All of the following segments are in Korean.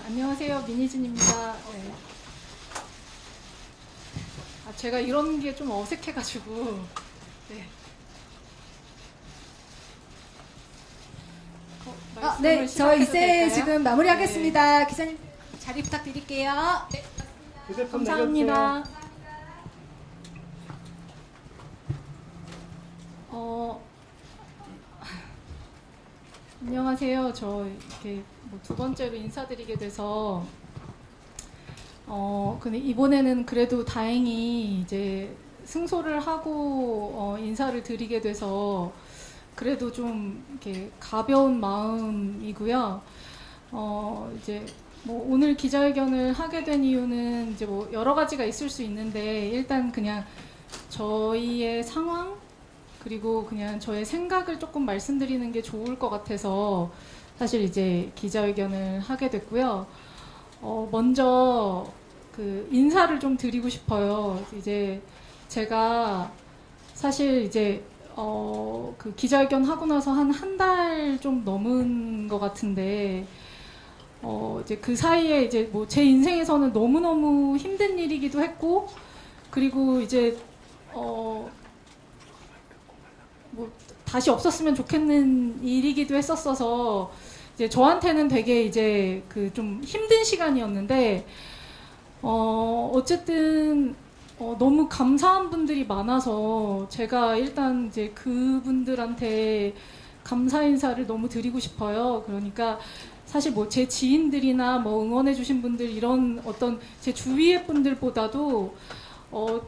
안녕하세요. 민희진입니다. 네. 제가 이런 게 좀 어색해가지고. 네. 네, 저 이제 될까요? 지금 마무리하겠습니다. 기자님 자리 부탁드릴게요. 네. 감사합니다. 안녕하세요. 저 이렇게 두 번째로 인사드리게 돼서 근데 이번에는 그래도 다행히 이제 승소를 하고 인사를 드리게 돼서 그래도 좀 이렇게 가벼운 마음이고요. 이제 뭐 오늘 기자회견을 하게 된 이유는 이제 뭐 여러 가지가 있을 수 있는데 일단 그냥 저희의 상황 그리고 그냥 저의 생각을 조금 말씀드리는 게 좋을 것 같아서 사실 이제 기자회견을 하게 됐고요. 먼저 그 인사를 좀 드리고 싶어요. 이제 제가 사실 이제 그 기자회견 하고 나서 한 달 좀 넘은 것 같은데 이제 그 사이에 이제 뭐 제 인생에서는 너무너무 힘든 일이기도 했고 그리고 이제 뭐 다시 없었으면 좋겠는 일이기도 했었어서 이제 저한테는 되게 이제 그 좀 힘든 시간이었는데 어쨌든 너무 감사한 분들이 많아서 제가 일단 이제 그분들한테 감사 인사를 너무 드리고 싶어요. 그러니까 사실 뭐 제 지인들이나 뭐 응원해주신 분들 이런 어떤 제 주위의 분들보다도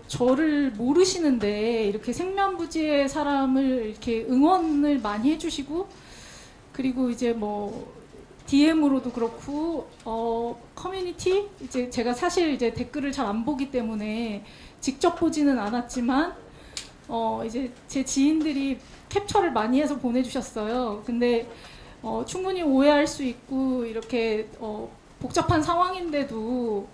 저를 모르시는데 이렇게 생면부지의 사람을 이렇게 응원을 많이 해주시고 그리고 이제 뭐 DM으로도 그렇고 커뮤니티 이제 제가 사실 이제 댓글을 잘 안 보기 때문에 직접 보지는 않았지만 이제 제 지인들이 캡처를 많이 해서 보내주셨어요. 근데 충분히 오해할 수 있고 이렇게 복잡한 상황인데도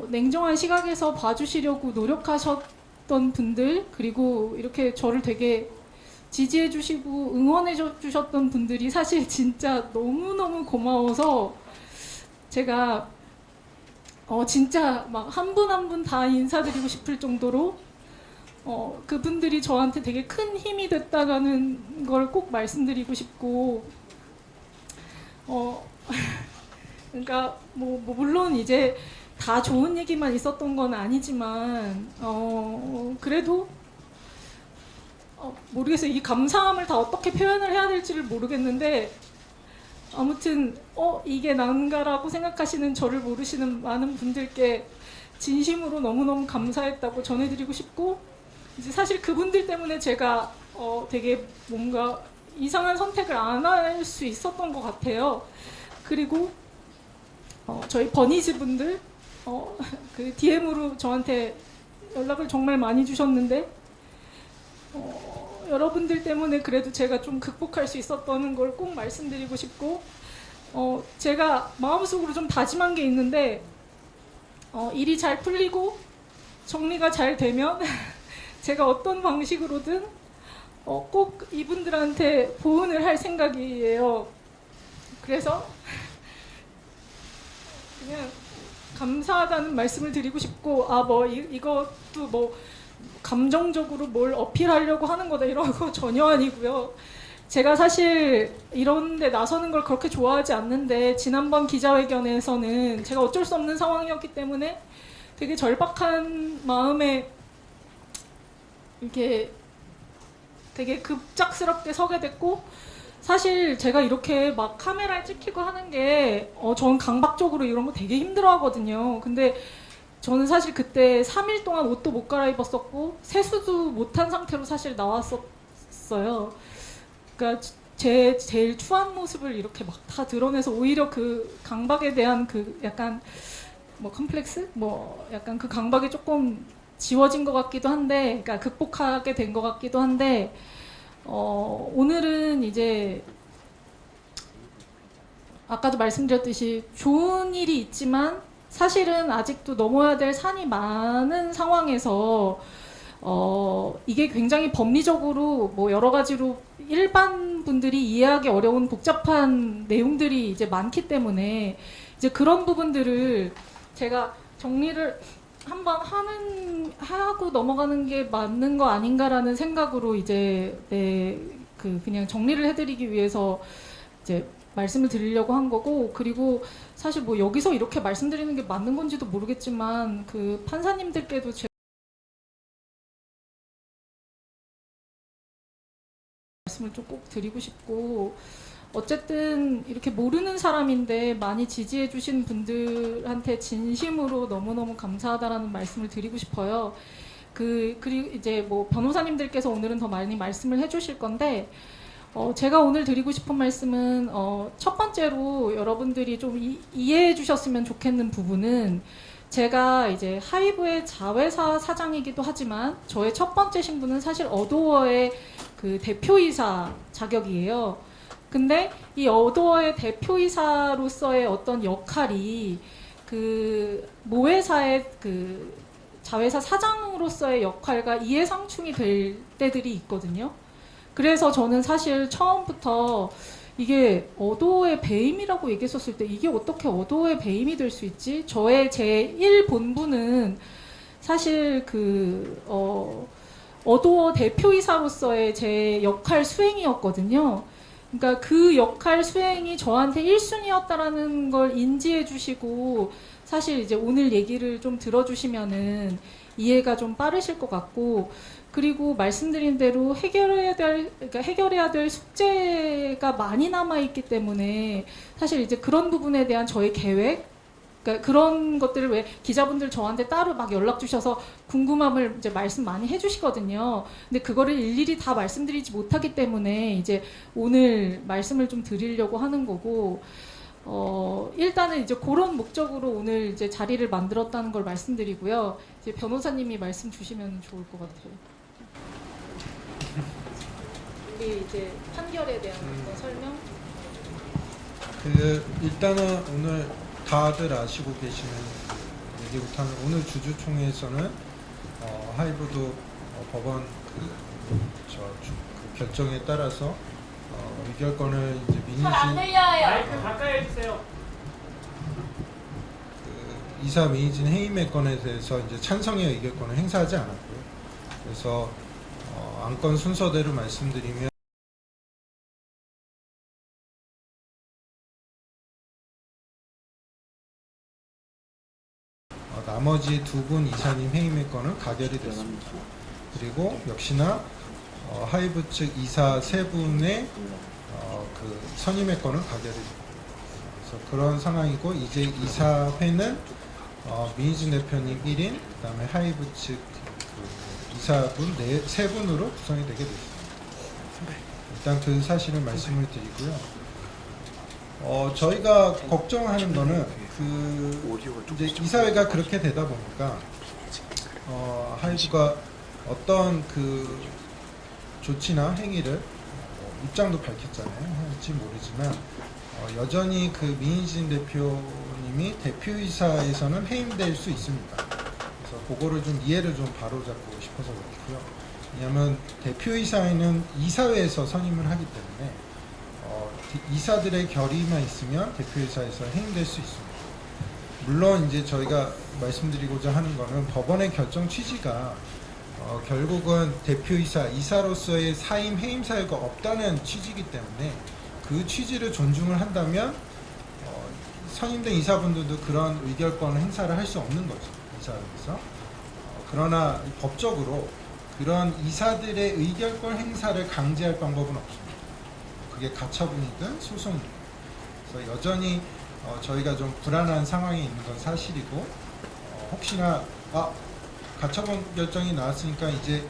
냉정한 시각에서 봐주시려고 노력하셨던 분들 그리고 이렇게 저를 되게 지지해 주시고 응원해 주셨던 분들이 사실 진짜 너무너무 고마워서 제가 진짜 막 한 분 한 분 다 인사드리고 싶을 정도로 그분들이 저한테 되게 큰 힘이 됐다는 걸 꼭 말씀드리고 싶고 그러니까 뭐 물론 이제 다 좋은 얘기만 있었던 건 아니지만 그래도 모르겠어요. 이 감사함을 다 어떻게 표현을 해야 될지를 모르겠는데 아무튼 이게 난가라고 생각하시는 저를 모르시는 많은 분들께 진심으로 너무너무 감사했다고 전해드리고 싶고 이제 사실 그분들 때문에 제가 되게 뭔가 이상한 선택을 안 할 수 있었던 것 같아요. 그리고 저희 버니즈 분들 그 DM으로 저한테 연락을 정말 많이 주셨는데 여러분들 때문에 그래도 제가 좀 극복할 수 있었다는 걸 꼭 말씀드리고 싶고 제가 마음속으로 좀 다짐한 게 있는데 일이 잘 풀리고 정리가 잘 되면 제가 어떤 방식으로든 꼭 이분들한테 보은을 할 생각이에요. 그래서 그냥 감사하다는 말씀을 드리고 싶고 뭐 이것도 뭐 감정적으로 뭘 어필하려고 하는 거다 이런 거 전혀 아니고요. 제가 사실 이런 데 나서는 걸 그렇게 좋아하지 않는데 지난번 기자회견에서는 제가 어쩔 수 없는 상황이었기 때문에 되게 절박한 마음에 이렇게 되게 급작스럽게 서게 됐고 사실 제가 이렇게 막 카메라에 찍히고 하는 게 전 강박적으로 이런 거 되게 힘들어 하거든요. 근데 저는 사실 그때 3일 동안 옷도 못 갈아입었었고 세수도 못한 상태로 사실 나왔었어요. 그러니까 제 제일 추한 모습을 이렇게 막 다 드러내서 오히려 그 강박에 대한 그 약간 뭐 컴플렉스? 뭐 약간 그 강박이 조금 지워진 것 같기도 한데 그러니까 극복하게 된 것 같기도 한데 오늘은 이제 아까도 말씀드렸듯이 좋은 일이 있지만 사실은 아직도 넘어야 될 산이 많은 상황에서 이게 굉장히 법리적으로 뭐 여러 가지로 일반 분들이 이해하기 어려운 복잡한 내용들이 이제 많기 때문에 이제 그런 부분들을 제가 정리를 한번 하고 넘어가는 게 맞는 거 아닌가라는 생각으로 이제 그냥 정리를 해드리기 위해서 이제 말씀을 드리려고 한 거고, 그리고 사실 뭐 여기서 이렇게 말씀드리는 게 맞는 건지도 모르겠지만 그 판사님들께도 제가 말씀을 좀 꼭 드리고 싶고, 어쨌든 이렇게 모르는 사람인데 많이 지지해 주신 분들한테 진심으로 너무너무 감사하다라는 말씀을 드리고 싶어요. 그리고 이제 뭐 변호사님들께서 오늘은 더 많이 말씀을 해 주실 건데, 제가 오늘 드리고 싶은 말씀은 첫 번째로 여러분들이 좀 이해해 주셨으면 좋겠는 부분은, 제가 이제 하이브의 자회사 사장이기도 하지만 저의 첫 번째 신분은 사실 어도어의 그 대표이사 자격이에요. 근데 이 어도어의 대표이사로서의 어떤 역할이 그 모회사의 그 자회사 사장으로서의 역할과 이해상충이 될 때들이 있거든요. 그래서 저는 사실 처음부터 이게 어도어의 배임이라고 얘기했었을 때 이게 어떻게 어도어의 배임이 될 수 있지? 저의 제1 본분은 사실 어도어 대표이사로서의 제 역할 수행이었거든요. 그러니까 그 역할 수행이 저한테 1순위였다라는 걸 인지해 주시고, 사실 이제 오늘 얘기를 좀 들어주시면은 이해가 좀 빠르실 것 같고, 그리고 말씀드린 대로 해결해야 될 숙제가 많이 남아있기 때문에 사실 이제 그런 부분에 대한 저의 계획, 그러니까 그런 것들을 왜 기자분들 저한테 따로 막 연락 주셔서 궁금함을 이제 말씀 많이 해주시거든요. 근데 그거를 일일이 다 말씀드리지 못하기 때문에 이제 오늘 말씀을 좀 드리려고 하는 거고, 일단은 이제 그런 목적으로 오늘 이제 자리를 만들었다는 걸 말씀드리고요. 이제 변호사님이 말씀 주시면 좋을 것 같아요. 우리 이제 판결에 대한 어떤 설명? 일단은 오늘 다들 아시고 계시는 얘기부터는, 오늘 주주총회에서는 하이브도 법원 그 결정에 따라서 의결권을 이제 민의진 마이크 가까이 해주세요. 이사 민의진 해임의 건에 대해서 이제 찬성의 의결권을 행사하지 않았고요. 그래서 안건 순서대로 말씀드리면, 나머지 두 분 이사님 해임의 건은 가결이 됐습니다. 그리고 역시나 하이브 측 이사 세 분의 그 선임의 건은 가결이 됐습니다. 그래서 그런 상황이고, 이제 이사회는 민희진 대표님 1인, 그다음에 하이브 측 그 이사분 세 분으로 구성이 되게 됐습니다. 일단 그 사실을 말씀을 드리고요. 저희가 걱정하는 거는 이제 이사회가 그렇게 되다 보니까 하이브가 어떤 그 조치나 행위를 입장도 밝혔잖아요. 할지 모르지만 여전히 그 민희진 대표님이 대표이사에서는 해임될 수 있습니다. 그래서 그거를 좀 이해를 좀 바로잡고 싶어서 그렇고요. 왜냐하면 대표이사에는 이사회에서 선임을 하기 때문에 이사들의 결의만 있으면 대표이사에서 해임될 수 있습니다. 물론 이제 저희가 말씀드리고자 하는 거는, 법원의 결정 취지가 결국은 대표이사, 이사로서의 사임, 해임 사유가 없다는 취지이기 때문에 그 취지를 존중을 한다면 선임된 이사분들도 그런 의결권을 행사를 할 수 없는 거죠, 이사회에서. 그러나 법적으로 그런 이사들의 의결권 행사를 강제할 방법은 없습니다. 그게 가처분이든 소송이든. 그래서 여전히 저희가 좀 불안한 상황에 있는 건 사실이고, 혹시나 가처분 결정이 나왔으니까 이제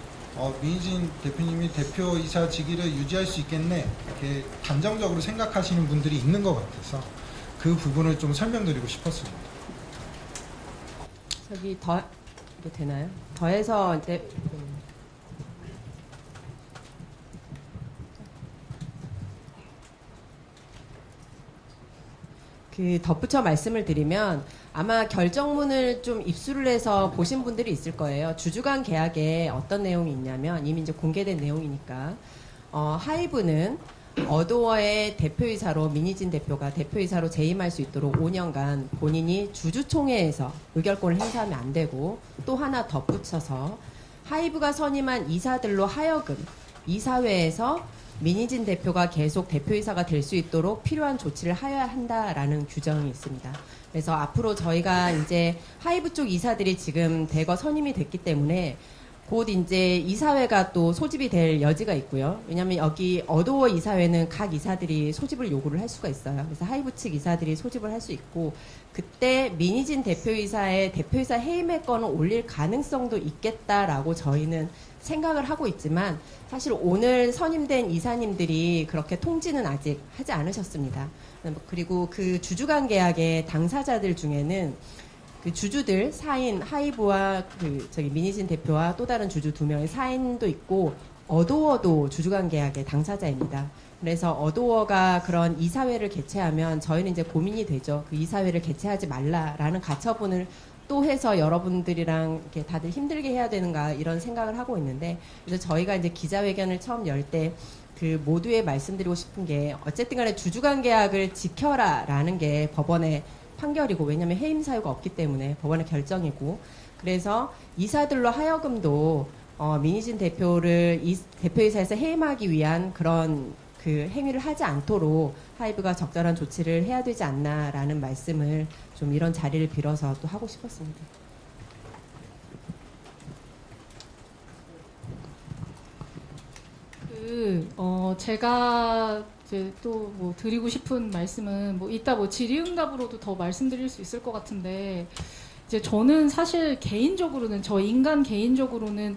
민희진 대표님이 대표이사 직위를 유지할 수 있겠네, 이렇게 감정적으로 생각하시는 분들이 있는 것 같아서 그 부분을 좀 설명드리고 싶었습니다. 저기 이게 되나요? 더해서 이제 그 덧붙여 말씀을 드리면, 아마 결정문을 좀 입수를 해서 보신 분들이 있을 거예요. 주주간 계약에 어떤 내용이 있냐면, 이미 이제 공개된 내용이니까 하이브는 어도어의 대표이사로 민희진 대표가 대표이사로 재임할 수 있도록 5년간 본인이 주주총회에서 의결권을 행사하면 안 되고, 또 하나 덧붙여서 하이브가 선임한 이사들로 하여금 이사회에서 민희진 대표가 계속 대표이사가 될 수 있도록 필요한 조치를 하여야 한다라는 규정이 있습니다. 그래서 앞으로 저희가 이제 하이브 쪽 이사들이 지금 대거 선임이 됐기 때문에 곧 이제 이사회가 또 소집이 될 여지가 있고요. 왜냐하면 여기 어도어 이사회는 각 이사들이 소집을 요구를 할 수가 있어요. 그래서 하이브 측 이사들이 소집을 할 수 있고, 그때 민희진 대표이사의 대표이사 해임의 건을 올릴 가능성도 있겠다라고 저희는 생각을 하고 있지만, 사실 오늘 선임된 이사님들이 그렇게 통지는 아직 하지 않으셨습니다. 그리고 그 주주간 계약의 당사자들 중에는 그 주주들 사인 하이브와 민희진 대표와 또 다른 주주 2명의 사인도 있고, 어도어도 주주간 계약의 당사자입니다. 그래서 어도어가 그런 이사회를 개최하면 저희는 이제 고민이 되죠. 그 이사회를 개최하지 말라라는 가처분을 또 해서 여러분들이랑 이렇게 다들 힘들게 해야 되는가 이런 생각을 하고 있는데, 그래서 저희가 이제 기자회견을 처음 열 때 그 모두에 말씀드리고 싶은 게, 어쨌든 간에 주주간 계약을 지켜라라는 게 법원의 판결이고, 왜냐하면 해임 사유가 없기 때문에 법원의 결정이고, 그래서 이사들로 하여금도 민희진 대표를 대표이사에서 해임하기 위한 그런 그 행위를 하지 않도록 하이브가 적절한 조치를 해야 되지 않나라는 말씀을 좀 이런 자리를 빌어서 또 하고 싶었습니다. 제가 이제 또 뭐 드리고 싶은 말씀은 뭐 이따 뭐 질의응답으로도 더 말씀드릴 수 있을 것 같은데, 이제 저는 사실 개인적으로는, 저 인간 개인적으로는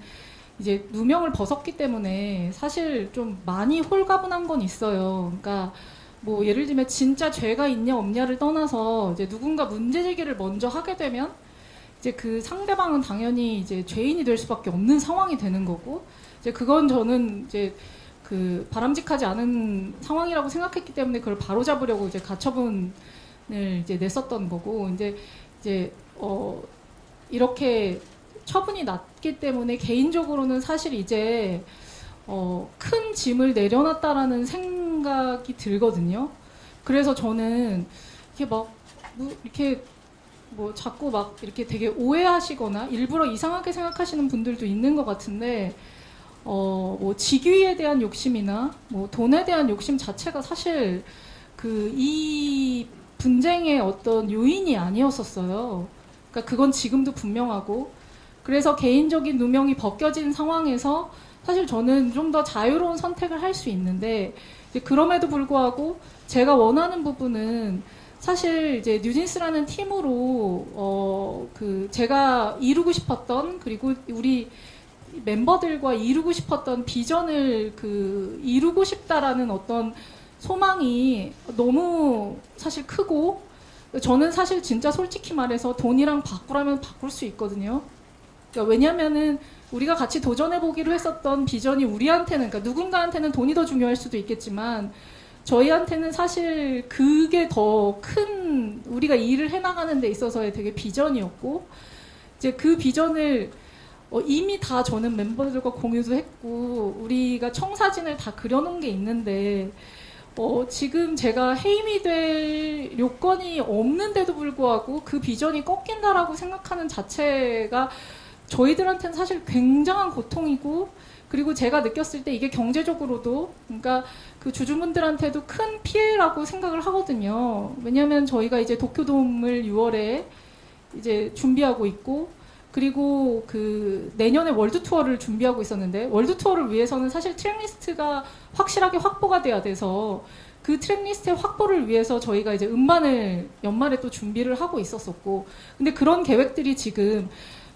이제 누명을 벗었기 때문에 사실 좀 많이 홀가분한 건 있어요. 그러니까 뭐 예를 들면 진짜 죄가 있냐 없냐를 떠나서 이제 누군가 문제 제기를 먼저 하게 되면 이제 그 상대방은 당연히 이제 죄인이 될 수밖에 없는 상황이 되는 거고, 이제 그건 저는 이제 그 바람직하지 않은 상황이라고 생각했기 때문에 그걸 바로잡으려고 이제 가처분을 이제 냈었던 거고, 이제 이렇게 처분이 났기 때문에 개인적으로는 사실 이제 큰 짐을 내려놨다라는 생각이 들거든요. 그래서 저는 이렇게 뭐 자꾸 막 이렇게 되게 오해하시거나 일부러 이상하게 생각하시는 분들도 있는 것 같은데, 뭐 직위에 대한 욕심이나 뭐 돈에 대한 욕심 자체가 사실 이 분쟁의 어떤 요인이 아니었었어요. 그러니까 그건 지금도 분명하고, 그래서 개인적인 누명이 벗겨진 상황에서 사실 저는 좀 더 자유로운 선택을 할 수 있는데, 이제 그럼에도 불구하고 제가 원하는 부분은 사실 이제 뉴진스라는 팀으로 제가 이루고 싶었던, 그리고 우리 멤버들과 이루고 싶었던 비전을 이루고 싶다라는 어떤 소망이 너무 사실 크고, 저는 사실 진짜 솔직히 말해서 돈이랑 바꾸라면 바꿀 수 있거든요. 그러니까 왜냐면은 우리가 같이 도전해보기로 했었던 비전이 우리한테는, 그러니까 누군가한테는 돈이 더 중요할 수도 있겠지만 저희한테는 사실 그게 더 큰 우리가 일을 해나가는 데 있어서의 되게 비전이었고, 이제 그 비전을 이미 다 저는 멤버들과 공유도 했고 우리가 청사진을 다 그려놓은 게 있는데, 지금 제가 해임이 될 요건이 없는데도 불구하고 그 비전이 꺾인다라고 생각하는 자체가 저희들한테는 사실 굉장한 고통이고, 그리고 제가 느꼈을 때 이게 경제적으로도, 그러니까 그 주주분들한테도 큰 피해라고 생각을 하거든요. 왜냐하면 저희가 이제 도쿄돔을 6월에 이제 준비하고 있고, 그리고 내년에 월드 투어를 준비하고 있었는데, 월드 투어를 위해서는 사실 트랙리스트가 확실하게 확보가 돼야 돼서 그 트랙리스트의 확보를 위해서 저희가 이제 음반을 연말에 또 준비를 하고 있었었고, 근데 그런 계획들이 지금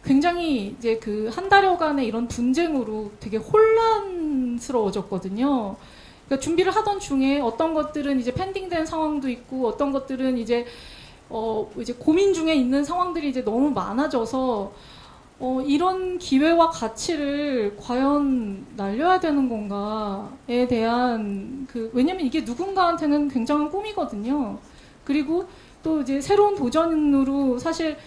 굉장히 이제 한 달여간의 이런 분쟁으로 되게 혼란스러워졌거든요. 그러니까 준비를 하던 중에 어떤 것들은 이제 펜딩된 상황도 있고, 어떤 것들은 이제 고민 중에 있는 상황들이 이제 너무 많아져서 이런 기회와 가치를 과연 날려야 되는 건가에 대한 왜냐면 이게 누군가한테는 굉장한 꿈이거든요. 그리고 또 이제 새로운 도전으로 사실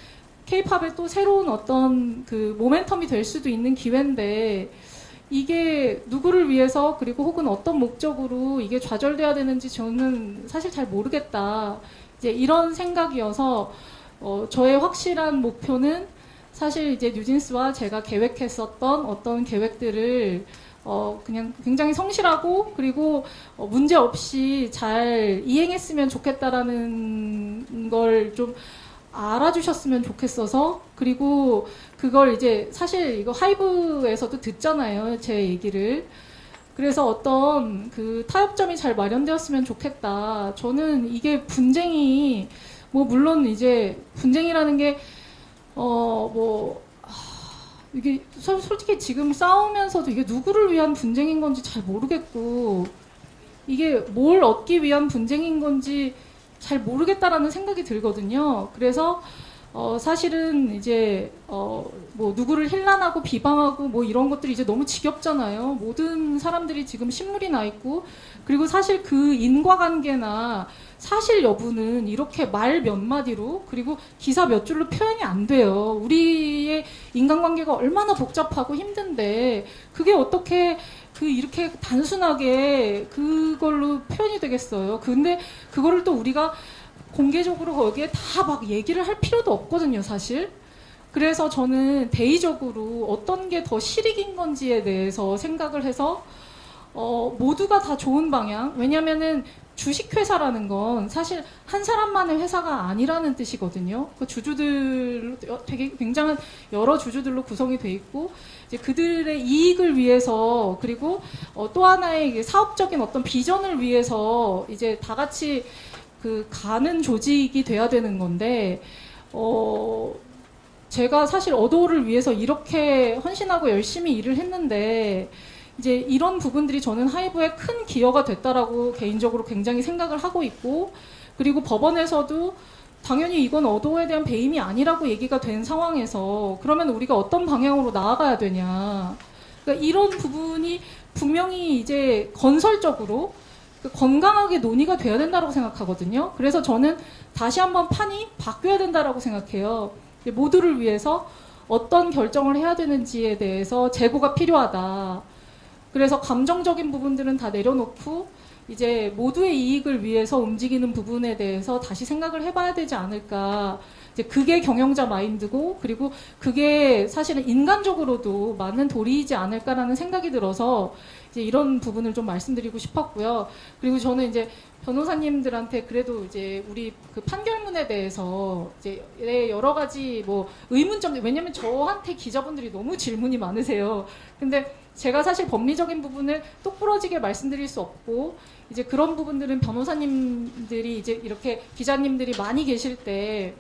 K-팝의 또 새로운 어떤 모멘텀이 될 수도 있는 기회인데, 이게 누구를 위해서 그리고 혹은 어떤 목적으로 이게 좌절돼야 되는지 저는 사실 잘 모르겠다. 이제 이런 생각이어서 저의 확실한 목표는 사실 이제 뉴진스와 제가 계획했었던 어떤 계획들을 그냥 굉장히 성실하고 그리고 문제 없이 잘 이행했으면 좋겠다라는 걸 좀 알아주셨으면 좋겠어서 그리고 그걸 이제 사실 이거 하이브에서도 듣잖아요. 제 얘기를. 그래서 어떤 그 타협점이 잘 마련되었으면 좋겠다. 저는 이게 분쟁이 뭐 물론 이제 분쟁이라는 게 이게 솔직히 지금 싸우면서도 이게 누구를 위한 분쟁인 건지 잘 모르겠고 이게 뭘 얻기 위한 분쟁인 건지 잘 모르겠다라는 생각이 들거든요. 그래서 사실은 이제 뭐 누구를 힐난하고 비방하고 뭐 이런 것들이 이제 너무 지겹잖아요. 모든 사람들이 지금 신물이 나 있고 그리고 사실 그 인과관계나 사실 여부는 이렇게 말 몇 마디로 그리고 기사 몇 줄로 표현이 안 돼요. 우리의 인간관계가 얼마나 복잡하고 힘든데 그게 어떻게 이렇게 단순하게 그걸로 표현이 되겠어요. 근데 그거를 또 우리가 공개적으로 거기에 다 막 얘기를 할 필요도 없거든요, 사실. 그래서 저는 대의적으로 어떤 게 더 실익인 건지에 대해서 생각을 해서 모두가 다 좋은 방향. 왜냐면은 주식회사라는 건 사실 한 사람만의 회사가 아니라는 뜻이거든요. 그 주주들로 되게 굉장한 여러 주주들로 구성이 돼 있고 이제 그들의 이익을 위해서 그리고 또 하나의 사업적인 어떤 비전을 위해서 이제 다 같이 가는 조직이 돼야 되는 건데 제가 사실 어도를 위해서 이렇게 헌신하고 열심히 일을 했는데 이제 이런 부분들이 저는 하이브에 큰 기여가 됐다라고 개인적으로 굉장히 생각을 하고 있고 그리고 법원에서도 당연히 이건 어도에 대한 배임이 아니라고 얘기가 된 상황에서 그러면 우리가 어떤 방향으로 나아가야 되냐. 그러니까 이런 부분이 분명히 이제 건설적으로 건강하게 논의가 돼야 된다고 생각하거든요. 그래서 저는 다시 한번 판이 바뀌어야 된다고 생각해요. 모두를 위해서 어떤 결정을 해야 되는지에 대해서 재고가 필요하다. 그래서 감정적인 부분들은 다 내려놓고 이제 모두의 이익을 위해서 움직이는 부분에 대해서 다시 생각을 해봐야 되지 않을까. 이제 그게 경영자 마인드고 그리고 그게 사실은 인간적으로도 맞는 도리이지 않을까라는 생각이 들어서 이제 이런 부분을 좀 말씀드리고 싶었고요. 그리고 저는 이제 변호사님들한테 그래도 이제 우리 그 판결문에 대해서 이제 여러 가지 뭐 의문점, 왜냐면 저한테 기자분들이 너무 질문이 많으세요. 근데 제가 사실 법리적인 부분을 똑부러지게 말씀드릴 수 없고 이제 그런 부분들은 변호사님들이 이제 이렇게 기자님들이 많이 계실 때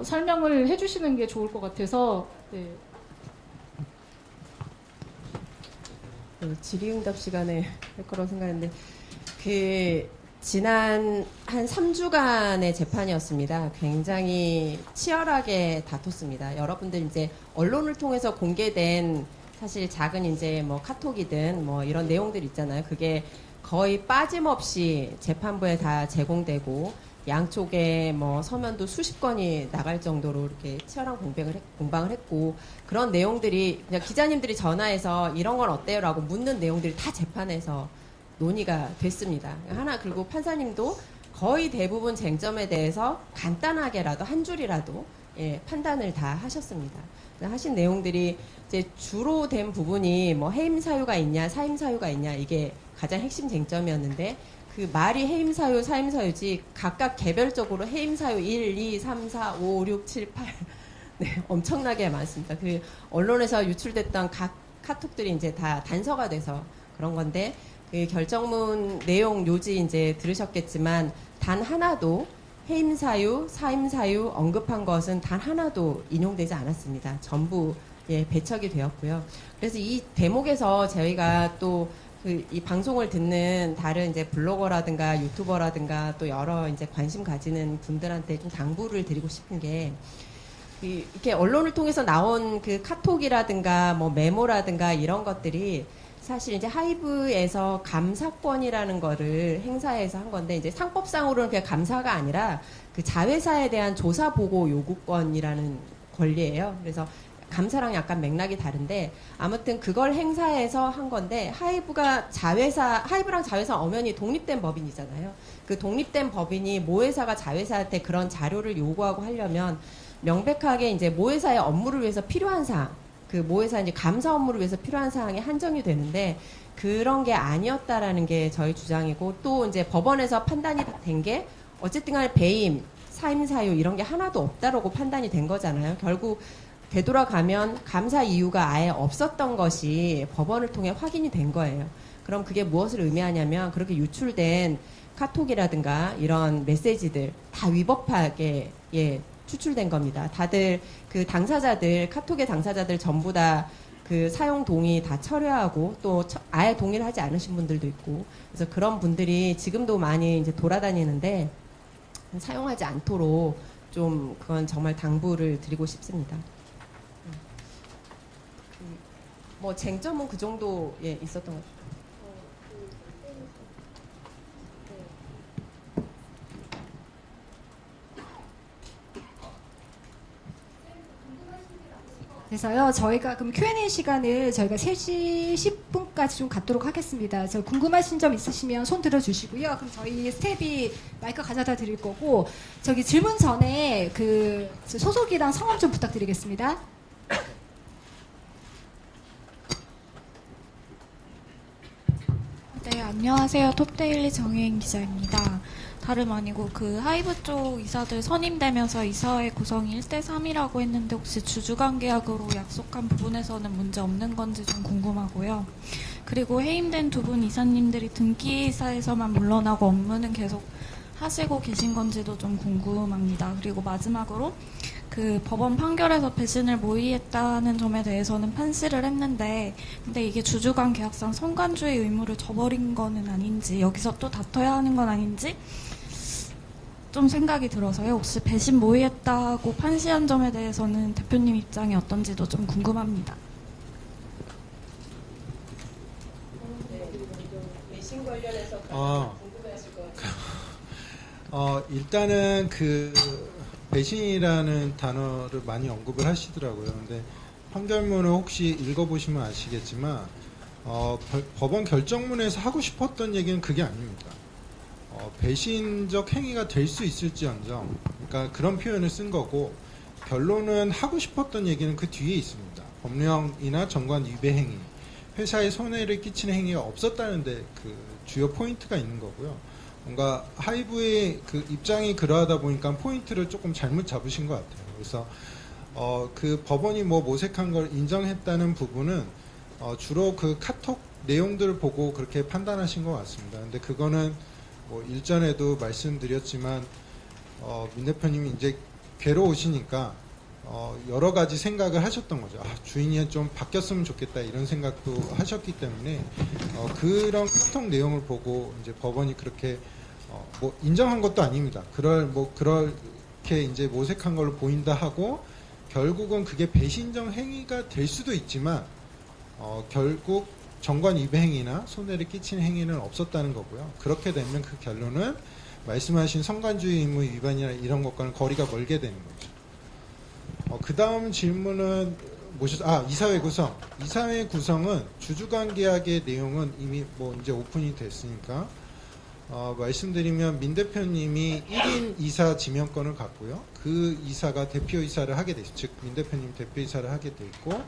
설명을 해주시는 게 좋을 것 같아서 네. 질의응답 시간에 할 거라고 생각했는데 지난 한 3주간의 재판이었습니다. 굉장히 치열하게 다퉜습니다. 여러분들 이제 언론을 통해서 공개된 사실 작은 이제 뭐 카톡이든 뭐 이런 내용들 있잖아요. 그게 거의 빠짐없이 재판부에 다 제공되고 양쪽에 뭐 서면도 수십 건이 나갈 정도로 이렇게 치열한 공방을 했고 그런 내용들이 그냥 기자님들이 전화해서 이런 건 어때요라고 묻는 내용들이 다 재판에서 논의가 됐습니다. 그리고 판사님도 거의 대부분 쟁점에 대해서 간단하게라도 한 줄이라도 판단을 다 하셨습니다. 하신 내용들이 이제 주로 된 부분이 뭐 해임 사유가 있냐, 사임 사유가 있냐 이게 가장 핵심 쟁점이었는데 그 말이 해임 사유, 사임 사유지 각각 개별적으로 해임 사유 1, 2, 3, 4, 5, 6, 7, 8 네, 엄청나게 많습니다. 그 언론에서 유출됐던 각 카톡들이 이제 다 단서가 돼서 그런 건데 그 결정문 내용 요지 이제 들으셨겠지만 단 하나도 해임 사유, 사임 사유 언급한 것은 단 하나도 인용되지 않았습니다. 전부 배척이 되었고요. 그래서 이 대목에서 저희가 또 이 방송을 듣는 다른 이제 블로거라든가 유튜버라든가 또 여러 이제 관심 가지는 분들한테 좀 당부를 드리고 싶은 게 이렇게 언론을 통해서 나온 그 카톡이라든가 뭐 메모라든가 이런 것들이 사실 이제 하이브에서 감사권이라는 거를 행사해서 한 건데 이제 상법상으로는 그냥 감사가 아니라 그 자회사에 대한 조사 보고 요구권이라는 권리예요. 그래서 감사랑 약간 맥락이 다른데 아무튼 그걸 행사해서 한 건데 하이브랑 자회사 엄연히 독립된 법인이잖아요. 그 독립된 법인이 모회사가 자회사한테 그런 자료를 요구하고 하려면 명백하게 이제 모회사의 업무를 위해서 필요한 사항, 그 모회사 이제 감사 업무를 위해서 필요한 사항이 한정이 되는데 그런 게 아니었다라는 게 저희 주장이고 또 이제 법원에서 판단이 된 게 어쨌든 간에 배임, 사임 사유 이런 게 하나도 없다라고 판단이 된 거잖아요. 결국 되돌아가면 감사 이유가 아예 없었던 것이 법원을 통해 확인이 된 거예요. 그럼 그게 무엇을 의미하냐면 그렇게 유출된 카톡이라든가 이런 메시지들 다 위법하게 추출된 겁니다. 다들 그 당사자들, 카톡의 당사자들 전부 다 그 사용 동의 다 철회하고 또 아예 동의를 하지 않으신 분들도 있고 그래서 그런 분들이 지금도 많이 이제 돌아다니는데 사용하지 않도록 좀 그건 정말 당부를 드리고 싶습니다. 뭐 쟁점은 그 정도 있었던 것 같아요. 그래서요, 저희가 그럼 Q&A 시간을 저희가 3시 10분까지 좀 갖도록 하겠습니다. 그래서 궁금하신 점 있으시면 손 들어주시고요. 그럼 저희 스텝이 마이크 가져다 드릴 거고, 저기 질문 전에 그 소속이랑 성함 좀 부탁드리겠습니다. 네, 안녕하세요. 톱데일리 정혜인 기자입니다. 다름 아니고 그 하이브 쪽 이사들 선임되면서 이사회 구성이 1대3이라고 했는데 혹시 주주관계약으로 약속한 부분에서는 문제 없는 건지 좀 궁금하고요. 그리고 해임된 두 분 이사님들이 등기이사에서만 물러나고 업무는 계속 하시고 계신 건지도 좀 궁금합니다. 그리고 마지막으로 그 법원 판결에서 배신을 모의했다는 점에 대해서는 판시를 했는데 근데 이게 주주간 계약상 성간주의 의무를 저버린 거는 아닌지 여기서 또 다퉈야 하는 건 아닌지 좀 생각이 들어서요. 혹시 배신 모의했다고 판시한 점에 대해서는 대표님 입장이 어떤지도 좀 궁금합니다. 배신 관련해서 궁금해하실 것 같아요. 일단은 그 배신이라는 단어를 많이 언급을 하시더라고요. 근데 판결문을 혹시 읽어보시면 아시겠지만 법원 결정문에서 하고 싶었던 얘기는 그게 아닙니다. 배신적 행위가 될 수 있을지언정, 그러니까 그런 표현을 쓴 거고 결론은 하고 싶었던 얘기는 그 뒤에 있습니다. 법령이나 정관 위배 행위, 회사에 손해를 끼치는 행위가 없었다는데 그 주요 포인트가 있는 거고요. 뭔가 하이브의 그 입장이 그러하다 보니까 포인트를 조금 잘못 잡으신 것 같아요. 그래서 그 법원이 뭐 모색한 걸 인정했다는 부분은 주로 그 카톡 내용들을 보고 그렇게 판단하신 것 같습니다. 근데 그거는 뭐 일전에도 말씀드렸지만 민 대표님이 이제 괴로우시니까 여러 가지 생각을 하셨던 거죠. 주인이 좀 바뀌었으면 좋겠다 이런 생각도 하셨기 때문에 그런 카톡 내용을 보고 이제 법원이 그렇게 뭐 인정한 것도 아닙니다. 그렇게 이제 모색한 걸로 보인다 하고 결국은 그게 배신적 행위가 될 수도 있지만 결국 정관 위배 행위나 손해를 끼치는 행위는 없었다는 거고요. 그렇게 되면 그 결론은 말씀하신 성간주의 의무 위반이나 이런 것과는 거리가 멀게 되는 거죠. 그 다음 질문은 이사회 구성. 이사회 구성은 주주간 계약의 내용은 이미 뭐 이제 오픈이 됐으니까 말씀드리면 민 대표님이 1인 이사 지명권을 갖고요. 그 이사가 대표이사를 하게 됐죠. 즉 민 대표님 대표이사를 하게 돼 있고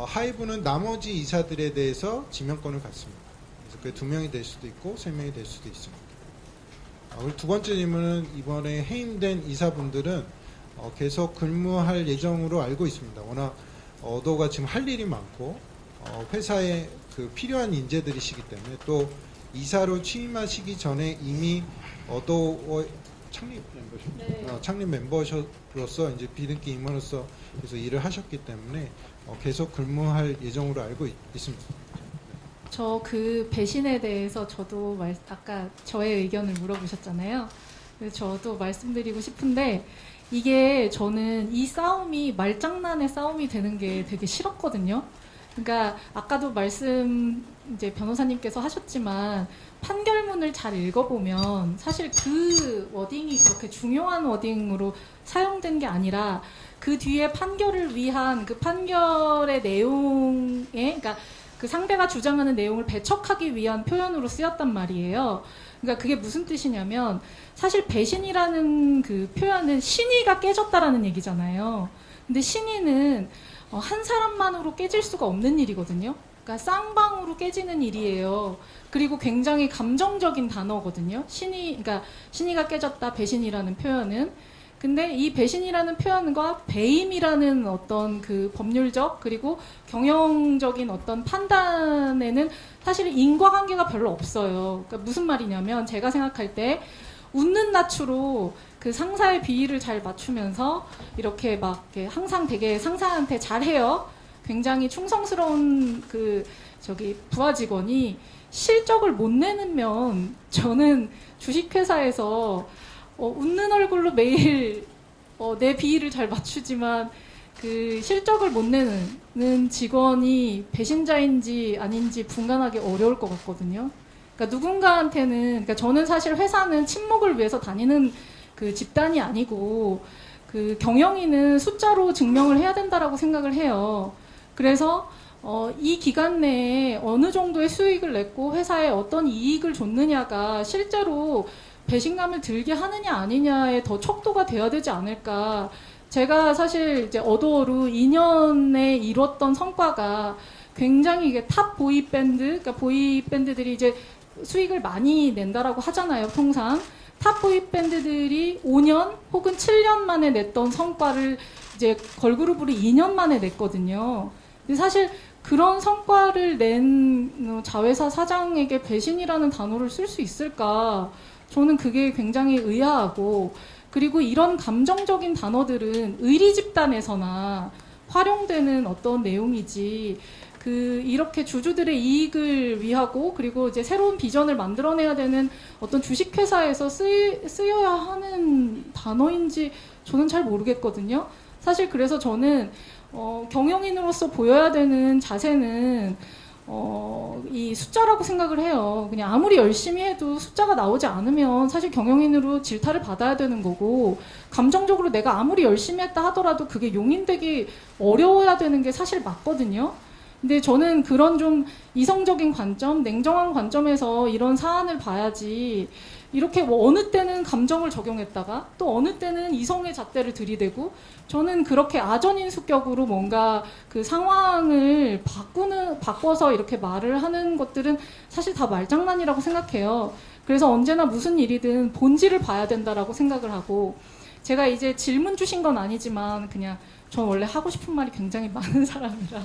하이브는 나머지 이사들에 대해서 지명권을 갖습니다. 그래서 그게 2명이 될 수도 있고 3명이 될 수도 있습니다. 그리고 두 번째 질문은 이번에 해임된 이사분들은 계속 근무할 예정으로 알고 있습니다. 워낙 어도가 지금 할 일이 많고 회사에 그 필요한 인재들이시기 때문에 또 이사로 취임하시기 전에 이미 어도 창립 멤버로서 이제 비등기 임원으로서 계속 일을 하셨기 때문에 계속 근무할 예정으로 알고 있습니다. 저 그 배신에 대해서 저도 아까 저의 의견을 물어보셨잖아요. 그래서 저도 말씀드리고 싶은데 이게 저는 이 싸움이 말장난의 싸움이 되는 게 되게 싫었거든요. 그러니까 아까도 이제 변호사님께서 하셨지만 판결문을 잘 읽어보면 사실 그 워딩이 그렇게 중요한 워딩으로 사용된 게 아니라 그 뒤에 판결을 위한 그 판결의 내용에, 그러니까 그 상대가 주장하는 내용을 배척하기 위한 표현으로 쓰였단 말이에요. 그러니까 그게 무슨 뜻이냐면 사실 배신이라는 그 표현은 신의가 깨졌다라는 얘기잖아요. 근데 신의는 한 사람만으로 깨질 수가 없는 일이거든요. 그러니까 쌍방으로 깨지는 일이에요. 그리고 굉장히 감정적인 단어거든요. 그러니까 신의가 깨졌다, 배신이라는 표현은. 근데 이 배신이라는 표현과 배임이라는 어떤 그 법률적 그리고 경영적인 어떤 판단에는 사실 인과관계가 별로 없어요. 그러니까 무슨 말이냐면 제가 생각할 때 웃는 낯으로 그 상사의 비위를 잘 맞추면서 이렇게 막 이렇게 항상 되게 상사한테 잘해요. 굉장히 충성스러운 그 부하 직원이 실적을 못 내면 저는 주식회사에서 웃는 얼굴로 매일 내 비위를 잘 맞추지만 그 실적을 못 내는 직원이 배신자인지 아닌지 분간하기 어려울 것 같거든요. 그러니까 누군가한테는, 그러니까 저는 사실 회사는 친목을 위해서 다니는 그 집단이 아니고 그 경영인은 숫자로 증명을 해야 된다라고 생각을 해요. 그래서 이 기간 내에 어느 정도의 수익을 냈고 회사에 어떤 이익을 줬느냐가 실제로 배신감을 들게 하느냐 아니냐에 더 척도가 돼야 되지 않을까. 제가 사실 이제 어도어로 2년에 이뤘던 성과가 굉장히 이게 탑 보이밴드, 그러니까 보이밴드들이 이제 수익을 많이 낸다라고 하잖아요, 통상. 탑 보이밴드들이 5년 혹은 7년 만에 냈던 성과를 이제 걸그룹으로 2년 만에 냈거든요. 근데 사실 그런 성과를 낸 자회사 사장에게 배신이라는 단어를 쓸 수 있을까? 저는 그게 굉장히 의아하고, 그리고 이런 감정적인 단어들은 의리 집단에서나 활용되는 어떤 내용이지, 이렇게 주주들의 이익을 위하고, 그리고 이제 새로운 비전을 만들어내야 되는 어떤 주식회사에서 쓰여야 하는 단어인지 저는 잘 모르겠거든요. 사실 그래서 저는, 경영인으로서 보여야 되는 자세는, 이 숫자라고 생각을 해요. 그냥 아무리 열심히 해도 숫자가 나오지 않으면 사실 경영인으로 질타를 받아야 되는 거고, 감정적으로 내가 아무리 열심히 했다 하더라도 그게 용인되기 어려워야 되는 게 사실 맞거든요. 근데 저는 그런 좀 이성적인 관점, 냉정한 관점에서 이런 사안을 봐야지, 이렇게 뭐 어느 때는 감정을 적용했다가 또 어느 때는 이성의 잣대를 들이대고, 저는 그렇게 아전인수격으로 뭔가 그 상황을 바꿔서 이렇게 말을 하는 것들은 사실 다 말장난이라고 생각해요. 그래서 언제나 무슨 일이든 본질을 봐야 된다라고 생각을 하고, 제가 이제 질문 주신 건 아니지만 그냥 전 원래 하고 싶은 말이 굉장히 많은 사람이라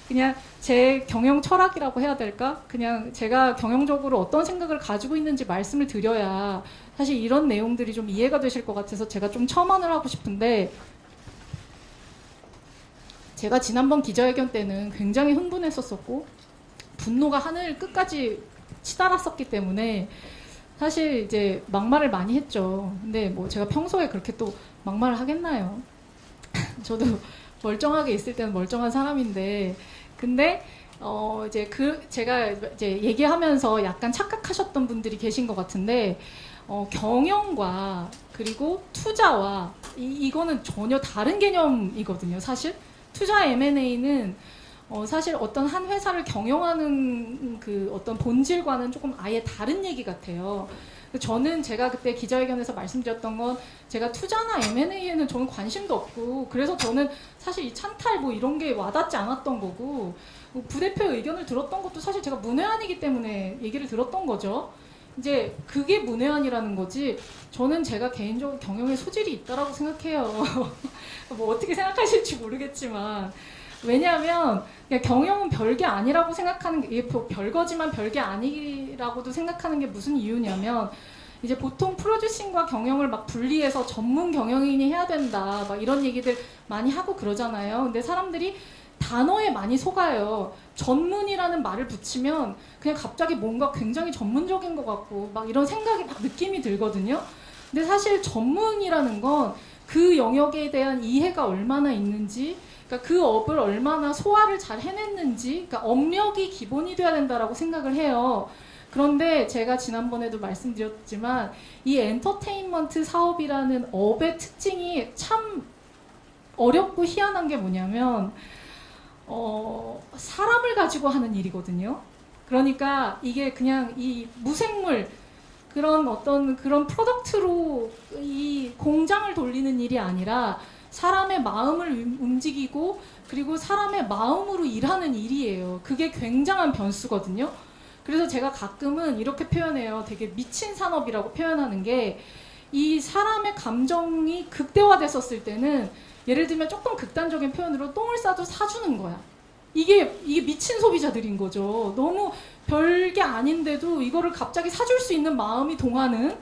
그냥 제 경영 철학이라고 해야 될까? 그냥 제가 경영적으로 어떤 생각을 가지고 있는지 말씀을 드려야 사실 이런 내용들이 좀 이해가 되실 것 같아서 제가 좀 첨언을 하고 싶은데, 제가 지난번 기자회견 때는 굉장히 흥분했었고 분노가 하늘 끝까지 치달았었기 때문에 사실 이제 막말을 많이 했죠. 근데 뭐 제가 평소에 그렇게 또 막말을 하겠나요? 저도 멀쩡하게 있을 때는 멀쩡한 사람인데, 근데 이제 제가 이제 얘기하면서 약간 착각하셨던 분들이 계신 것 같은데, 경영과 그리고 투자와 이거는 전혀 다른 개념이거든요. 사실 투자 M&A는 사실 어떤 한 회사를 경영하는 그 어떤 본질과는 조금 아예 다른 얘기 같아요. 저는 제가 그때 기자회견에서 말씀드렸던 건, 제가 투자나 M&A에는 저는 관심도 없고, 그래서 저는 사실 이 찬탈 뭐 이런 게 와닿지 않았던 거고, 부대표의 의견을 들었던 것도 사실 제가 문외한이기 때문에 얘기를 들었던 거죠. 이제 그게 문외한이라는 거지, 저는 제가 개인적으로 경영에 소질이 있다라고 생각해요. 뭐 어떻게 생각하실지 모르겠지만, 왜냐하면 그냥 경영은 별게 아니라고 생각하는 게, 별거지만 별게 아니라고도 생각하는 게 무슨 이유냐면, 이제 보통 프로듀싱과 경영을 막 분리해서 전문 경영인이 해야 된다 막 이런 얘기들 많이 하고 그러잖아요. 근데 사람들이 단어에 많이 속아요. 전문이라는 말을 붙이면 그냥 갑자기 뭔가 굉장히 전문적인 것 같고 막 이런 생각이 막 느낌이 들거든요. 근데 사실 전문이라는 건 그 영역에 대한 이해가 얼마나 있는지, 그러니까 그 업을 얼마나 소화를 잘 해냈는지, 그러니까 업력이 기본이 돼야 된다라고 생각을 해요. 그런데 제가 지난번에도 말씀드렸지만 이 엔터테인먼트 사업이라는 업의 특징이 참 어렵고 희한한 게 뭐냐면 사람을 가지고 하는 일이거든요. 그러니까 이게 그냥 이 무생물 그런 어떤 그런 프로덕트로 이 공장을 돌리는 일이 아니라 사람의 마음을 움직이고 그리고 사람의 마음으로 일하는 일이에요. 그게 굉장한 변수거든요. 그래서 제가 가끔은 이렇게 표현해요. 되게 미친 산업이라고 표현하는 게 이 사람의 감정이 극대화됐었을 때는 예를 들면 조금 극단적인 표현으로 똥을 싸도 사주는 거야. 이게 미친 소비자들인 거죠. 너무 별게 아닌데도 이거를 갑자기 사줄 수 있는 마음이 동하는.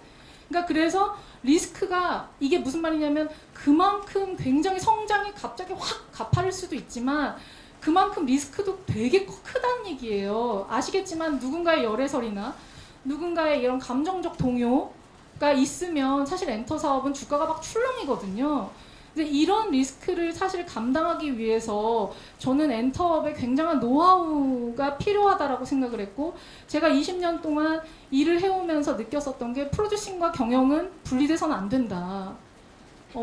그러니까 그래서 리스크가 이게 무슨 말이냐면 그만큼 굉장히 성장이 갑자기 확 가파를 수도 있지만 그만큼 리스크도 되게 크다는 얘기예요. 아시겠지만 누군가의 열애설이나 누군가의 이런 감정적 동요가 있으면 사실 엔터 사업은 주가가 막 출렁이거든요. 근데 이런 리스크를 사실 감당하기 위해서 저는 엔터업에 굉장한 노하우가 필요하다라고 생각을 했고 제가 20년 동안 일을 해오면서 느꼈었던 게 프로듀싱과 경영은 분리돼서는 안 된다.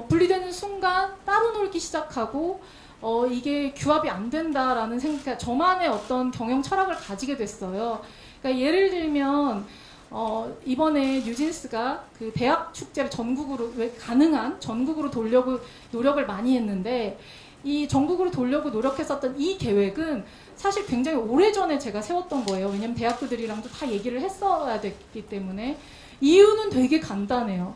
분리되는 순간 따로 놀기 시작하고 이게 규합이 안 된다라는 생각, 저만의 어떤 경영 철학을 가지게 됐어요. 그러니까 예를 들면 이번에 뉴진스가 그 대학 축제를 전국으로 가능한 전국으로 돌려고 노력을 많이 했는데 이 전국으로 돌려고 노력했었던 이 계획은 사실 굉장히 오래전에 제가 세웠던 거예요. 왜냐면 대학교들이랑도 다 얘기를 했어야 됐기 때문에. 이유는 되게 간단해요.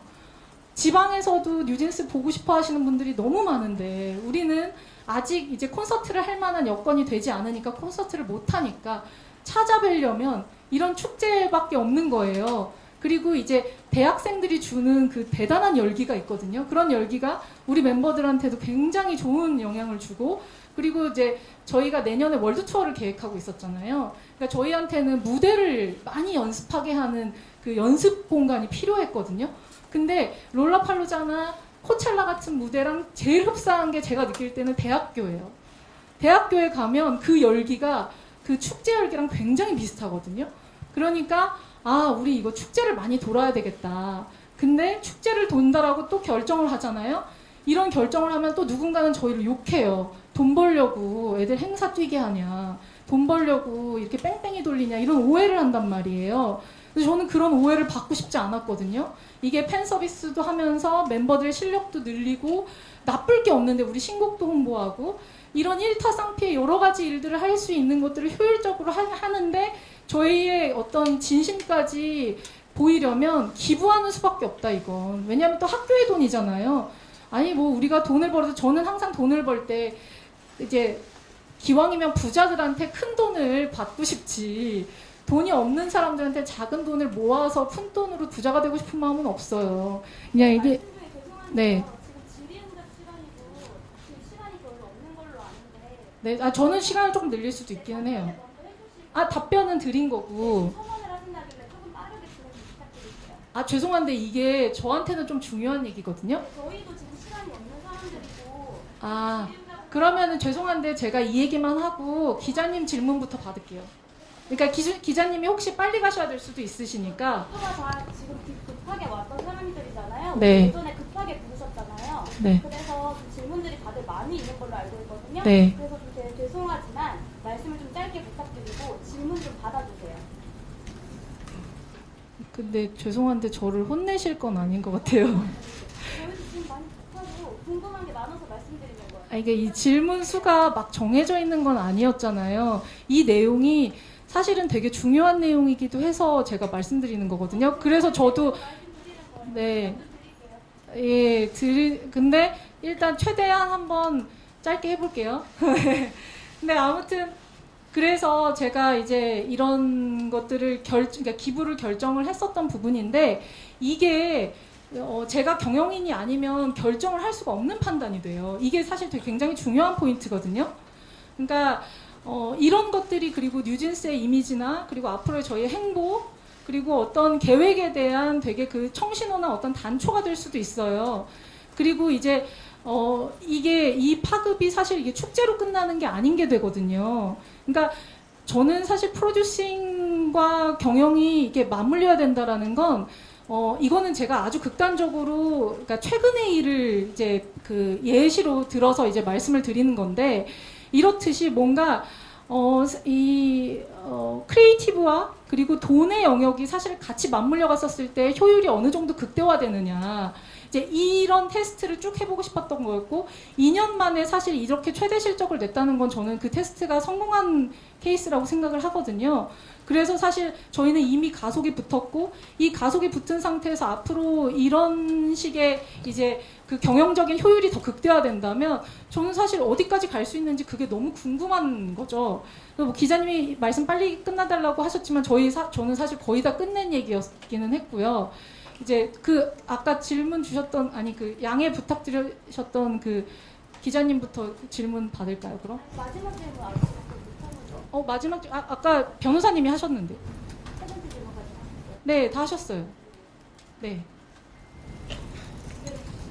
지방에서도 뉴진스 보고 싶어 하시는 분들이 너무 많은데 우리는 아직 이제 콘서트를 할 만한 여건이 되지 않으니까 콘서트를 못 하니까 찾아뵈려면 이런 축제밖에 없는 거예요. 그리고 이제 대학생들이 주는 그 대단한 열기가 있거든요. 그런 열기가 우리 멤버들한테도 굉장히 좋은 영향을 주고 그리고 이제 저희가 내년에 월드 투어를 계획하고 있었잖아요. 그러니까 저희한테는 무대를 많이 연습하게 하는 그 연습 공간이 필요했거든요. 근데 롤라팔루자나 코첼라 같은 무대랑 제일 흡사한 게 제가 느낄 때는 대학교예요. 대학교에 가면 그 열기가 그 축제 열기랑 굉장히 비슷하거든요. 그러니까 우리 이거 축제를 많이 돌아야 되겠다. 근데 축제를 돈다라고 또 결정을 하잖아요. 이런 결정을 하면 또 누군가는 저희를 욕해요. 돈 벌려고 애들 행사 뛰게 하냐. 돈 벌려고 이렇게 뺑뺑이 돌리냐. 이런 오해를 한단 말이에요. 그래서 저는 그런 오해를 받고 싶지 않았거든요. 이게 팬 서비스도 하면서 멤버들의 실력도 늘리고 나쁠 게 없는데 우리 신곡도 홍보하고 이런 일타쌍피의 여러 가지 일들을 할 수 있는 것들을 효율적으로 하는데 저희의 어떤 진심까지 보이려면 기부하는 수밖에 없다 이건. 왜냐하면 또 학교의 돈이잖아요. 아니 뭐 우리가 돈을 벌어도 저는 항상 돈을 벌 때 이제 기왕이면 부자들한테 큰 돈을 받고 싶지 돈이 없는 사람들한테 작은 돈을 모아서 큰 돈으로 부자가 되고 싶은 마음은 없어요. 그냥 이게 네. 네, 저는 시간을 조금 늘릴 수도 있기는 해요. 답변은 드린 거고. 죄송한데 이게 저한테는 좀 중요한 얘기거든요. 저희도 지금 시간이 없는 사람들이고. 그러면은 죄송한데 제가 이 얘기만 하고 기자님 질문부터 받을게요. 그러니까 기자님이 혹시 빨리 가셔야 될 수도 있으시니까. 속도가 다 지금 급하게 왔던 사람들이잖아요. 네. 예전에 급하게 부르셨잖아요. 네. 그래서 좀 질문들이 다들 많이 있는 걸로 알고 있거든요. 네. 그래서 좀 죄송하지만 말씀을 좀 짧게 부탁드리고 질문 좀 받아주세요. 근데 죄송한데 저를 혼내실 건 아닌 것 같아요. 저희도 지금 많이 급하고 궁금한 게 많아서 말씀드리는 거예요. 이게 이 질문 수가 막 정해져 있는 건 아니었잖아요. 이 내용이 사실은 되게 중요한 내용이기도 해서 제가 말씀드리는 거거든요. 그래서 저도 네, 근데 일단 최대한 한번 짧게 해볼게요. 근데 아무튼 그래서 제가 이제 이런 것들을 그러니까 기부를 결정을 했었던 부분인데 이게 제가 경영인이 아니면 결정을 할 수가 없는 판단이 돼요. 이게 사실 되게 굉장히 중요한 포인트거든요. 그러니까 이런 것들이 그리고 뉴진스의 이미지나 그리고 앞으로의 저희의 행보 그리고 어떤 계획에 대한 되게 그 청신호나 어떤 단초가 될 수도 있어요. 그리고 이제 이게 이 파급이 사실 이게 축제로 끝나는 게 아닌 게 되거든요. 그러니까 저는 사실 프로듀싱과 경영이 이게 맞물려야 된다라는 건 이거는 제가 아주 극단적으로, 그러니까 최근의 일을 이제 그 예시로 들어서 이제 말씀을 드리는 건데, 이렇듯이 뭔가, 크리에이티브와 그리고 돈의 영역이 사실 같이 맞물려 갔었을 때 효율이 어느 정도 극대화되느냐. 이제 이런 테스트를 쭉 해보고 싶었던 거였고, 2년 만에 사실 이렇게 최대 실적을 냈다는 건 저는 그 테스트가 성공한 케이스라고 생각을 하거든요. 그래서 사실 저희는 이미 가속이 붙었고, 이 가속이 붙은 상태에서 앞으로 이런 식의 이제 그 경영적인 효율이 더 극대화된다면 저는 사실 어디까지 갈 수 있는지 그게 너무 궁금한 거죠. 뭐 기자님이 말씀 빨리 끝나달라고 하셨지만 저는 사실 거의 다 끝낸 얘기였기는 했고요. 이제 그 아까 질문 주셨던, 아니 그 양해 부탁드리셨던 그 기자님부터 질문 받을까요, 그럼? 마지막 질문 아직 못하는 거. 마지막 아까 변호사님이 하셨는데. 세 번째 질문까지 하셨어요. 네, 다 하셨어요. 네.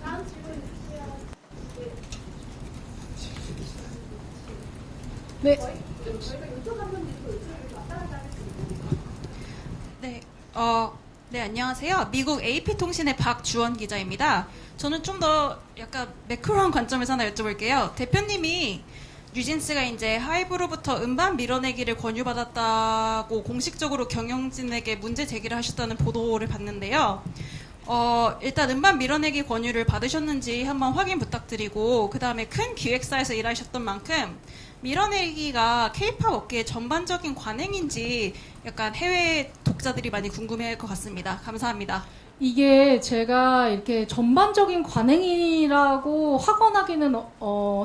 다음 질문 주세요. 네. 저희가 요청 한번 드리고 요청을 왔다 갔다 하겠습니다. 네, 네, 안녕하세요. 미국 AP통신의 박주원 기자입니다. 저는 좀 더 약간 매크로한 관점에서 하나 여쭤볼게요. 대표님이 뉴진스가 이제 하이브로부터 음반 밀어내기를 권유받았다고 공식적으로 경영진에게 문제 제기를 하셨다는 보도를 봤는데요. 일단 음반 밀어내기 권유를 받으셨는지 한번 확인 부탁드리고, 그 다음에 큰 기획사에서 일하셨던 만큼 밀어내기가 K-팝 업계의 전반적인 관행인지 약간 해외 독자들이 많이 궁금해할 것 같습니다. 감사합니다. 이게 제가 이렇게 전반적인 관행이라고 확언하기는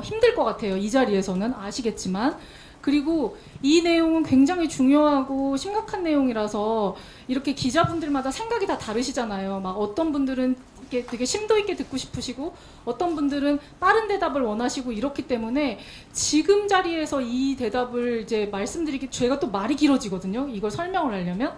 힘들 것 같아요. 이 자리에서는 아시겠지만. 그리고 이 내용은 굉장히 중요하고 심각한 내용이라서 이렇게 기자분들마다 생각이 다 다르시잖아요. 막 어떤 분들은 이렇게 되게 심도 있게 듣고 싶으시고 어떤 분들은 빠른 대답을 원하시고 이렇기 때문에 지금 자리에서 이 대답을 이제 말씀드리기, 제가 또 말이 길어지거든요. 이걸 설명을 하려면.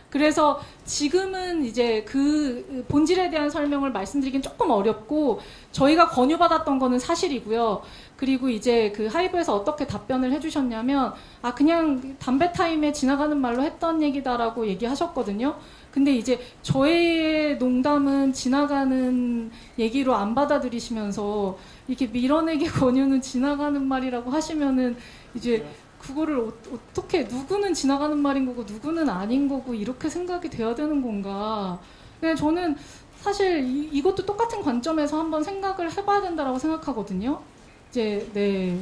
그래서 지금은 이제 그 본질에 대한 설명을 말씀드리긴 조금 어렵고, 저희가 권유받았던 거는 사실이고요. 그리고 이제 그 하이브에서 어떻게 답변을 해주셨냐면, 그냥 담배 타임에 지나가는 말로 했던 얘기다라고 얘기하셨거든요. 근데 이제 저의 농담은 지나가는 얘기로 안 받아들이시면서 이렇게 밀어내기 권유는 지나가는 말이라고 하시면은 이제 그거를 어떻게, 누구는 지나가는 말인 거고 누구는 아닌 거고 이렇게 생각이 돼야 되는 건가. 근데 저는 사실 이것도 똑같은 관점에서 한번 생각을 해봐야 된다라고 생각하거든요. 이제 네.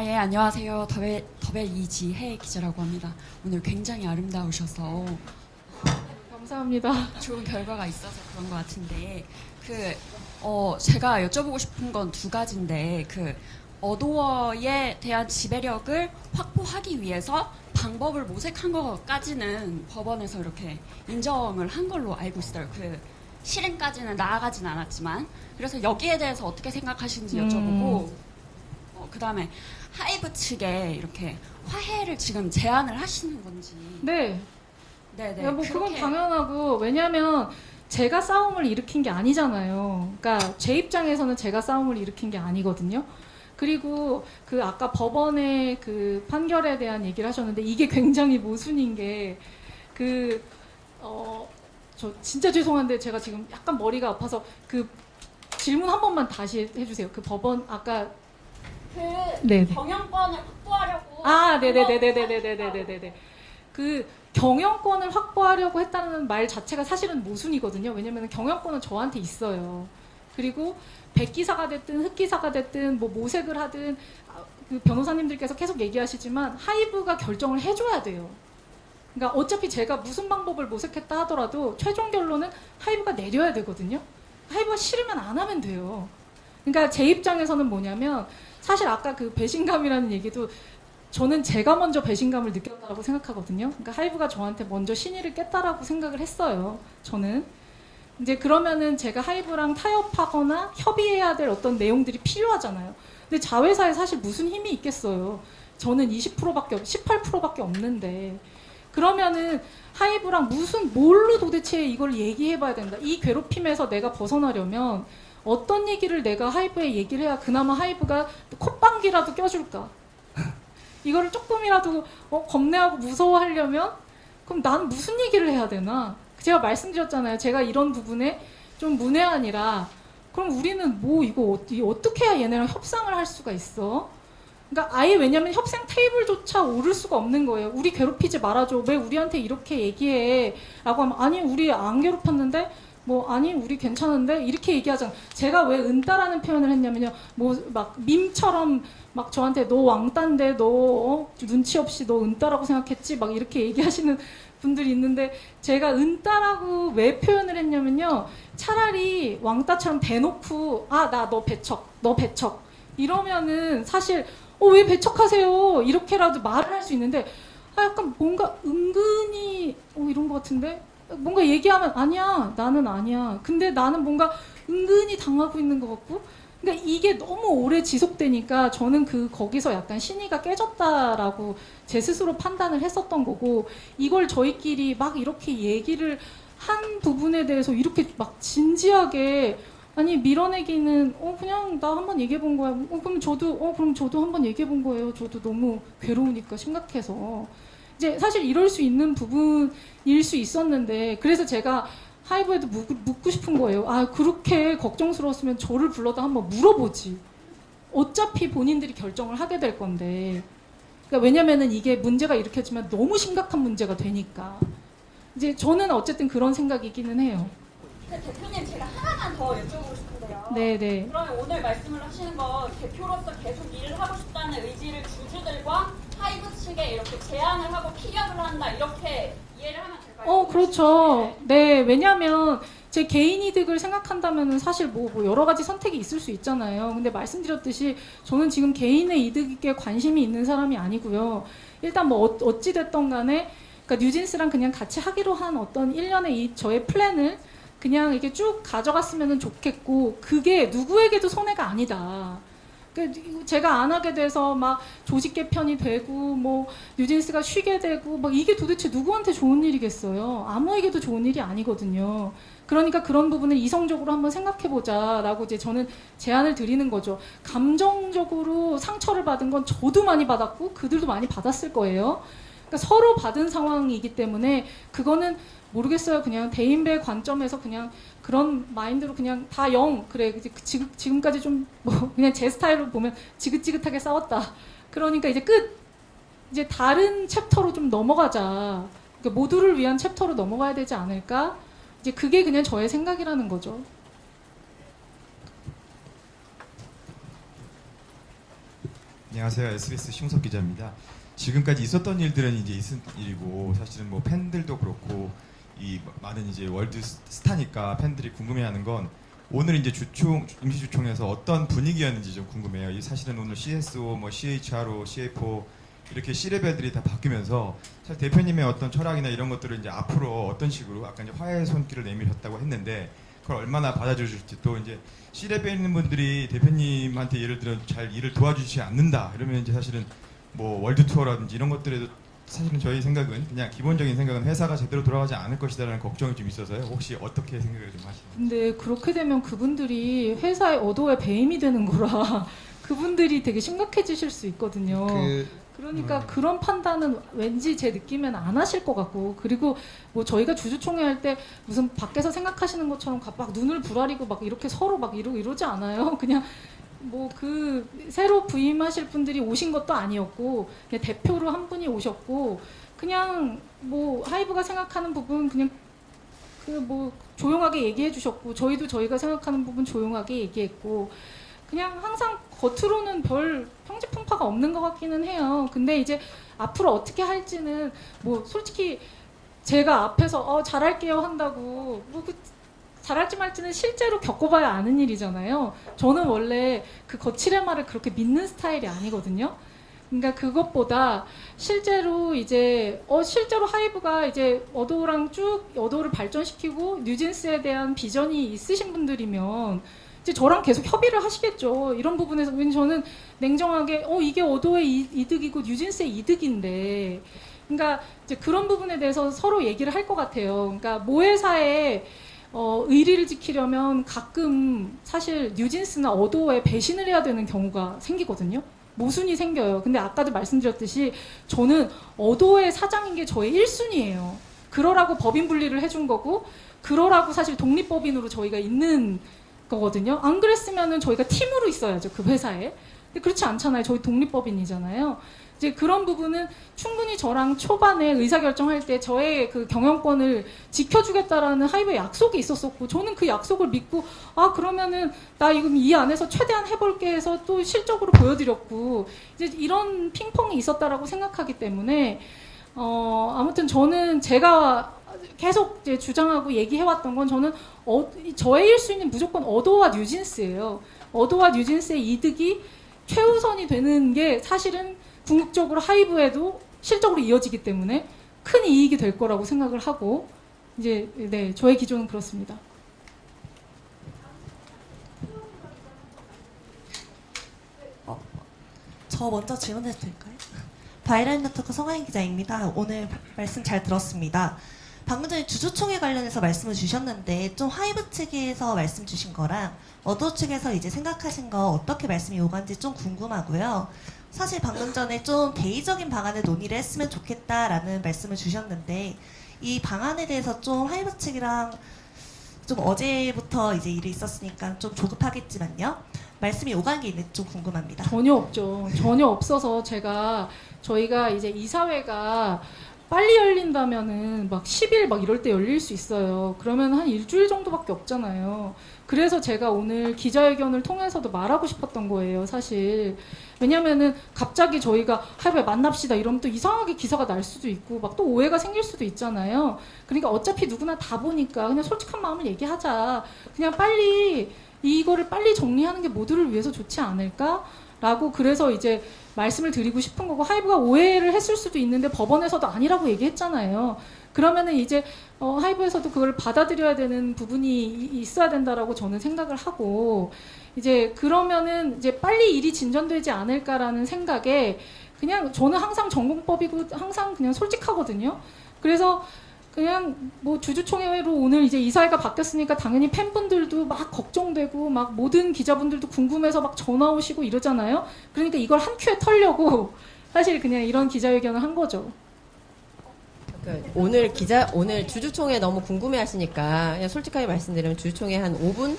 예, 안녕하세요. 더벨 이지혜 기자라고 합니다. 오늘 굉장히 아름다우셔서 감사합니다. 좋은 결과가 있어서 그런 것 같은데, 제가 여쭤보고 싶은 건 두 가지인데, 어도어에 대한 지배력을 확보하기 위해서 방법을 모색한 것까지는 법원에서 이렇게 인정을 한 걸로 알고 있어요. 실행까지는 나아가진 않았지만, 그래서 여기에 대해서 어떻게 생각하시는지 여쭤보고, 그 다음에 하이브 측에 이렇게 화해를 지금 제안을 하시는 건지. 네. 네네. 뭐 그건 당연하고, 왜냐하면 제가 싸움을 일으킨 게 아니잖아요. 그러니까 제 입장에서는 제가 싸움을 일으킨 게 아니거든요. 그리고 그 아까 법원의 그 판결에 대한 얘기를 하셨는데, 이게 굉장히 모순인 게, 저 진짜 죄송한데 제가 지금 약간 머리가 아파서 그 질문 한 번만 다시 해주세요. 그 법원 아까 네네. 경영권을 확보하려고. 네네네네네네네네네. 그 경영권을 확보하려고 했다는 말 자체가 사실은 모순이거든요. 왜냐면 경영권은 저한테 있어요. 그리고 백기사가 됐든 흑기사가 됐든 뭐 모색을 하든 그 변호사님들께서 계속 얘기하시지만 하이브가 결정을 해줘야 돼요. 그러니까 어차피 제가 무슨 방법을 모색했다 하더라도 최종 결론은 하이브가 내려야 되거든요. 하이브가 싫으면 안 하면 돼요. 그러니까 제 입장에서는 뭐냐면, 사실 아까 그 배신감이라는 얘기도 저는 제가 먼저 배신감을 느꼈다고 생각하거든요. 그러니까 하이브가 저한테 먼저 신의를 깼다라고 생각을 했어요. 저는. 이제 그러면은 제가 하이브랑 타협하거나 협의해야 될 어떤 내용들이 필요하잖아요. 근데 자회사에 사실 무슨 힘이 있겠어요. 저는 20%밖에 18%밖에 없는데 그러면은 하이브랑 무슨 뭘로 도대체 이걸 얘기해봐야 된다. 이 괴롭힘에서 내가 벗어나려면 어떤 얘기를 내가 하이브에 얘기를 해야 그나마 하이브가 콧방귀라도 껴줄까? 이거를 조금이라도 겁내하고 무서워하려면 그럼 난 무슨 얘기를 해야 되나? 제가 말씀드렸잖아요. 제가 이런 부분에 좀 문외한이라 그럼 우리는 뭐 이거 어떻게 해야 얘네랑 협상을 할 수가 있어? 그러니까 아예 왜냐면 협상 테이블조차 오를 수가 없는 거예요. 우리 괴롭히지 말아줘. 왜 우리한테 이렇게 얘기해? 라고 하면 아니 우리 안 괴롭혔는데 뭐 아니 우리 괜찮은데 이렇게 얘기하잖아. 제가 왜 은따라는 표현을 했냐면요. 뭐 막 밈처럼 막 저한테 너 왕따인데 너 눈치 없이 너 은따라고 생각했지? 막 이렇게 얘기하시는 분들이 있는데 제가 은따라고 왜 표현을 했냐면요. 차라리 왕따처럼 대놓고 아 나 너 배척 이러면은 사실 왜 배척하세요? 이렇게라도 말을 할 수 있는데 약간 뭔가 은근히 이런 것 같은데 뭔가 얘기하면 아니야 나는 아니야. 근데 나는 뭔가 은근히 당하고 있는 것 같고 그러니까 이게 너무 오래 지속되니까 저는 거기서 약간 신의가 깨졌다라고 제 스스로 판단을 했었던 거고 이걸 저희끼리 막 이렇게 얘기를 한 부분에 대해서 이렇게 막 진지하게 아니 밀어내기는 그냥 나 한번 얘기해 본 거야. 그럼 저도 한번 얘기해 본 거예요. 저도 너무 괴로우니까 심각해서 이제 사실 이럴 수 있는 부분일 수 있었는데 그래서 제가 하이브에도 묻고 싶은 거예요. 아 그렇게 걱정스러웠으면 저를 불러다 한번 물어보지. 어차피 본인들이 결정을 하게 될 건데. 그러니까 왜냐면은 이게 문제가 일으켜지면 너무 심각한 문제가 되니까. 이제 저는 어쨌든 그런 생각이기는 해요. 대표님 제가 하나만 더 여쭤보고 싶은데요. 네네. 그러면 오늘 말씀을 하시는 건 대표로서 계속 일을 하고 싶다는 의지를 주주들과 하이브 측에 이렇게 제안을 하고 피격을 한다 이렇게 이해를 하면 될까요? 그렇죠. 네, 왜냐하면 제 개인 이득을 생각한다면은 사실 뭐 여러 가지 선택이 있을 수 있잖아요. 근데 말씀드렸듯이 저는 지금 개인의 이득에 관심이 있는 사람이 아니고요. 일단 뭐 어찌 됐던 간에 그러니까 뉴진스랑 그냥 같이 하기로 한 어떤 1년의 저의 플랜을 그냥 이렇게 쭉 가져갔으면 좋겠고 그게 누구에게도 손해가 아니다. 제가 안 하게 돼서 막 조직 개편이 되고 뭐 뉴진스가 쉬게 되고 막 이게 도대체 누구한테 좋은 일이겠어요? 아무에게도 좋은 일이 아니거든요. 그러니까 그런 부분을 이성적으로 한번 생각해보자라고 이제 저는 제안을 드리는 거죠. 감정적으로 상처를 받은 건 저도 많이 받았고 그들도 많이 받았을 거예요. 그러니까 서로 받은 상황이기 때문에 그거는 모르겠어요. 그냥 대인배 관점에서 그냥 그런 마인드로 그냥 다 0. 그래. 지금까지 좀 뭐 그냥 제 스타일로 보면 지긋지긋하게 싸웠다. 그러니까 이제 끝. 이제 다른 챕터로 좀 넘어가자. 그러니까 모두를 위한 챕터로 넘어가야 되지 않을까? 이제 그게 그냥 저의 생각이라는 거죠. 안녕하세요. SBS 심석 기자입니다. 지금까지 있었던 일들은 이제 있은 일이고 사실은 뭐 팬들도 그렇고 이 많은 이제 월드 스타니까 팬들이 궁금해하는 건 오늘 이제 임시주총에서 어떤 분위기였는지 좀 궁금해요. 이 사실은 오늘 CSO, 뭐 CHRO, CFO 이렇게 C레벨들이 다 바뀌면서 사실 대표님의 어떤 철학이나 이런 것들을 이제 앞으로 어떤 식으로 아까 이제 화해의 손길을 내밀었다고 했는데 그걸 얼마나 받아주실지 또 이제 C레벨 있는 분들이 대표님한테 예를 들어 잘 일을 도와주지 않는다 이러면 이제 사실은 뭐 월드 투어라든지 이런 것들에도 사실은 저희 생각은 그냥 기본적인 생각은 회사가 제대로 돌아가지 않을 것이다라는 걱정이 좀 있어서요. 혹시 어떻게 생각을 좀 하시나요? 근데 그렇게 되면 그분들이 회사의 어도에 배임이 되는 거라 그분들이 되게 심각해지실 수 있거든요. 그러니까 그런 판단은 왠지 제 느낌엔 안 하실 것 같고 그리고 뭐 저희가 주주총회 할 때 무슨 밖에서 생각하시는 것처럼 막 눈을 부라리고 막 이렇게 서로 막 이러지 않아요. 그냥 뭐 새로 부임하실 분들이 오신 것도 아니었고 그냥 대표로 한 분이 오셨고 그냥 뭐 하이브가 생각하는 부분 그냥 뭐 조용하게 얘기해 주셨고 저희도 저희가 생각하는 부분 조용하게 얘기했고 그냥 항상 겉으로는 별 평지풍파가 없는 것 같기는 해요. 근데 이제 앞으로 어떻게 할지는 뭐 솔직히 제가 앞에서 잘할게요 한다고 뭐 잘할지 말지는 실제로 겪어봐야 아는 일이잖아요. 저는 원래 그 거칠의 말을 그렇게 믿는 스타일이 아니거든요. 그러니까 그것보다 실제로 이제 실제로 하이브가 이제 어도우랑 쭉 어도우를 발전시키고 뉴진스에 대한 비전이 있으신 분들이면 이제 저랑 계속 협의를 하시겠죠. 이런 부분에서 왜냐면 저는 냉정하게 이게 어도의 이득이고 뉴진스의 이득인데, 그러니까 이제 그런 부분에 대해서 서로 얘기를 할 것 같아요. 그러니까 모회사에 의리를 지키려면 가끔 사실 뉴진스나 어도에 배신을 해야 되는 경우가 생기거든요. 모순이 생겨요. 근데 아까도 말씀드렸듯이 저는 어도의 사장인 게 저의 1순위예요. 그러라고 법인 분리를 해준 거고, 그러라고 사실 독립법인으로 저희가 있는 거거든요. 안 그랬으면은 저희가 팀으로 있어야죠, 그 회사에. 근데 그렇지 않잖아요. 저희 독립법인이잖아요. 이제 그런 부분은 충분히 저랑 초반에 의사결정할 때 저의 그 경영권을 지켜주겠다라는 하이브의 약속이 있었었고, 저는 그 약속을 믿고 그러면은 나 이거 이 안에서 최대한 해볼게 해서 또 실적으로 보여드렸고, 이제 이런 핑퐁이 있었다라고 생각하기 때문에 아무튼 저는 제가 계속 이제 주장하고 얘기해왔던 건 저는 저의 1순위는 무조건 어도와 뉴진스예요. 어도와 뉴진스의 이득이 최우선이 되는 게 사실은 궁극적으로 하이브에도 실적으로 이어지기 때문에 큰 이익이 될 거라고 생각을 하고, 이제 네, 저의 기조는 그렇습니다. 저 먼저 질문해도 될까요? 바이럴 네트워크 성하인 기자입니다. 오늘 말씀 잘 들었습니다. 방금 전에 주주총회 관련해서 말씀을 주셨는데 좀 하이브 측에서 말씀 주신 거랑 어도 측에서 이제 생각하신 거 어떻게 말씀이 오간지 좀 궁금하고요. 사실 방금 전에 좀 대의적인 방안을 논의를 했으면 좋겠다라는 말씀을 주셨는데 이 방안에 대해서 좀 하이브 측이랑 좀 어제부터 이제 일이 있었으니까 좀 조급하겠지만요. 말씀이 오간 게 있는지 좀 궁금합니다. 전혀 없죠. 전혀 없어서 저희가 이제 이사회가 빨리 열린다면은 막 10일 막 이럴 때 열릴 수 있어요. 그러면 한 일주일 정도밖에 없잖아요. 그래서 제가 오늘 기자회견을 통해서도 말하고 싶었던 거예요, 사실. 왜냐면은 갑자기 저희가 하이브에 만납시다 이러면 또 이상하게 기사가 날 수도 있고 막 또 오해가 생길 수도 있잖아요. 그러니까 어차피 누구나 다 보니까 그냥 솔직한 마음을 얘기하자. 그냥 빨리 이거를 빨리 정리하는 게 모두를 위해서 좋지 않을까라고 그래서 이제 말씀을 드리고 싶은 거고, 하이브가 오해를 했을 수도 있는데 법원에서도 아니라고 얘기했잖아요. 그러면은 이제 하이브에서도 그걸 받아들여야 되는 부분이 있어야 된다라고 저는 생각을 하고, 이제 그러면은 이제 빨리 일이 진전되지 않을까라는 생각에 그냥 저는 항상 전공법이고 항상 그냥 솔직하거든요. 그래서 그냥 뭐 주주총회로 오늘 이제 이사회가 바뀌었으니까 당연히 팬분들도 막 걱정되고 막 모든 기자분들도 궁금해서 막 전화 오시고 이러잖아요. 그러니까 이걸 한 큐에 털려고 사실 그냥 이런 기자회견을 한 거죠. 오늘 주주총회 너무 궁금해하시니까 그냥 솔직하게 말씀드리면 주주총회 한 5분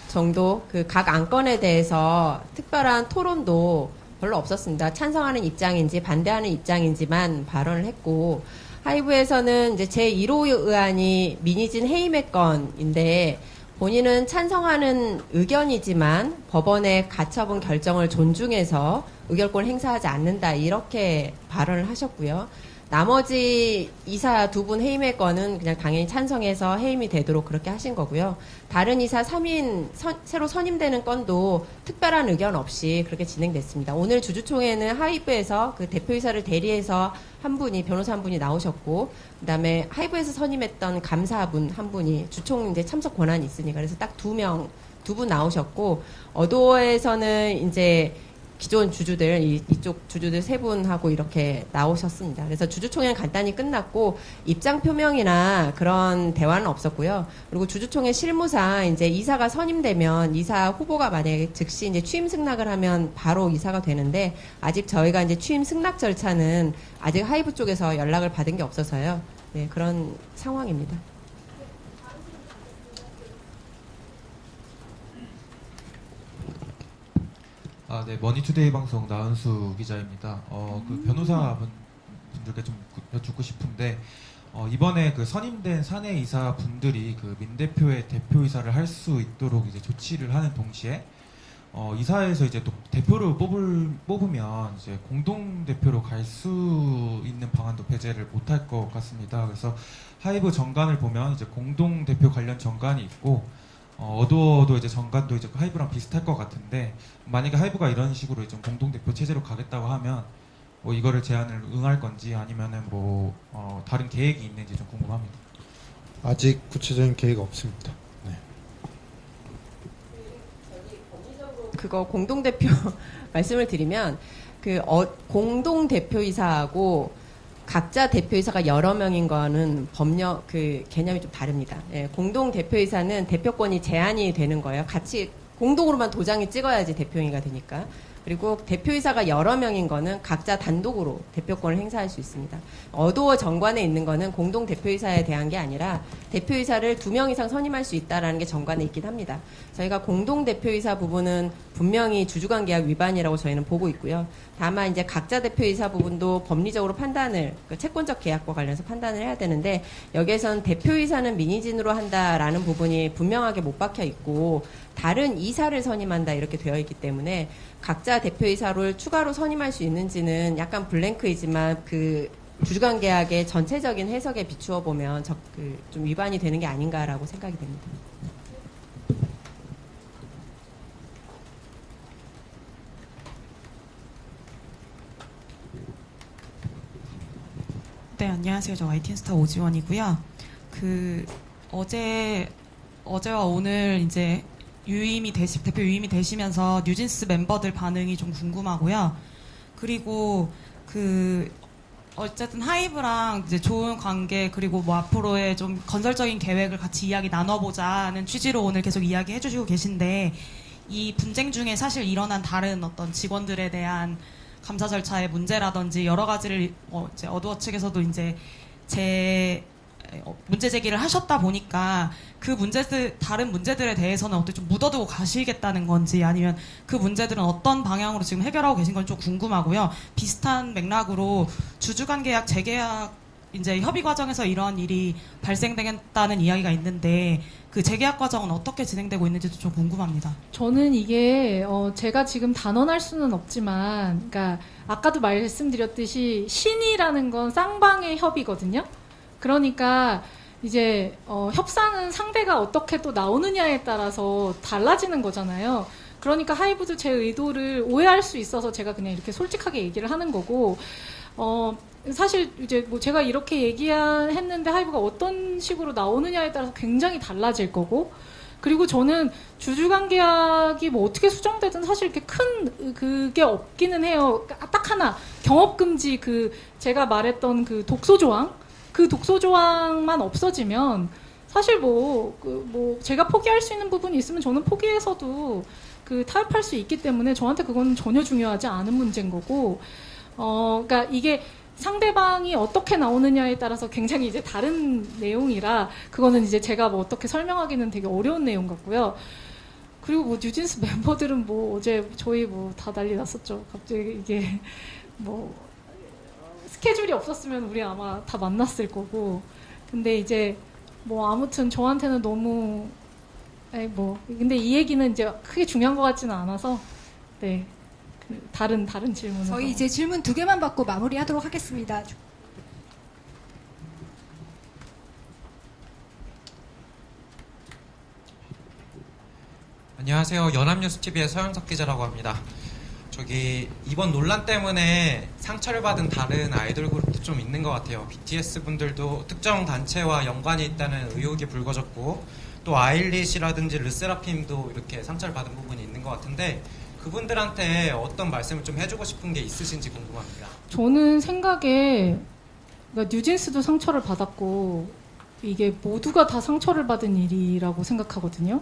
정도 그 각 안건에 대해서 특별한 토론도 별로 없었습니다. 찬성하는 입장인지 반대하는 입장인지만 발언을 했고, 하이브에서는 이제 제1호 의안이 민희진 해임의 건인데 본인은 찬성하는 의견이지만 법원의 가처분 결정을 존중해서 의결권을 행사하지 않는다 이렇게 발언을 하셨고요. 나머지 이사 2분 해임의 건은 그냥 당연히 찬성해서 해임이 되도록 그렇게 하신 거고요. 다른 이사 3인 새로 선임되는 건도 특별한 의견 없이 그렇게 진행됐습니다. 오늘 주주총회는 하이브에서 그 대표이사를 대리해서 한 분이, 변호사 한 분이 나오셨고, 그 다음에 하이브에서 선임했던 감사분 한 분이 주총 이제 참석 권한이 있으니까 그래서 딱 두 분 나오셨고, 어도어에서는 이제 기존 주주들, 이쪽 주주들 3분하고 이렇게 나오셨습니다. 그래서 주주총회는 간단히 끝났고, 입장 표명이나 그런 대화는 없었고요. 그리고 주주총회 실무상 이제 이사가 선임되면 이사 후보가 만약에 즉시 이제 취임 승낙을 하면 바로 이사가 되는데, 아직 저희가 이제 취임 승낙 절차는 아직 하이브 쪽에서 연락을 받은 게 없어서요. 네, 그런 상황입니다. 네, 머니투데이 방송 나은수 기자입니다. 그 변호사분들께 좀 여쭙고 싶은데, 이번에 그 선임된 사내 이사 분들이 그 민 대표의 대표이사를 할 수 있도록 이제 조치를 하는 동시에, 이사에서 이제 또 대표를 뽑으면 이제 공동 대표로 갈 수 있는 방안도 배제를 못할 것 같습니다. 그래서 하이브 정관을 보면 이제 공동 대표 관련 정관이 있고, 어두워도 이제 정관도 이제 하이브랑 비슷할 것 같은데 만약에 하이브가 이런 식으로 좀 공동 대표 체제로 가겠다고 하면 뭐 이거를 제안을 응할 건지 아니면은 뭐 다른 계획이 있는지 좀 궁금합니다. 아직 구체적인 계획 없습니다. 네. 그거 공동대표 말씀을 드리면 공동대표이사하고 각자 대표이사가 여러 명인 거는 법령 개념이 좀 다릅니다. 예, 공동대표이사는 대표권이 제한이 되는 거예요. 같이 공동으로만 도장이 찍어야지 대표인가 되니까. 그리고 대표이사가 여러 명인 거는 각자 단독으로 대표권을 행사할 수 있습니다. 어도어 정관에 있는 거는 공동 대표이사에 대한 게 아니라 대표이사를 2명 이상 선임할 수 있다라는 게 정관에 있긴 합니다. 저희가 공동 대표이사 부분은 분명히 주주관계약 위반이라고 저희는 보고 있고요. 다만 이제 각자 대표이사 부분도 법리적으로 판단을 채권적 계약과 관련해서 판단을 해야 되는데 여기에선 대표이사는 민의진으로 한다라는 부분이 분명하게 못 박혀 있고 다른 이사를 선임한다 이렇게 되어 있기 때문에 각자 대표이사를 추가로 선임할 수 있는지는 약간 블랭크이지만 주주관계약의 전체적인 해석에 비추어 보면 좀 위반이 되는 게 아닌가라고 생각이 됩니다. 네, 안녕하세요. 저 YTN스타 오지원이고요. 어제와 오늘 이제 대표 유임이 되시면서 뉴진스 멤버들 반응이 좀 궁금하고요. 그리고 어쨌든 하이브랑 이제 좋은 관계 그리고 뭐 앞으로의 좀 건설적인 계획을 같이 이야기 나눠보자는 취지로 오늘 계속 이야기해 주시고 계신데 이 분쟁 중에 사실 일어난 다른 어떤 직원들에 대한 감사 절차의 문제라든지 여러 가지를 이제 어두워 측에서도 이제 문제 제기를 하셨다 보니까 다른 문제들에 대해서는 어떻게 좀 묻어두고 가시겠다는 건지 아니면 그 문제들은 어떤 방향으로 지금 해결하고 계신 건지 좀 궁금하고요. 비슷한 맥락으로 주주관계약 재계약 이제 협의 과정에서 이런 일이 발생되겠다는 이야기가 있는데 그 재계약 과정은 어떻게 진행되고 있는지도 좀 궁금합니다. 저는 이게 제가 지금 단언할 수는 없지만, 그러니까 아까도 말씀드렸듯이 신이라는 건 쌍방의 협의거든요. 그러니까 이제 협상은 상대가 어떻게 또 나오느냐에 따라서 달라지는 거잖아요. 그러니까 하이브도 제 의도를 오해할 수 있어서 제가 그냥 이렇게 솔직하게 얘기를 하는 거고, 사실 이제 뭐 제가 이렇게 얘기했는데 하이브가 어떤 식으로 나오느냐에 따라서 굉장히 달라질 거고, 그리고 저는 주주관계약이 뭐 어떻게 수정되든 사실 이렇게 큰 그게 없기는 해요. 딱 하나 경업금지 제가 말했던 독소조항, 그 독소조항만 없어지면 사실 제가 포기할 수 있는 부분이 있으면 저는 포기해서도 타협할 수 있기 때문에 저한테 그건 전혀 중요하지 않은 문제인 거고, 그러니까 이게 상대방이 어떻게 나오느냐에 따라서 굉장히 이제 다른 내용이라 그거는 이제 제가 뭐 어떻게 설명하기는 되게 어려운 내용 같고요. 그리고 뭐 뉴진스 멤버들은 뭐 어제 저희 뭐 다 난리 났었죠. 갑자기 이게 뭐 스케줄이 없었으면 우리 아마 다 만났을 거고. 근데 이제 뭐 아무튼 저한테는 너무 근데 이 얘기는 이제 크게 중요한 것 같지는 않아서 네. 다른 질문을 저희 이제 질문 2개만 받고 마무리하도록 하겠습니다. 안녕하세요. 연합뉴스TV의 서영석 기자라고 합니다. 이번 논란 때문에 상처를 받은 다른 아이돌 그룹도 좀 있는 것 같아요. BTS 분들도 특정 단체와 연관이 있다는 의혹이 불거졌고, 또 아일리시라든지 르세라핌도 이렇게 상처를 받은 부분이 있는 것 같은데, 그분들한테 어떤 말씀을 좀 해주고 싶은 게 있으신지 궁금합니다. 저는 생각에 뉴진스도 상처를 받았고 이게 모두가 다 상처를 받은 일이라고 생각하거든요.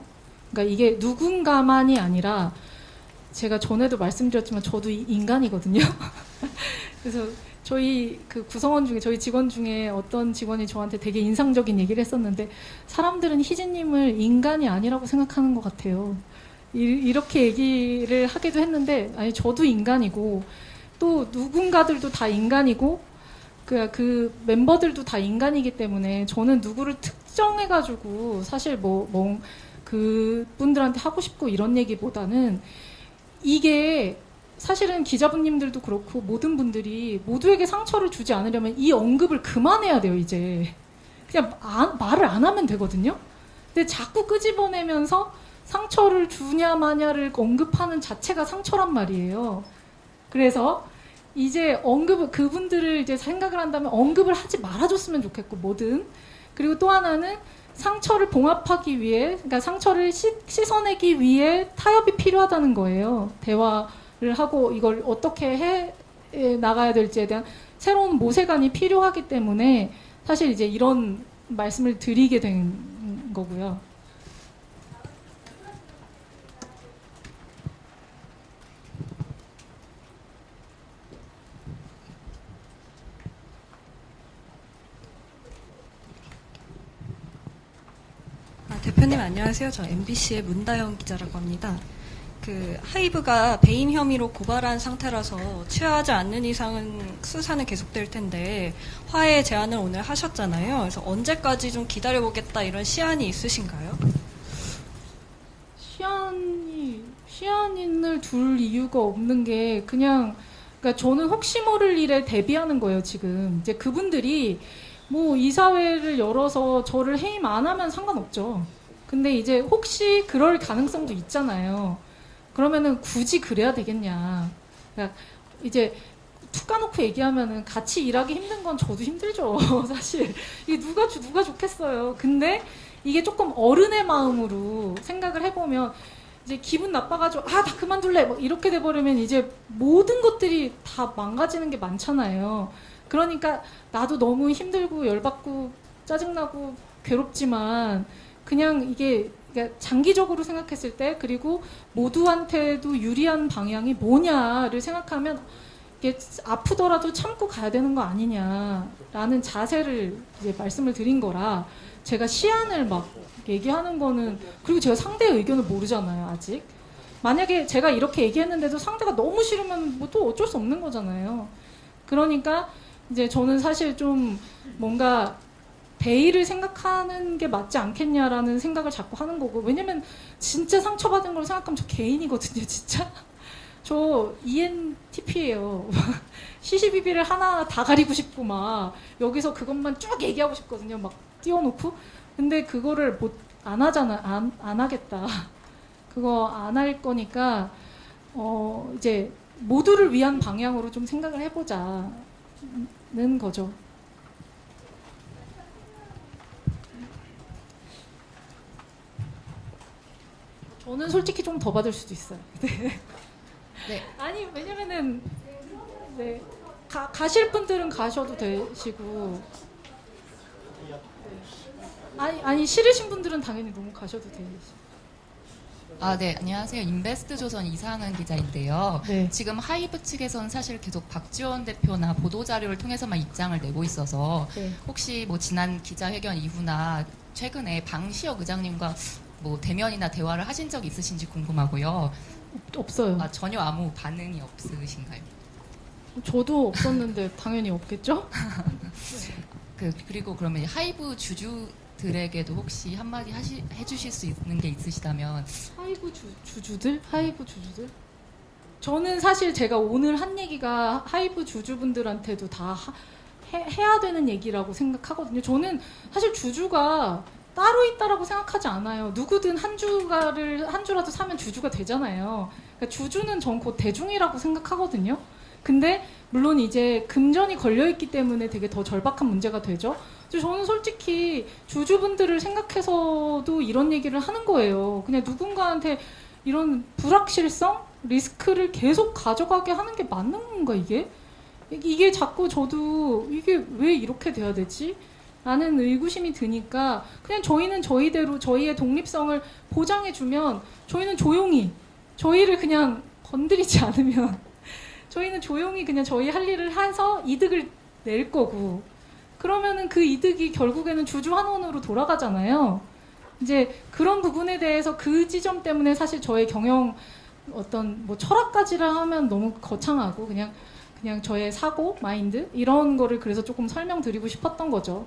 그러니까 이게 누군가만이 아니라 제가 전에도 말씀드렸지만 저도 인간이거든요. 그래서 저희 구성원 중에 저희 직원 중에 어떤 직원이 저한테 되게 인상적인 얘기를 했었는데 사람들은 희진님을 인간이 아니라고 생각하는 것 같아요. 이렇게 얘기를 하기도 했는데 아니 저도 인간이고 또 누군가들도 다 인간이고 그 멤버들도 다 인간이기 때문에 저는 누구를 특정해가지고 사실 그분들한테 하고 싶고 이런 얘기보다는 이게 사실은 기자분님들도 그렇고 모든 분들이 모두에게 상처를 주지 않으려면 이 언급을 그만해야 돼요. 이제 그냥 말을 안 하면 되거든요. 근데 자꾸 끄집어내면서 상처를 주냐 마냐를 언급하는 자체가 상처란 말이에요. 그래서 이제 그분들을 이제 생각을 한다면 언급을 하지 말아줬으면 좋겠고, 뭐든. 그리고 또 하나는 상처를 봉합하기 위해, 그러니까 상처를 씻어내기 위해 타협이 필요하다는 거예요. 대화를 하고 이걸 어떻게 해 나가야 될지에 대한 새로운 모세관이 필요하기 때문에 사실 이제 이런 말씀을 드리게 된 거고요. 대표님 안녕하세요. 저 MBC의 문다영 기자라고 합니다. 그 하이브가 배임 혐의로 고발한 상태라서 취하하지 않는 이상은 수사는 계속될 텐데 화해 제안을 오늘 하셨잖아요. 그래서 언제까지 좀 기다려보겠다 이런 시한이 있으신가요? 시한을 둘 이유가 없는 게 그러니까 저는 혹시 모를 일에 대비하는 거예요, 지금. 이제 그분들이 뭐 이사회를 열어서 저를 해임 안 하면 상관없죠. 근데 이제 혹시 그럴 가능성도 있잖아요. 그러면은 굳이 그래야 되겠냐. 그러니까 이제 툭 까놓고 얘기하면은 같이 일하기 힘든 건 저도 힘들죠. 사실 이게 누가 좋겠어요. 근데 이게 조금 어른의 마음으로 생각을 해보면 이제 기분 나빠가지고 나 그만둘래 뭐 이렇게 돼버리면 이제 모든 것들이 다 망가지는 게 많잖아요. 그러니까 나도 너무 힘들고 열받고 짜증나고 괴롭지만 그냥 이게 그러니까 장기적으로 생각했을 때 그리고 모두한테도 유리한 방향이 뭐냐를 생각하면 이게 아프더라도 참고 가야 되는 거 아니냐라는 자세를 이제 말씀을 드린 거라 제가 시한을 막 얘기하는 거는 그리고 제가 상대의 의견을 모르잖아요 아직. 만약에 제가 이렇게 얘기했는데도 상대가 너무 싫으면 뭐 또 어쩔 수 없는 거잖아요. 그러니까 이제 저는 사실 좀 뭔가 대의를 생각하는 게 맞지 않겠냐라는 생각을 자꾸 하는 거고 왜냐면 진짜 상처받은 걸 생각하면 저 개인이거든요 진짜. 저 ENTP예요. 시시비비를 하나하나 다 가리고 싶고 막 여기서 그것만 쭉 얘기하고 싶거든요. 막 띄워놓고. 근데 그거를 안 하잖아. 안 하겠다. 그거 안 할 거니까 이제 모두를 위한 방향으로 좀 생각을 해보자는 거죠. 저는 솔직히 좀 더 받을 수도 있어요. 네. 네. 아니 왜냐면은 네. 가실 분들은 가셔도 되시고 아니 싫으신 분들은 당연히 너무 가셔도 되시고. 네, 안녕하세요. 인베스트조선 이상한 기자인데요. 네. 지금 하이브 측에서는 사실 계속 박지원 대표나 보도자료를 통해서만 입장을 내고 있어서 네. 혹시 뭐 지난 기자회견 이후나 최근에 방시혁 의장님과 뭐 대면이나 대화를 하신 적 있으신지 궁금하고요. 없어요. 전혀 아무 반응이 없으신가요? 저도 없었는데 당연히 없겠죠? 그리고 그러면 하이브 주주들에게도 혹시 한마디 해주실 수 있는 게 있으시다면. 하이브 주주들? 저는 사실 제가 오늘 한 얘기가 하이브 주주분들한테도 다 해야 되는 얘기라고 생각하거든요. 저는 사실 주주가 따로 있다라고 생각하지 않아요. 누구든 한 주라도 사면 주주가 되잖아요. 그러니까 주주는 전 곧 대중이라고 생각하거든요. 근데 물론 이제 금전이 걸려있기 때문에 되게 더 절박한 문제가 되죠. 저는 솔직히 주주분들을 생각해서도 이런 얘기를 하는 거예요. 그냥 누군가한테 이런 불확실성, 리스크를 계속 가져가게 하는 게 맞는 건가 이게? 이게 자꾸 저도 이게 왜 이렇게 돼야 되지? 라는 의구심이 드니까 그냥 저희는 저희대로 저희의 독립성을 보장해주면 저희는 조용히 저희를 그냥 건드리지 않으면 저희는 조용히 그냥 저희 할 일을 해서 이득을 낼 거고 그러면은 그 이득이 결국에는 주주 환원으로 돌아가잖아요. 이제 그런 부분에 대해서 그 지점 때문에 사실 저의 경영 어떤 뭐 철학까지라 하면 너무 거창하고 그냥 저의 사고, 마인드 이런 거를 그래서 조금 설명드리고 싶었던 거죠.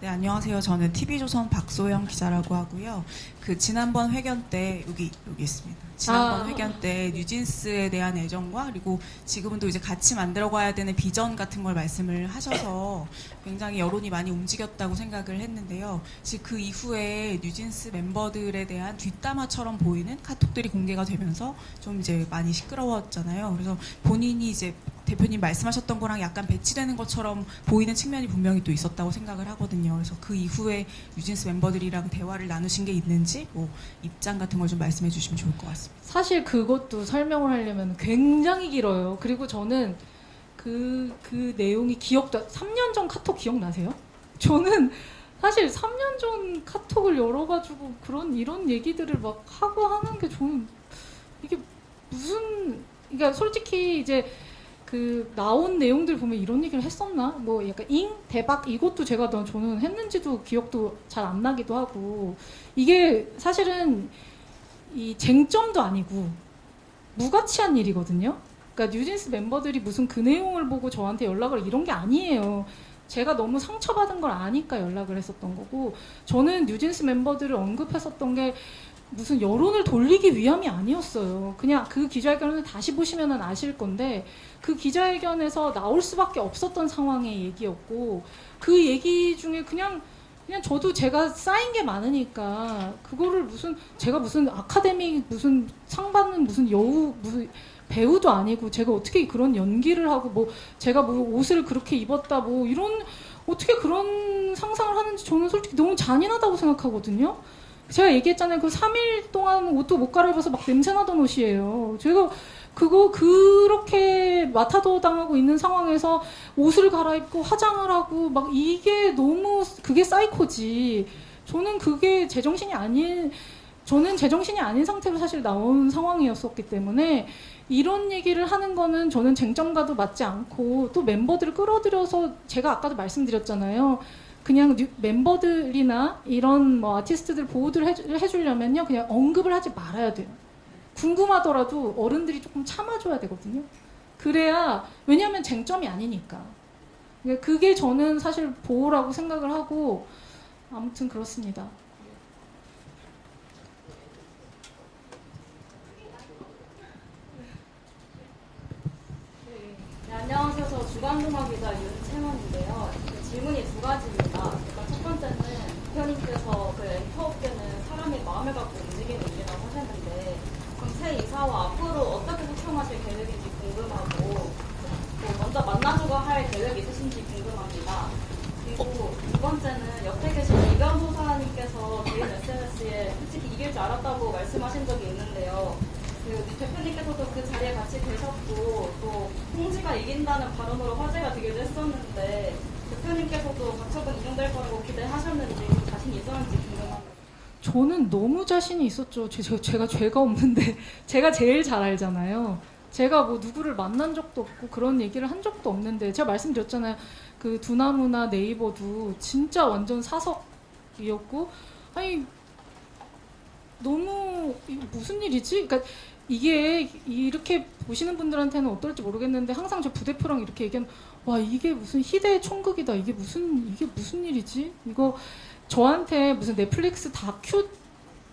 네, 안녕하세요. 저는 TV조선 박소영 기자라고 하고요. 그 지난번 회견 때 여기 있습니다. 지난번 아. 회견 때 뉴진스에 대한 애정과 그리고 지금은 또 이제 같이 만들어가야 되는 비전 같은 걸 말씀을 하셔서 굉장히 여론이 많이 움직였다고 생각을 했는데요. 즉 그 이후에 뉴진스 멤버들에 대한 뒷담화처럼 보이는 카톡들이 공개가 되면서 좀 이제 많이 시끄러웠잖아요. 그래서 본인이 이제 대표님 말씀하셨던 거랑 약간 배치되는 것처럼 보이는 측면이 분명히 또 있었다고 생각을 하거든요. 그래서 그 이후에 뉴진스 멤버들이랑 대화를 나누신 게 있는지 뭐 입장 같은 걸 좀 말씀해 주시면 좋을 것 같습니다. 사실 그것도 설명을 하려면 굉장히 길어요. 그리고 저는 그 내용이 기억도 3년 전 카톡 기억나세요? 저는 사실 3년 전 카톡을 열어가지고 이런 얘기들을 막 하고 하는 게 저는 이게 무슨 그러니까 솔직히 이제 그 나온 내용들 보면 이런 얘기를 했었나? 뭐 약간 대박 이것도 저는 했는지도 기억도 잘 안 나기도 하고 이게 사실은 이 쟁점도 아니고 무가치한 일이거든요. 그러니까 뉴진스 멤버들이 무슨 그 내용을 보고 저한테 연락을 이런 게 아니에요. 제가 너무 상처받은 걸 아니까 연락을 했었던 거고 저는 뉴진스 멤버들을 언급했었던 게 무슨 여론을 돌리기 위함이 아니었어요. 그냥 그 기자회견을 다시 보시면 아실 건데 그 기자회견에서 나올 수밖에 없었던 상황의 얘기였고 그 얘기 중에 그냥 저도 제가 쌓인 게 많으니까 그거를 제가 무슨 아카데미 무슨 상 받는 무슨 여우 무슨 배우도 아니고 제가 어떻게 그런 연기를 하고 뭐 제가 뭐 옷을 그렇게 입었다 뭐 이런 어떻게 그런 상상을 하는지 저는 솔직히 너무 잔인하다고 생각하거든요. 제가 얘기했잖아요. 그 3일 동안 옷도 못 갈아입어서 막 냄새나던 옷이에요. 제가 그거 그렇게 마타도 당하고 있는 상황에서 옷을 갈아입고 화장을 하고 막 이게 너무 그게 사이코지. 저는 제정신이 아닌 상태로 사실 나온 상황이었었기 때문에 이런 얘기를 하는 거는 저는 쟁점과도 맞지 않고 또 멤버들을 끌어들여서 제가 아까도 말씀드렸잖아요. 그냥 멤버들이나 이런 뭐 아티스트들 보호를 해주려면요 그냥 언급을 하지 말아야 돼요. 궁금하더라도 어른들이 조금 참아줘야 되거든요. 그래야 왜냐하면 쟁점이 아니니까. 그게 저는 사실 보호라고 생각을 하고 아무튼 그렇습니다. 네, 안녕하세요. 저 주간동화 기자 윤채원인데요. 질문이 두 가지입니다. 일단 첫 번째는 대표님께서 그 엔터업계는 사람의 마음을 갖고 움직이는 일이라고 하셨는데 그럼 새 이사와 앞으로 어떻게 소통하실 계획인지 궁금하고 또 먼저 만나주고 할 계획이 있으신지 궁금합니다. 그리고 두 번째는 옆에 계신 이변호사님께서 개인 SNS에 솔직히 이길 줄 알았다고 말씀하신 적이 있는데요. 그 대표님께서도 그 자리에 같이 계셨고 또 홍지가 이긴다는 발언으로 화제가 되기도 했었는데 대표님께서도 가처분 인용될 거라고 기대하셨는지 그 자신이 있었는지 궁금합니다. 저는 너무 자신이 있었죠. 제가 죄가 없는데 제가 제일 잘 알잖아요. 제가 뭐 누구를 만난 적도 없고 그런 얘기를 한 적도 없는데 제가 말씀드렸잖아요. 그 두나무나 네이버도 진짜 완전 사석이었고 아니 너무 무슨 일이지? 그러니까 이게 이렇게 보시는 분들한테는 어떨지 모르겠는데 항상 저 부대표랑 이렇게 얘기하면 와 이게 무슨 희대의 총극이다. 이게 무슨 일이지? 이거 저한테 무슨 넷플릭스 다큐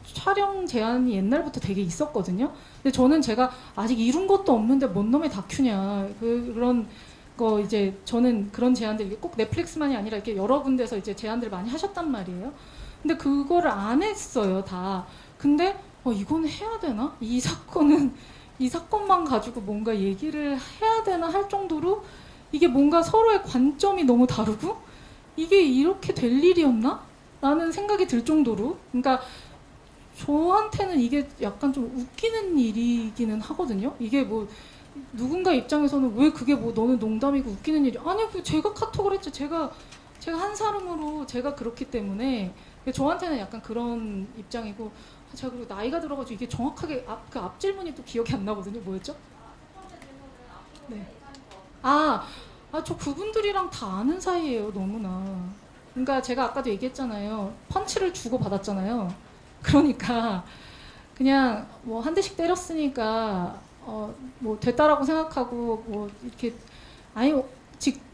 촬영 제안이 옛날부터 되게 있었거든요. 근데 저는 제가 아직 이룬 것도 없는데 뭔 놈의 다큐냐 그런 거 이제 저는 그런 제안들 이게 꼭 넷플릭스만이 아니라 이렇게 여러 군데서 이제 제안들을 많이 하셨단 말이에요. 근데 그거를 안 했어요 다. 근데 이건 해야 되나? 이 사건만 가지고 뭔가 얘기를 해야 되나 할 정도로 이게 뭔가 서로의 관점이 너무 다르고 이게 이렇게 될 일이었나? 라는 생각이 들 정도로 그러니까 저한테는 이게 약간 좀 웃기는 일이기는 하거든요. 이게 뭐 누군가 입장에서는 왜 그게 뭐 너는 농담이고 웃기는 일이 아니 제가 카톡을 했죠. 제가 한 사람으로 제가 그렇기 때문에 저한테는 약간 그런 입장이고 제가 그리고 나이가 들어가지고 이게 정확하게 그 앞 질문이 또 기억이 안 나거든요. 뭐였죠? 네. 저 그분들이랑 다 아는 사이예요. 너무나. 그러니까 제가 아까도 얘기했잖아요. 펀치를 주고 받았잖아요. 그러니까 그냥 뭐 한 대씩 때렸으니까 뭐 됐다라고 생각하고 뭐 이렇게 아니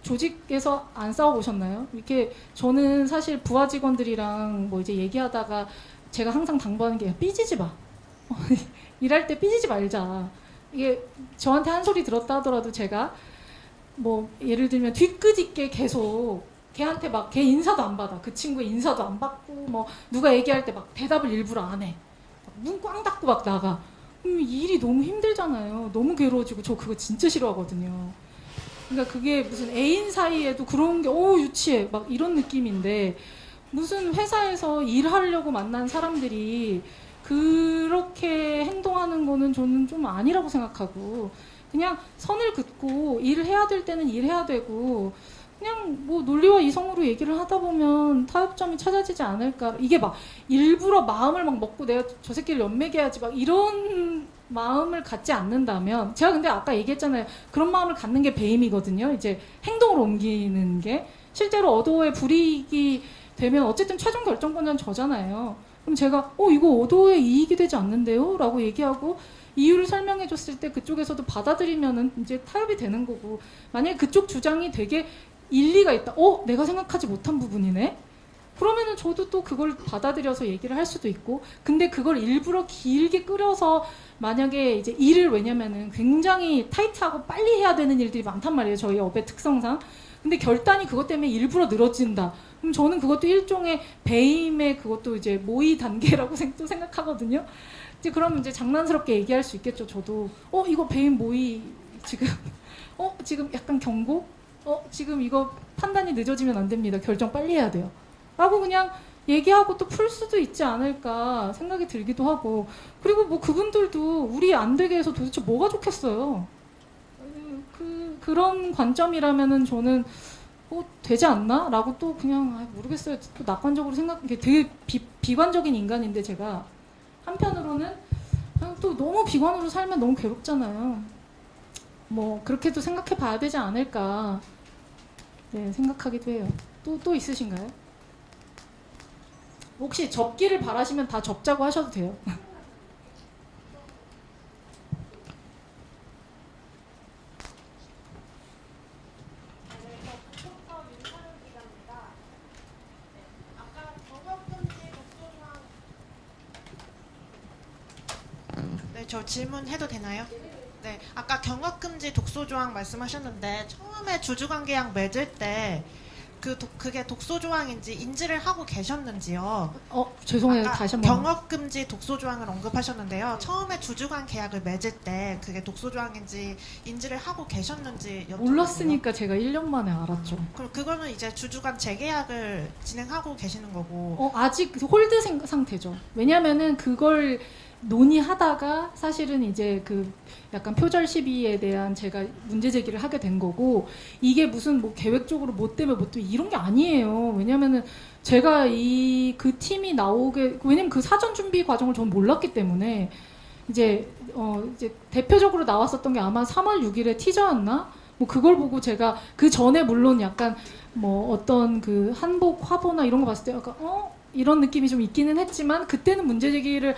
조직에서 안 싸워보셨나요? 이렇게 저는 사실 부하 직원들이랑 뭐 이제 얘기하다가 제가 항상 당부하는 게 삐지지 마. 일할 때 삐지지 말자. 이게 저한테 한 소리 들었다 하더라도 제가 뭐 예를 들면 뒤끝있게 계속 걔한테 막 걔 인사도 안 받아. 그 친구의 인사도 안 받고 뭐 누가 얘기할 때 막 대답을 일부러 안 해. 문 꽝 닫고 막 나가. 일이 너무 힘들잖아요. 너무 괴로워지고 저 그거 진짜 싫어하거든요. 그러니까 그게 무슨 애인 사이에도 그런 게 유치해 막 이런 느낌인데 무슨 회사에서 일하려고 만난 사람들이 그렇게 행동하는 거는 저는 좀 아니라고 생각하고 그냥 선을 긋고 일을 해야 될 때는 일해야 되고 그냥 뭐 논리와 이성으로 얘기를 하다 보면 타협점이 찾아지지 않을까. 이게 막 일부러 마음을 막 먹고 내가 저 새끼를 연맥해야지 막 이런 마음을 갖지 않는다면 제가 근데 아까 얘기했잖아요. 그런 마음을 갖는 게 배임이거든요. 이제 행동으로 옮기는 게 실제로 어도에 불이익이 되면 어쨌든 최종 결정권자는 저잖아요. 그럼 제가 이거 어도에 이익이 되지 않는데요? 라고 얘기하고 이유를 설명해 줬을 때 그쪽에서도 받아들이면은 이제 타협이 되는 거고 만약에 그쪽 주장이 되게 일리가 있다. 내가 생각하지 못한 부분이네? 그러면은 저도 또 그걸 받아들여서 얘기를 할 수도 있고 근데 그걸 일부러 길게 끌어서 만약에 이제 일을 왜냐면은 굉장히 타이트하고 빨리 해야 되는 일들이 많단 말이에요. 저희 업의 특성상. 근데 결단이 그것 때문에 일부러 늘어진다. 그럼 저는 그것도 일종의 배임의 그것도 이제 모의 단계라고 또 생각하거든요. 이제 그러면 이제 장난스럽게 얘기할 수 있겠죠. 저도 이거 배임 모의 지금 지금 약간 경고? 지금 이거 판단이 늦어지면 안 됩니다. 결정 빨리 해야 돼요. 라고 그냥 얘기하고 또 풀 수도 있지 않을까 생각이 들기도 하고 그리고 뭐 그분들도 우리 안 되게 해서 도대체 뭐가 좋겠어요. 그런 관점이라면은 저는 되지 않나? 라고 또 그냥 모르겠어요. 또 낙관적으로 생각해 되게 비관적인 인간인데 제가 한편으로는 그냥 또 너무 비관으로 살면 너무 괴롭잖아요. 뭐 그렇게도 생각해 봐야 되지 않을까 생각하기도 해요. 또 있으신가요? 혹시 접기를 바라시면 다 접자고 하셔도 돼요. 네, 저 질문해도 되나요? 네, 아까 경업금지 독소조항 말씀하셨는데 처음에 주주관계약 맺을 때 그게 독소조항인지 인지를 하고 계셨는지요? 죄송해요. 다시 한번. 경업금지 독소조항을 언급하셨는데요. 처음에 주주관 계약을 맺을 때 그게 독소조항인지 인지를 하고 계셨는지 여쭤볼게요. 몰랐으니까 제가 1년 만에 알았죠. 그럼 그거는 이제 주주관 재계약을 진행하고 계시는 거고. 아직 홀드 상태죠. 왜냐면은 그걸 논의하다가 사실은 이제 그 약간 표절 시비에 대한 제가 문제 제기를 하게 된 거고 이게 무슨 뭐 계획적으로 뭐 때문에 이런 게 아니에요. 왜냐면은 제가 그 팀이 나오게 왜냐면 그 사전 준비 과정을 전 몰랐기 때문에 이제 대표적으로 나왔었던 게 아마 3월 6일에 티저였나? 뭐 그걸 보고 제가 그 전에 물론 약간 뭐 어떤 그 한복 화보나 이런 거 봤을 때 약간 이런 느낌이 좀 있기는 했지만 그때는 문제 제기를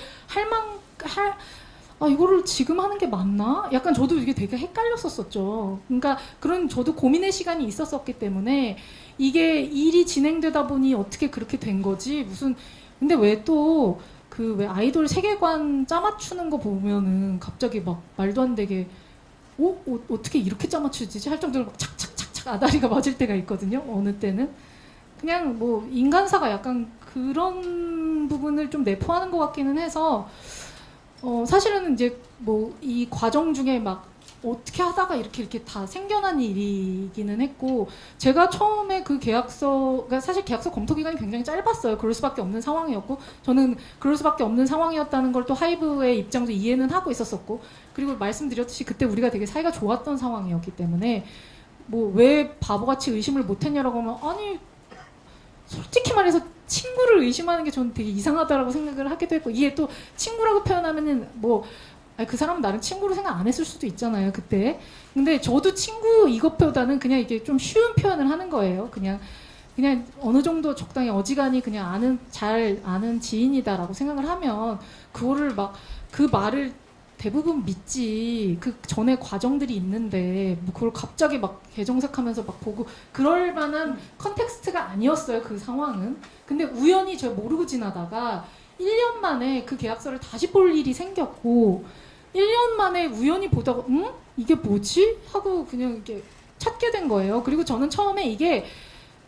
이거를 지금 하는 게 맞나? 약간 저도 이게 되게 헷갈렸었죠. 그러니까 그런 저도 고민의 시간이 있었었기 때문에 이게 일이 진행되다 보니 어떻게 그렇게 된 거지? 근데 왜 또 왜 아이돌 세계관 짜맞추는 거 보면은 갑자기 막 말도 안 되게 어떻게 이렇게 짜맞추지? 할 정도로 막 착착착착 아다리가 맞을 때가 있거든요. 어느 때는. 그냥 뭐 인간사가 약간 그런 부분을 좀 내포하는 것 같기는 해서 사실은 이제 뭐 이 과정 중에 막 어떻게 하다가 이렇게 다 생겨난 일이기는 했고 제가 처음에 그 계약서가 사실 계약서 검토 기간이 굉장히 짧았어요. 그럴 수밖에 없는 상황이었고 저는 그럴 수밖에 없는 상황이었다는 걸 또 하이브의 입장도 이해는 하고 있었었고 그리고 말씀드렸듯이 그때 우리가 되게 사이가 좋았던 상황이었기 때문에 뭐 왜 바보같이 의심을 못했냐라고 하면 아니 솔직히 말해서 친구를 의심하는 게 저는 되게 이상하다라고 생각을 하기도 했고 이게 또 친구라고 표현하면은 뭐 그 사람은 나를 친구로 생각 안 했을 수도 있잖아요 그때. 근데 저도 친구 이것보다는 그냥 이게 좀 쉬운 표현을 하는 거예요. 그냥 어느 정도 적당히 어지간히 그냥 잘 아는 지인이다라고 생각을 하면 그거를 막 그 말을 대부분 믿지. 그 전에 과정들이 있는데 뭐 그걸 갑자기 막 개정색하면서 막 보고 그럴 만한 컨텍스트가 아니었어요. 그 상황은. 근데 우연히 제가 모르고 지나다가 1년 만에 그 계약서를 다시 볼 일이 생겼고 1년 만에 우연히 보다가 이게 뭐지? 하고 그냥 이렇게 찾게 된 거예요. 그리고 저는 처음에 이게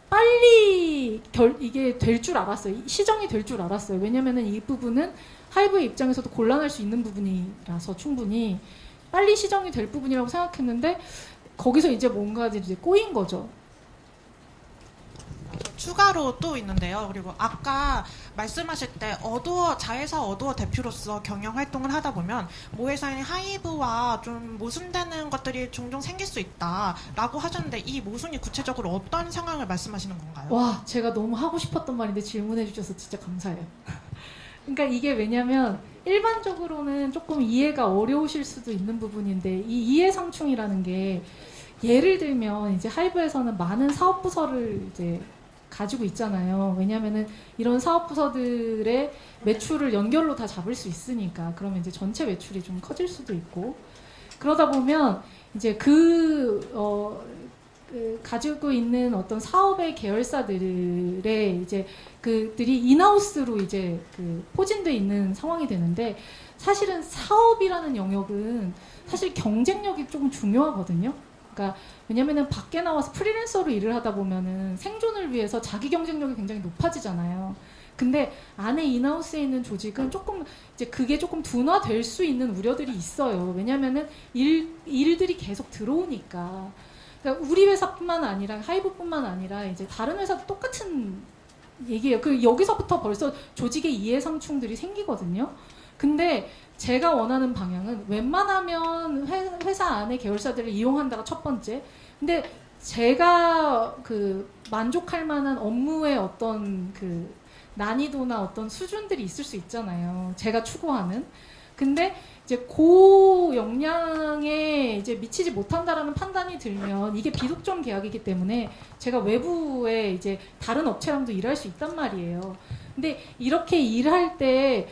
빨리 이게 될 줄 알았어요. 시정이 될 줄 알았어요. 왜냐면은 이 부분은 하이브의 입장에서도 곤란할 수 있는 부분이라서 충분히 빨리 시정이 될 부분이라고 생각했는데 거기서 이제 뭔가 이제 꼬인 거죠. 추가로 또 있는데요. 그리고 아까 말씀하실 때 자회사 어도어 대표로서 경영 활동을 하다 보면 모회사인 하이브와 좀 모순되는 것들이 종종 생길 수 있다라고 하셨는데 이 모순이 구체적으로 어떤 상황을 말씀하시는 건가요? 와, 제가 너무 하고 싶었던 말인데 질문해 주셔서 진짜 감사해요. 그러니까 이게 왜냐면 일반적으로는 조금 이해가 어려우실 수도 있는 부분인데 이 이해상충이라는 게 예를 들면 이제 하이브에서는 많은 사업 부서를 이제 가지고 있잖아요. 왜냐면은 이런 사업 부서들의 매출을 연결로 다 잡을 수 있으니까 그러면 이제 전체 매출이 좀 커질 수도 있고 그러다 보면 이제 가지고 있는 어떤 사업의 계열사들의 이제 그들이 인하우스로 이제 포진돼 있는 상황이 되는데 사실은 사업이라는 영역은 사실 경쟁력이 조금 중요하거든요. 그러니까 왜냐면은 밖에 나와서 프리랜서로 일을 하다 보면은 생존을 위해서 자기 경쟁력이 굉장히 높아지잖아요. 근데 안에 인하우스에 있는 조직은 조금 이제 그게 조금 둔화될 수 있는 우려들이 있어요. 왜냐면은 일들이 계속 들어오니까. 그러니까 우리 회사뿐만 아니라 하이브뿐만 아니라 이제 다른 회사도 똑같은 얘기예요. 여기서부터 벌써 조직의 이해상충들이 생기거든요. 근데 제가 원하는 방향은 웬만하면 회사 안에 계열사들을 이용한다가 첫 번째. 근데 제가 만족할 만한 업무의 어떤 난이도나 어떤 수준들이 있을 수 있잖아요. 제가 추구하는. 근데 이제 고 역량에 이제 미치지 못한다라는 판단이 들면 이게 비독점 계약이기 때문에 제가 외부에 이제 다른 업체랑도 일할 수 있단 말이에요. 근데 이렇게 일할 때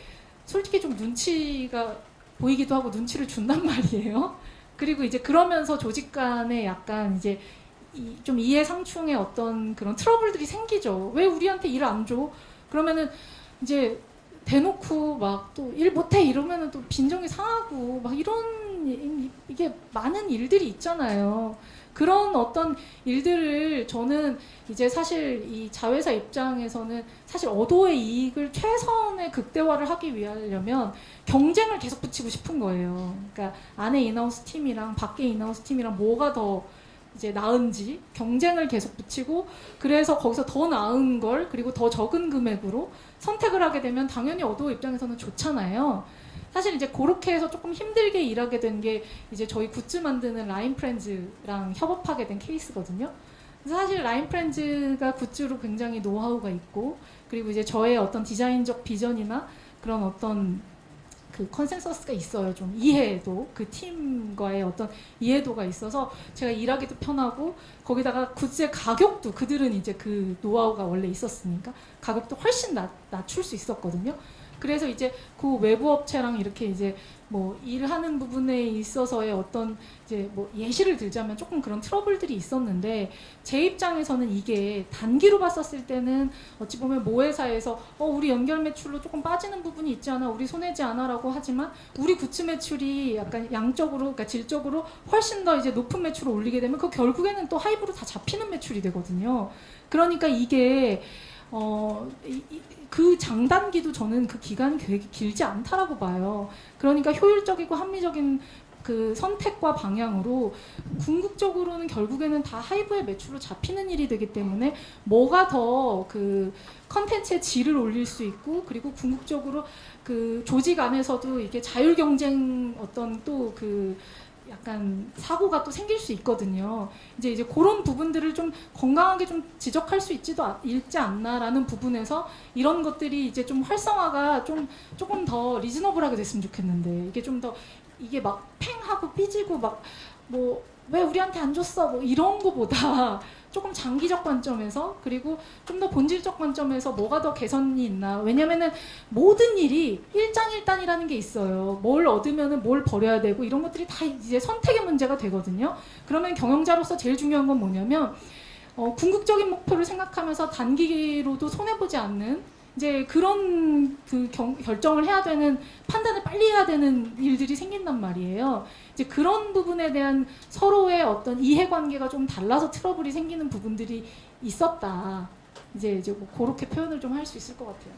솔직히 좀 눈치가 보이기도 하고 눈치를 준단 말이에요. 그리고 이제 그러면서 조직 간에 약간 이제 좀 이해상충의 어떤 그런 트러블들이 생기죠. 왜 우리한테 일 안 줘? 그러면은 이제 대놓고 막 또 일 못해 이러면은 또 빈정이 상하고 막 이런 이게 많은 일들이 있잖아요. 그런 어떤 일들을 저는 이제 사실 이 자회사 입장에서는 사실 어도의 이익을 최선의 극대화를 하기 위하려면 경쟁을 계속 붙이고 싶은 거예요. 그러니까 안에 인하우스 팀이랑 밖에 인하우스 팀이랑 뭐가 더 이제 나은지 경쟁을 계속 붙이고 그래서 거기서 더 나은 걸 그리고 더 적은 금액으로 선택을 하게 되면 당연히 어도 입장에서는 좋잖아요. 사실 이제 그렇게 해서 조금 힘들게 일하게 된 게 이제 저희 굿즈 만드는 라인프렌즈랑 협업하게 된 케이스거든요. 그래서 사실 라인프렌즈가 굿즈로 굉장히 노하우가 있고 그리고 이제 저의 어떤 디자인적 비전이나 그런 어떤 컨센서스가 있어요. 좀 이해도 그 팀과의 어떤 이해도가 있어서 제가 일하기도 편하고 거기다가 굿즈의 가격도 그들은 이제 그 노하우가 원래 있었으니까 가격도 훨씬 낮출 수 있었거든요. 그래서 이제 그 외부 업체랑 이렇게 이제 뭐 일하는 부분에 있어서의 어떤 이제 뭐 예시를 들자면 조금 그런 트러블들이 있었는데 제 입장에서는 이게 단기로 봤었을 때는 어찌 보면 모회사에서 우리 연결 매출로 조금 빠지는 부분이 있지 않아 우리 손해지 않아라고 하지만 우리 굿즈 매출이 약간 양적으로 그러니까 질적으로 훨씬 더 이제 높은 매출을 올리게 되면 그 결국에는 또 하이브로 다 잡히는 매출이 되거든요. 그러니까 이게 그 장단기도 저는 그 기간이 되게 길지 않다라고 봐요. 그러니까 효율적이고 합리적인 그 선택과 방향으로 궁극적으로는 결국에는 다 하이브의 매출로 잡히는 일이 되기 때문에 뭐가 더 그 컨텐츠의 질을 올릴 수 있고 그리고 궁극적으로 그 조직 안에서도 이게 자율 경쟁 어떤 또 그 약간 사고가 또 생길 수 있거든요. 이제 그런 부분들을 좀 건강하게 좀 지적할 수 있지 않나라는 부분에서 이런 것들이 이제 좀 활성화가 조금 더 리즈너블하게 됐으면 좋겠는데 이게 좀 더 이게 막 팽하고 삐지고 막 뭐 왜 우리한테 안 줬어 뭐 이런 거보다 조금 장기적 관점에서 그리고 좀 더 본질적 관점에서 뭐가 더 개선이 있나. 왜냐면은 모든 일이 일장일단이라는 게 있어요. 뭘 얻으면은 뭘 버려야 되고 이런 것들이 다 이제 선택의 문제가 되거든요. 그러면 경영자로서 제일 중요한 건 뭐냐면 궁극적인 목표를 생각하면서 단기로도 손해보지 않는 이제 그런 결정을 해야 되는, 판단을 빨리 해야 되는 일들이 생긴단 말이에요. 이제 그런 부분에 대한 서로의 어떤 이해관계가 좀 달라서 트러블이 생기는 부분들이 있었다. 이제 뭐 그렇게 표현을 좀 할 수 있을 것 같아요.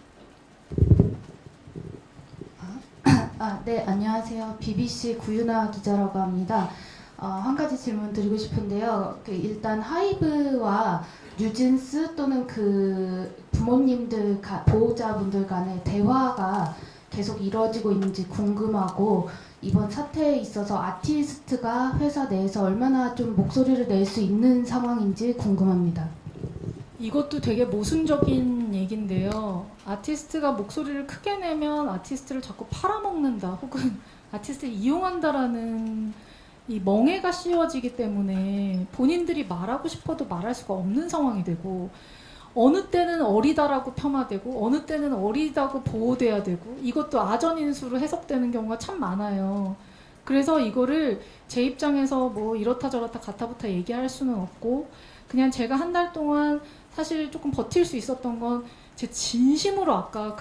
네, 안녕하세요. BBC 구윤아 기자라고 합니다. 한 가지 질문 드리고 싶은데요. 일단 하이브와 뉴진스 또는 그 부모님들, 보호자분들 간의 대화가 계속 이루어지고 있는지 궁금하고, 이번 사태에 있어서 아티스트가 회사 내에서 얼마나 좀 목소리를 낼 수 있는 상황인지 궁금합니다. 이것도 되게 모순적인 얘기인데요. 아티스트가 목소리를 크게 내면 아티스트를 자꾸 팔아먹는다, 혹은 아티스트를 이용한다라는 이 멍해가 씌워지기 때문에 본인들이 말하고 싶어도 말할 수가 없는 상황이 되고, 어느 때는 어리다라고 폄하되고 어느 때는 어리다고 보호돼야 되고, 이것도 아전인수로 해석되는 경우가 참 많아요. 그래서 이거를 제 입장에서 뭐 이렇다 저렇다 가타부타 얘기할 수는 없고, 그냥 제가 한 달 동안 사실 조금 버틸 수 있었던 건, 제 진심으로 아까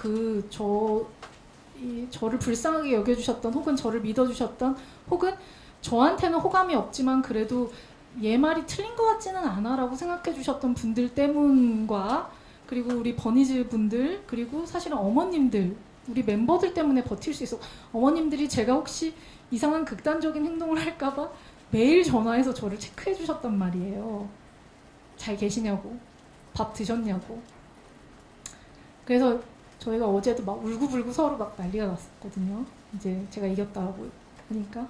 저를 불쌍하게 여겨주셨던, 혹은 저를 믿어주셨던, 혹은 저한테는 호감이 없지만 그래도 얘 말이 틀린 것 같지는 않아 라고 생각해 주셨던 분들 때문과, 그리고 우리 버니즈 분들, 그리고 사실은 어머님들, 우리 멤버들 때문에 버틸 수 있어. 어머님들이 제가 혹시 이상한 극단적인 행동을 할까봐 매일 전화해서 저를 체크해 주셨단 말이에요. 잘 계시냐고, 밥 드셨냐고. 그래서 저희가 어제도 막 울고불고 서로 막 난리가 났었거든요. 이제 제가 이겼다고 하니까.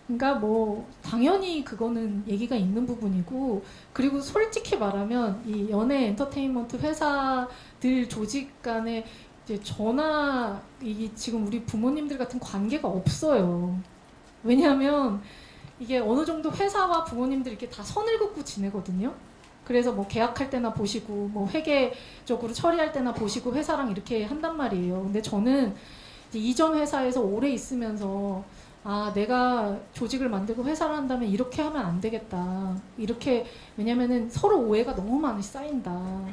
그러니까 뭐 당연히 그거는 얘기가 있는 부분이고, 그리고 솔직히 말하면 이 연예 엔터테인먼트 회사들 조직 간에 이제 저나 이 지금 우리 부모님들 같은 관계가 없어요. 왜냐하면 이게 어느 정도 회사와 부모님들 이렇게 다 선을 긋고 지내거든요. 그래서 뭐 계약할 때나 보시고, 뭐 회계적으로 처리할 때나 보시고 회사랑 이렇게 한단 말이에요. 근데 저는 이제 이전 회사에서 오래 있으면서, 아, 내가 조직을 만들고 회사를 한다면 이렇게 하면 안 되겠다. 이렇게, 왜냐면은 서로 오해가 너무 많이 쌓인다.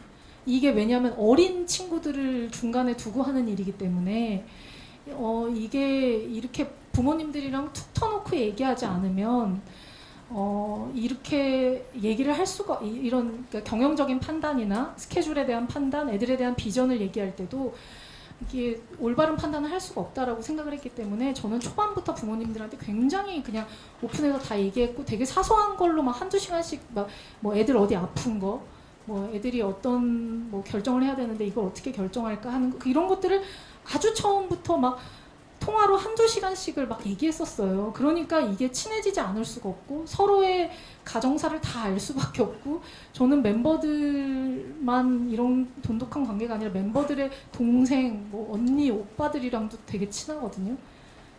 이게 왜냐면 어린 친구들을 중간에 두고 하는 일이기 때문에, 이게 이렇게 부모님들이랑 툭 터놓고 얘기하지 않으면, 이렇게 얘기를 할 수가, 이런 그러니까 경영적인 판단이나 스케줄에 대한 판단, 애들에 대한 비전을 얘기할 때도 이게 올바른 판단을 할 수가 없다라고 생각을 했기 때문에, 저는 초반부터 부모님들한테 굉장히 그냥 오픈해서 다 얘기했고, 되게 사소한 걸로 막 한두 시간씩 막 뭐 애들 어디 아픈 거, 뭐 애들이 어떤 뭐 결정을 해야 되는데 이걸 어떻게 결정할까 하는 거, 이런 것들을 아주 처음부터 막 통화로 한두 시간씩을 막 얘기했었어요. 그러니까 이게 친해지지 않을 수가 없고, 서로의 가정사를 다 알 수밖에 없고, 저는 멤버들만 이런 돈독한 관계가 아니라 멤버들의 동생, 뭐 언니, 오빠들이랑도 되게 친하거든요.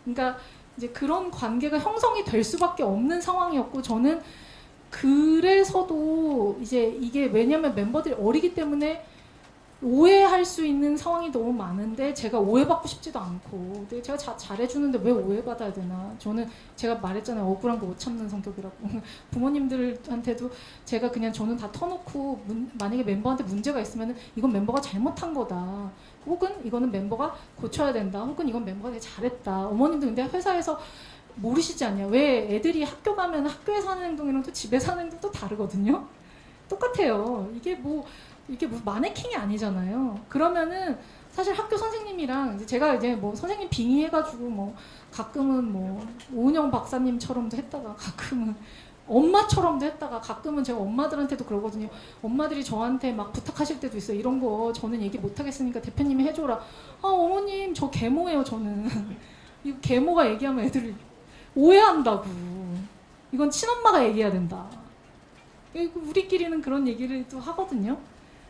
그러니까 이제 그런 관계가 형성이 될 수밖에 없는 상황이었고, 저는 그래서도 이제 이게 왜냐면 멤버들이 어리기 때문에 오해할 수 있는 상황이 너무 많은데, 제가 오해받고 싶지도 않고, 근데 제가 잘해주는데 왜 오해받아야 되나. 저는 제가 말했잖아요. 억울한 거 못 참는 성격이라고. 부모님들한테도 제가 그냥 저는 다 터놓고, 만약에 멤버한테 문제가 있으면 이건 멤버가 잘못한 거다, 혹은 이거는 멤버가 고쳐야 된다, 혹은 이건 멤버가 되게 잘했다. 어머님도 근데 회사에서 모르시지 않냐. 왜 애들이 학교 가면 학교에서 하는 행동이랑 또 집에서 하는 행동 또 다르거든요. 똑같아요. 이게 뭐 마네킹이 아니잖아요. 그러면은 사실 학교 선생님이랑 이제 제가 이제 뭐 선생님 빙의해가지고 뭐 가끔은 뭐 오은영 박사님처럼도 했다가, 가끔은 엄마처럼도 했다가, 가끔은 제가 엄마들한테도 그러거든요. 엄마들이 저한테 막 부탁하실 때도 있어요. 이런 거 저는 얘기 못 하겠으니까 대표님이 해줘라. 아, 어머님 저 계모예요 저는. 이거 계모가 얘기하면 애들이 오해한다고. 이건 친엄마가 얘기해야 된다. 우리끼리는 그런 얘기를 또 하거든요.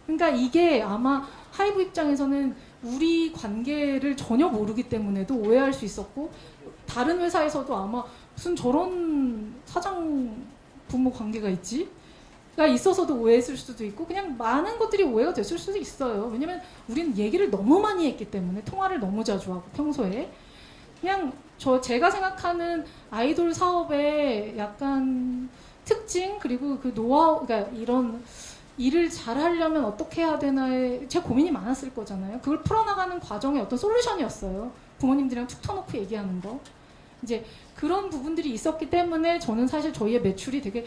그러니까 이게 아마 하이브 입장에서는 우리 관계를 전혀 모르기 때문에도 오해할 수 있었고, 다른 회사에서도 아마 무슨 저런 사장 부모 관계가 있지? 가 있어서도 오해했을 수도 있고, 그냥 많은 것들이 오해가 됐을 수도 있어요. 왜냐면 우리는 얘기를 너무 많이 했기 때문에, 통화를 너무 자주 하고 평소에. 그냥 제가 생각하는 아이돌 사업의 약간 특징, 그리고 그 노하우, 그러니까 일을 잘 하려면 어떻게 해야 되나에 제 고민이 많았을 거잖아요. 그걸 풀어나가는 과정의 어떤 솔루션이었어요. 부모님들이랑 툭 터놓고 얘기하는 거. 이제 그런 부분들이 있었기 때문에 저는 사실 저희의 매출이 되게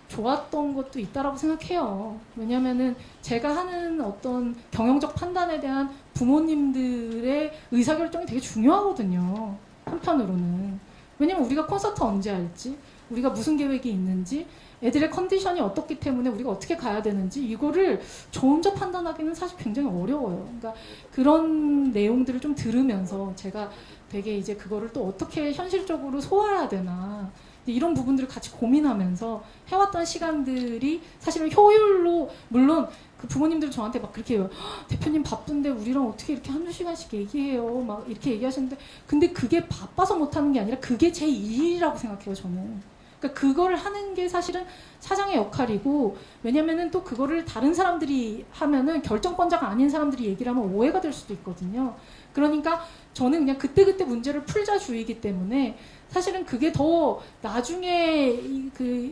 좋았던 것도 있다라고 생각해요. 왜냐면은 제가 하는 어떤 경영적 판단에 대한 부모님들의 의사결정이 되게 중요하거든요. 한편으로는. 왜냐면 우리가 콘서트 언제 할지, 우리가 무슨 계획이 있는지, 애들의 컨디션이 어떻기 때문에 우리가 어떻게 가야 되는지 이거를 저 혼자 판단하기는 사실 굉장히 어려워요. 그러니까 그런 내용들을 좀 들으면서 제가 되게 이제 그거를 또 어떻게 현실적으로 소화해야 되나 이런 부분들을 같이 고민하면서 해왔던 시간들이 사실은 효율로 물론 그 부모님들 저한테 막 그렇게 해요. 대표님 바쁜데 우리랑 어떻게 이렇게 한두 시간씩 얘기해요. 막 이렇게 얘기하시는데 근데 그게 바빠서 못하는 게 아니라 그게 제 일이라고 생각해요. 저는. 그러니까 그거를 하는 게 사실은 사장의 역할이고 왜냐면은 또 그거를 다른 사람들이 하면은 결정권자가 아닌 사람들이 얘기를 하면 오해가 될 수도 있거든요. 그러니까 저는 그냥 그때그때 문제를 풀자 주의이기 때문에 사실은 그게 더 나중에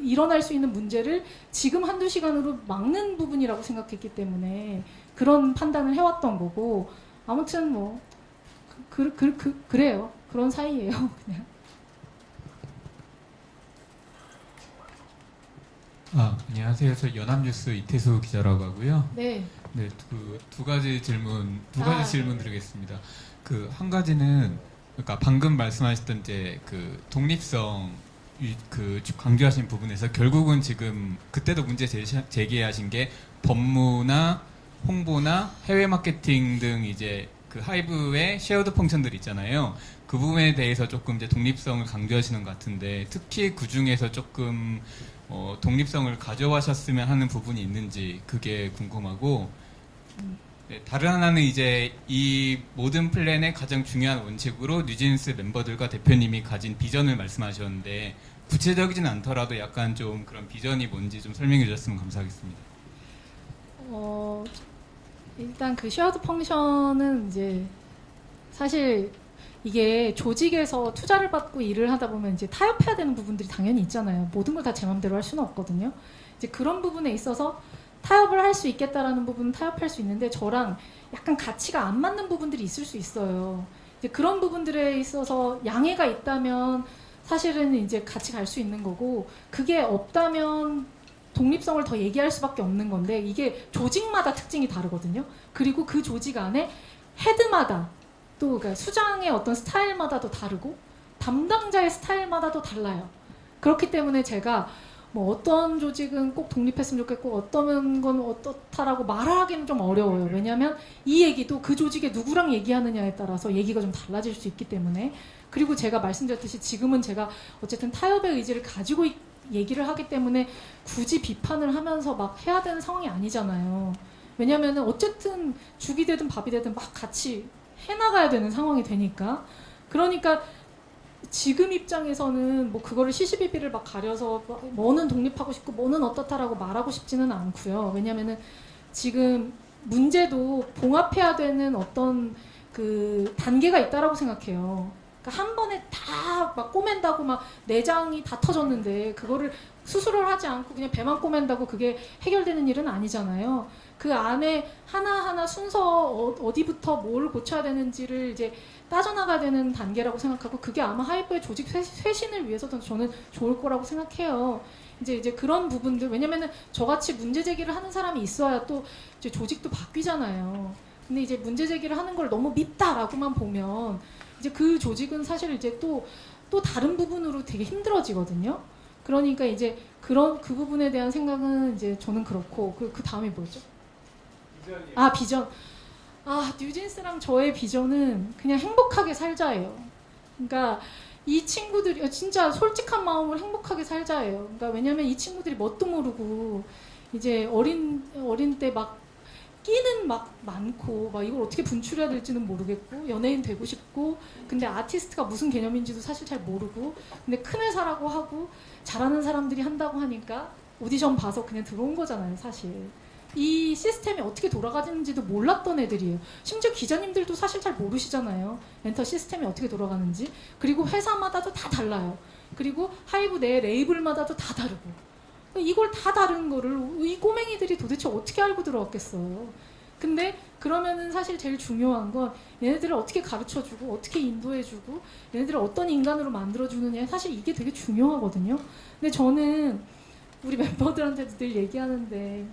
일어날 수 있는 문제를 지금 한두 시간으로 막는 부분이라고 생각했기 때문에 그런 판단을 해왔던 거고 아무튼 뭐 그래요. 그런 사이예요. 그냥. 안녕하세요. 저 연합뉴스 이태수 기자라고 하고요. 네. 네, 두 가지 질문 드리겠습니다. 그 한 가지는 그러니까 방금 말씀하셨던 이제 그 독립성 강조하신 부분에서 결국은 지금 그때도 문제 제기하신 게 법무나 홍보나 해외 마케팅 등 이제 그 하이브의 쉐어드 펑션들 있잖아요. 그 부분에 대해서 조금 이제 독립성을 강조하시는 것 같은데 특히 그 중에서 조금 독립성을 가져가셨으면 하는 부분이 있는지 그게 궁금하고 네, 다른 하나는 이제 이 모든 플랜의 가장 중요한 원칙으로 뉴진스 멤버들과 대표님이 가진 비전을 말씀하셨는데 구체적이진 않더라도 약간 좀 그런 비전이 뭔지 좀 설명해 주셨으면 감사하겠습니다. 일단 그 쉐어드 펑션은 이제 사실 이게 조직에서 투자를 받고 일을 하다 보면 이제 타협해야 되는 부분들이 당연히 있잖아요. 모든 걸 다 제 맘대로 할 수는 없거든요. 이제 그런 부분에 있어서 타협을 할 수 있겠다라는 부분은 타협할 수 있는데 저랑 약간 가치가 안 맞는 부분들이 있을 수 있어요. 이제 그런 부분들에 있어서 양해가 있다면 사실은 이제 같이 갈 수 있는 거고 그게 없다면 독립성을 더 얘기할 수밖에 없는 건데 이게 조직마다 특징이 다르거든요. 그리고 그 조직 안에 헤드마다 또 그러니까 수장의 어떤 스타일마다도 다르고 담당자의 스타일마다도 달라요. 그렇기 때문에 제가 뭐 어떤 조직은 꼭 독립했으면 좋겠고 어떤 건 어떻다라고 말하기는 좀 어려워요. 왜냐하면 이 얘기도 그 조직에 누구랑 얘기하느냐에 따라서 얘기가 좀 달라질 수 있기 때문에 그리고 제가 말씀드렸듯이 지금은 제가 어쨌든 타협의 의지를 가지고 얘기를 하기 때문에 굳이 비판을 하면서 막 해야 되는 상황이 아니잖아요. 왜냐하면 어쨌든 죽이 되든 밥이 되든 막 같이 해나가야 되는 상황이 되니까 그러니까 지금 입장에서는 뭐 그거를 시시비비를 막 가려서 뭐는 독립하고 싶고 뭐는 어떻다라고 말하고 싶지는 않고요. 왜냐면은 지금 문제도 봉합해야 되는 어떤 그 단계가 있다라고 생각해요. 그러니까 한 번에 다 막 꼬맨다고 막 내장이 다 터졌는데 그거를 수술을 하지 않고 그냥 배만 꼬맨다고 그게 해결되는 일은 아니잖아요. 그 안에 하나하나 순서 어디부터 뭘 고쳐야 되는지를 이제 따져나가야 되는 단계라고 생각하고 그게 아마 하이브의 조직 쇄신을 위해서도 저는 좋을 거라고 생각해요. 이제 그런 부분들 왜냐면은 저같이 문제 제기를 하는 사람이 있어야 또 이제 조직도 바뀌잖아요. 근데 이제 문제 제기를 하는 걸 너무 밉다라고만 보면 이제 그 조직은 사실 이제 또 다른 부분으로 되게 힘들어지거든요. 그러니까 이제 그 부분에 대한 생각은 이제 저는 그렇고 그 다음이 뭐였죠? 비전. 뉴진스랑 저의 비전은 그냥 행복하게 살자예요. 그러니까 이 친구들이 진짜 솔직한 마음으로 행복하게 살자예요. 그러니까 왜냐면 이 친구들이 뭣도 모르고 이제 어린 때 막 끼는 막 많고 막 이걸 어떻게 분출해야 될지는 모르겠고 연예인 되고 싶고 근데 아티스트가 무슨 개념인지도 사실 잘 모르고 근데 큰 회사라고 하고 잘하는 사람들이 한다고 하니까 오디션 봐서 그냥 들어온 거잖아요. 사실 이 시스템이 어떻게 돌아가는지도 몰랐던 애들이에요. 심지어 기자님들도 사실 잘 모르시잖아요. 멘터 시스템이 어떻게 돌아가는지. 그리고 회사마다도 다 달라요. 그리고 하이브 내 레이블마다도 다 다르고 이걸 다 다른 거를 이 꼬맹이들이 도대체 어떻게 알고 들어왔겠어요. 근데 그러면은 사실 제일 중요한 건 얘네들을 어떻게 가르쳐주고 어떻게 인도해주고 얘네들을 어떤 인간으로 만들어주느냐, 사실 이게 되게 중요하거든요. 근데 저는 우리 멤버들한테도 늘 얘기하는데,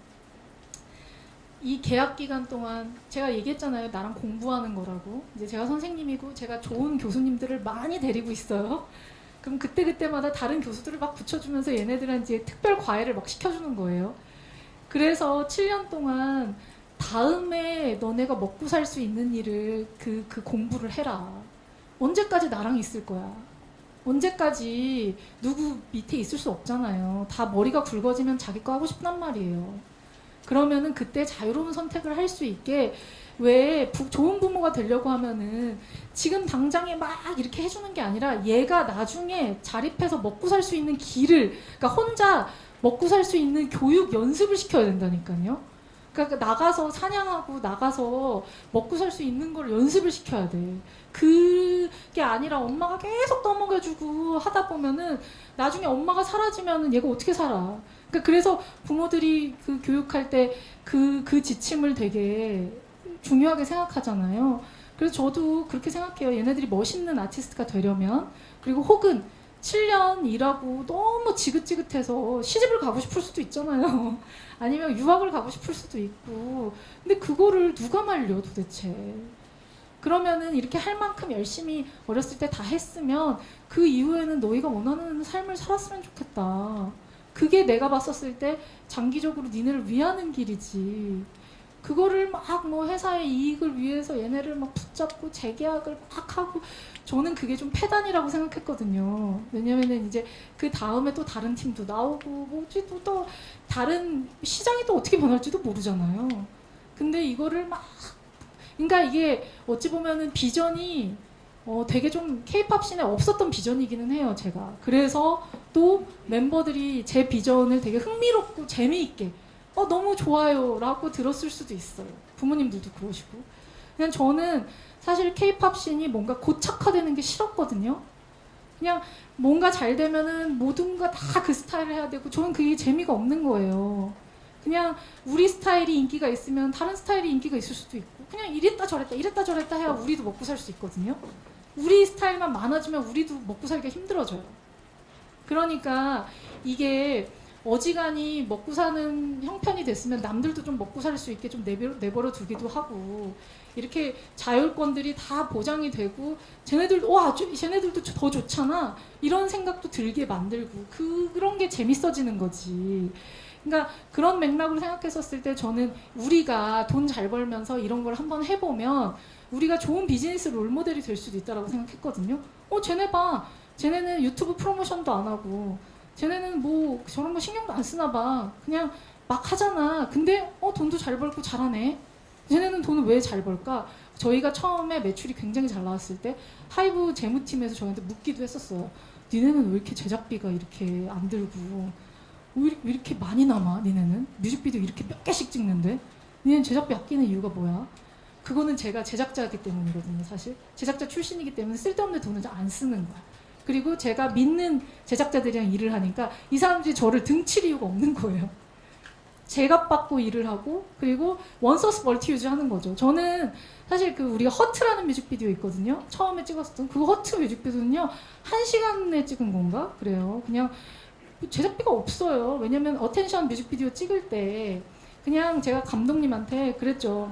이 계약 기간 동안 제가 얘기했잖아요. 나랑 공부하는 거라고. 이제 제가 선생님이고 제가 좋은 교수님들을 많이 데리고 있어요. 그럼 그때마다 다른 교수들을 막 붙여주면서 얘네들한테 특별 과외를 막 시켜주는 거예요. 그래서 7년 동안 다음에 너네가 먹고 살 수 있는 일을 그 공부를 해라. 언제까지 나랑 있을 거야? 언제까지 누구 밑에 있을 수 없잖아요. 다 머리가 굵어지면 자기 거 하고 싶단 말이에요. 그러면은 그때 자유로운 선택을 할 수 있게, 왜 좋은 부모가 되려고 하면은 지금 당장에 막 이렇게 해주는 게 아니라 얘가 나중에 자립해서 먹고 살 수 있는 길을, 그러니까 혼자 먹고 살 수 있는 교육 연습을 시켜야 된다니까요. 그러니까 나가서 사냥하고 나가서 먹고 살 수 있는 걸 연습을 시켜야 돼. 그게 아니라 엄마가 계속 떠먹여주고 하다 보면은 나중에 엄마가 사라지면은 얘가 어떻게 살아. 그러니까 그래서 부모들이 그 교육할 때 그 지침을 되게 중요하게 생각하잖아요. 그래서 저도 그렇게 생각해요. 얘네들이 멋있는 아티스트가 되려면, 그리고 혹은 7년 일하고 너무 지긋지긋해서 시집을 가고 싶을 수도 있잖아요. 아니면 유학을 가고 싶을 수도 있고. 근데 그거를 누가 말려 도대체. 그러면은 이렇게 할 만큼 열심히 어렸을 때 다 했으면 그 이후에는 너희가 원하는 삶을 살았으면 좋겠다. 그게 내가 봤었을 때 장기적으로 니네를 위하는 길이지. 그거를 막 뭐 회사의 이익을 위해서 얘네를 막 붙잡고 재계약을 막 하고, 저는 그게 좀 패단이라고 생각했거든요. 왜냐면은 이제 그 다음에 또 다른 팀도 나오고 뭐지 또 다른 시장이 또 어떻게 변할지도 모르잖아요. 근데 이거를 막, 그러니까 이게 어찌 보면은 비전이 되게 좀 K-팝 씬에 없었던 비전이기는 해요, 제가. 그래서 또 멤버들이 제 비전을 되게 흥미롭고 재미있게 너무 좋아요 라고 들었을 수도 있어요. 부모님들도 그러시고. 그냥 저는 사실 K-팝 씬이 뭔가 고착화되는 게 싫었거든요. 그냥 뭔가 잘 되면은 모든 거 다 그 스타일을 해야 되고, 저는 그게 재미가 없는 거예요. 그냥 우리 스타일이 인기가 있으면 다른 스타일이 인기가 있을 수도 있고, 그냥 이랬다 저랬다 해야 우리도 먹고 살 수 있거든요. 우리 스타일만 많아지면 우리도 먹고 살기가 힘들어져요. 그러니까 이게 어지간히 먹고 사는 형편이 됐으면 남들도 좀 먹고 살 수 있게 좀 내버려 두기도 하고, 이렇게 자율권들이 다 보장이 되고 쟤네들도 더 좋잖아, 이런 생각도 들게 만들고, 그런 게 재밌어지는 거지. 그러니까 그런 맥락으로 생각했었을 때 저는 우리가 돈 잘 벌면서 이런 걸 한번 해보면 우리가 좋은 비즈니스 롤모델이 될 수도 있다고 생각했거든요. 쟤네 봐. 쟤네는 유튜브 프로모션도 안 하고, 쟤네는 뭐 저런 거 신경도 안 쓰나 봐. 그냥 막 하잖아. 근데 돈도 잘 벌고 잘하네. 쟤네는 돈을 왜 잘 벌까? 저희가 처음에 매출이 굉장히 잘 나왔을 때 하이브 재무팀에서 저희한테 묻기도 했었어요. 니네는 왜 이렇게 제작비가 이렇게 안 들고 왜 이렇게 많이 남아? 니네는 뮤직비디오 이렇게 몇 개씩 찍는데 니네는 제작비 아끼는 이유가 뭐야? 그거는 제가 제작자이기 때문이거든요. 사실 제작자 출신이기 때문에 쓸데없는 돈을 안 쓰는 거야. 그리고 제가 믿는 제작자들이랑 일을 하니까 이 사람들이 저를 등칠 이유가 없는 거예요. 제값받고 일을 하고, 그리고 원소스 멀티유즈 하는 거죠. 저는 사실 우리가 허트라는 뮤직비디오 있거든요. 처음에 찍었었던 그 허트 뮤직비디오는요 1시간에 찍은 건가? 그래요. 그냥 제작비가 없어요. 왜냐면 어텐션 뮤직비디오 찍을 때 그냥 제가 감독님한테 그랬죠.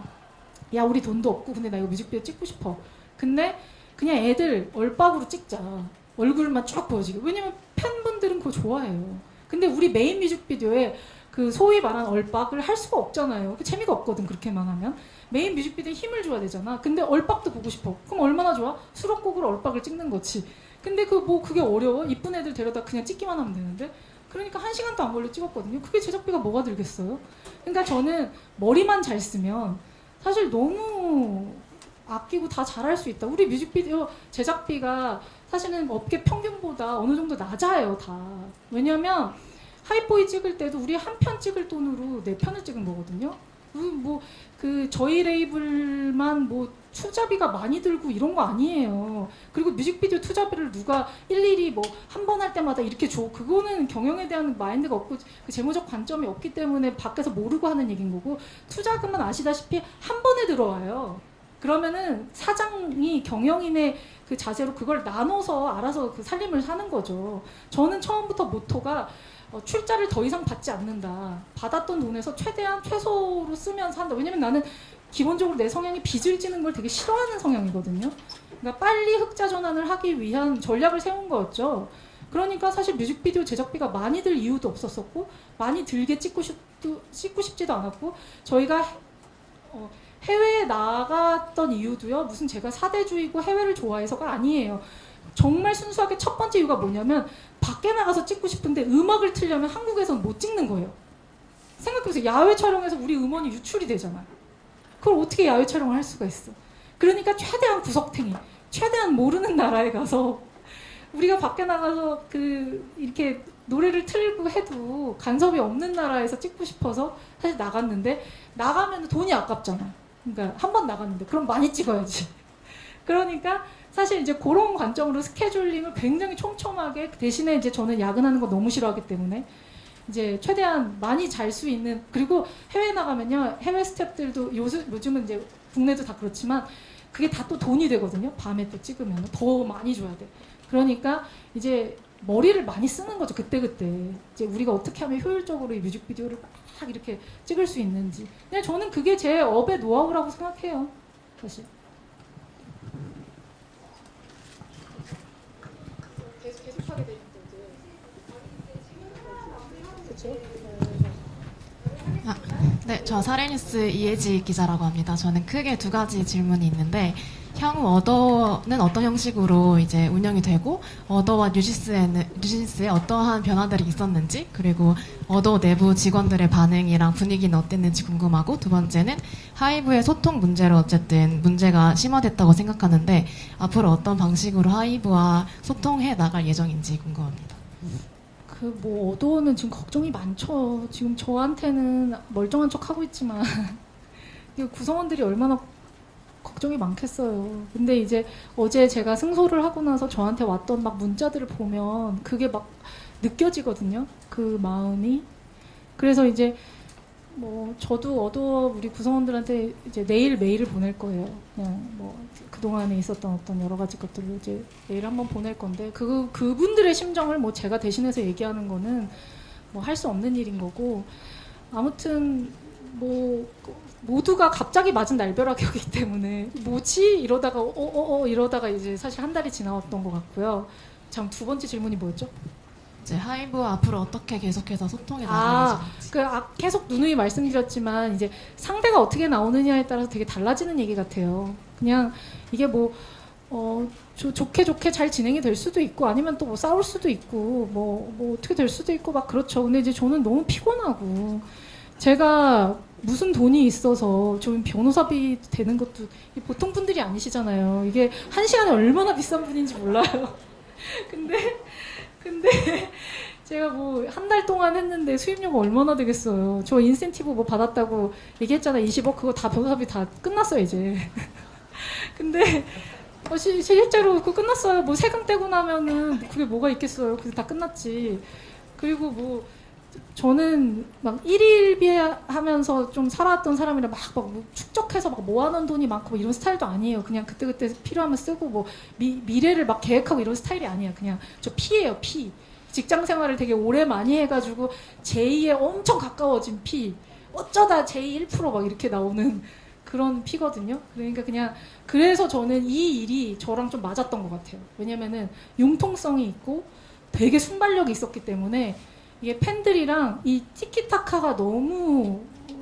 야, 우리 돈도 없고 근데 나 이거 뮤직비디오 찍고 싶어. 근데 그냥 애들 얼박으로 찍자. 얼굴만 쭉 보여지게. 왜냐면 팬분들은 그거 좋아해요. 근데 우리 메인 뮤직비디오에 그 소위 말하는 얼박을 할 수가 없잖아요. 재미가 없거든, 그렇게만 하면. 메인 뮤직비디오에 힘을 줘야 되잖아. 근데 얼박도 보고 싶어. 그럼 얼마나 좋아? 수록곡으로 얼박을 찍는 거지. 근데 그게 어려워? 이쁜 애들 데려다 그냥 찍기만 하면 되는데. 그러니까 1시간도 안 걸려 찍었거든요. 그게 제작비가 뭐가 들겠어요? 그러니까 저는 머리만 잘 쓰면 사실 너무 아끼고 다 잘할 수 있다. 우리 뮤직비디오 제작비가 사실은 업계 평균보다 어느 정도 낮아요, 다. 왜냐면 하이보이 찍을 때도 우리 한 편 찍을 돈으로 4편을 찍은 거거든요. 저희 레이블만 투자비가 많이 들고 이런 거 아니에요. 그리고 뮤직비디오 투자비를 누가 일일이 뭐 한 번 할 때마다 이렇게 줘. 그거는 경영에 대한 마인드가 없고 그 재무적 관점이 없기 때문에 밖에서 모르고 하는 얘기인 거고, 투자금은 아시다시피 한 번에 들어와요. 그러면은 사장이 경영인의 그 자세로 그걸 나눠서 알아서 그 살림을 하는 거죠. 저는 처음부터 모토가 출자를 더 이상 받지 않는다. 받았던 돈에서 최대한 최소로 쓰면서 한다. 왜냐면 나는 기본적으로 내 성향이 빚을 지는 걸 되게 싫어하는 성향이거든요. 그러니까 빨리 흑자 전환을 하기 위한 전략을 세운 거였죠. 그러니까 사실 뮤직비디오 제작비가 많이 들 이유도 없었었고, 많이 들게 찍고 싶지도 않았고, 저희가 해외에 나갔던 이유도요, 무슨 제가 사대주의고 해외를 좋아해서가 아니에요. 정말 순수하게 첫 번째 이유가 뭐냐면, 밖에 나가서 찍고 싶은데 음악을 틀려면 한국에서는 못 찍는 거예요. 생각해보세요. 야외 촬영에서 우리 음원이 유출이 되잖아요. 그걸 어떻게 야외 촬영을 할 수가 있어. 그러니까 최대한 구석탱이, 최대한 모르는 나라에 가서, 우리가 밖에 나가서 이렇게 노래를 틀고 해도 간섭이 없는 나라에서 찍고 싶어서 사실 나갔는데, 나가면 돈이 아깝잖아요. 그러니까 한 번 나갔는데 그럼 많이 찍어야지. 그러니까 사실 이제 그런 관점으로 스케줄링을 굉장히 촘촘하게, 대신에 이제 저는 야근하는 거 너무 싫어하기 때문에 이제 최대한 많이 잘 수 있는, 그리고 해외 나가면요, 해외 스태프들도 요즘은 이제 국내도 다 그렇지만 그게 다 또 돈이 되거든요. 밤에 또 찍으면 더 많이 줘야 돼. 그러니까 이제 머리를 많이 쓰는 거죠. 그때그때 이제 우리가 어떻게 하면 효율적으로 이 뮤직비디오를 막 이렇게 찍을 수 있는지. 그냥 저는 그게 제 업의 노하우라고 생각해요, 사실. 계속하게 되니까 이제 그렇죠? 네, 저 사례뉴스 이혜지 기자라고 합니다. 저는 크게 두 가지 질문이 있는데, 향후 어더는 어떤 형식으로 이제 운영이 되고, 어더와 뉴진스에 어떠한 변화들이 있었는지, 그리고 어더 내부 직원들의 반응이랑 분위기는 어땠는지 궁금하고, 두 번째는 하이브의 소통 문제로 어쨌든 문제가 심화됐다고 생각하는데, 앞으로 어떤 방식으로 하이브와 소통해 나갈 예정인지 궁금합니다. 뭐 어도는 지금 걱정이 많죠. 지금 저한테는 멀쩡한 척 하고 있지만 구성원들이 얼마나 걱정이 많겠어요. 근데 이제 어제 제가 승소를 하고 나서 저한테 왔던 막 문자들을 보면 그게 막 느껴지거든요. 그 마음이. 그래서 이제 뭐 저도 어도 우리 구성원들한테 이제 내일 메일을 보낼 거예요. 그냥 뭐 그동안에 있었던 어떤 여러 가지 것들을 이제 메일 한번 보낼 건데, 그분들의 심정을 뭐 제가 대신해서 얘기하는 거는 뭐 할 수 없는 일인 거고, 아무튼 뭐 모두가 갑자기 맞은 날벼락이기 때문에 뭐지 이러다가 이러다가 이제 사실 한 달이 지나왔던 것 같고요. 참, 두 번째 질문이 뭐였죠? 이제 하이브와 앞으로 어떻게 계속해서 소통해 나갈 예정인지. 계속 누누이 말씀드렸지만 이제 상대가 어떻게 나오느냐에 따라서 되게 달라지는 얘기 같아요. 그냥 이게 뭐 좋게 잘 진행이 될 수도 있고, 아니면 또 뭐 싸울 수도 있고, 뭐 어떻게 될 수도 있고 막 그렇죠. 근데 이제 저는 너무 피곤하고, 제가 무슨 돈이 있어서 좀 변호사비 되는 것도 보통 분들이 아니시잖아요. 이게 한 시간에 얼마나 비싼 분인지 몰라요. 근데 제가 뭐 한 달 동안 했는데 수입료가 얼마나 되겠어요. 저 인센티브 뭐 받았다고 얘기했잖아요. 20억. 그거 다 변호사비 다 끝났어요 이제. 근데 실제로 그거 끝났어요. 뭐 세금 떼고 나면은 그게 뭐가 있겠어요. 그게 다 끝났지. 그리고 뭐 저는 막 일일비 하면서 좀 살아왔던 사람이라 막 축적해서 막 모아놓은 돈이 많고 뭐 이런 스타일도 아니에요. 그냥 그때그때 필요하면 쓰고 뭐 미래를 막 계획하고 이런 스타일이 아니에요. 그냥 저 피예요, 피. 직장 생활을 되게 오래 많이 해가지고 제2에 엄청 가까워진 피. 어쩌다 제2 1% 막 이렇게 나오는 그런 피거든요. 그러니까 그냥 그래서 저는 이 일이 저랑 좀 맞았던 것 같아요. 왜냐면은 융통성이 있고 되게 순발력이 있었기 때문에 이게 팬들이랑 이 티키타카가 너무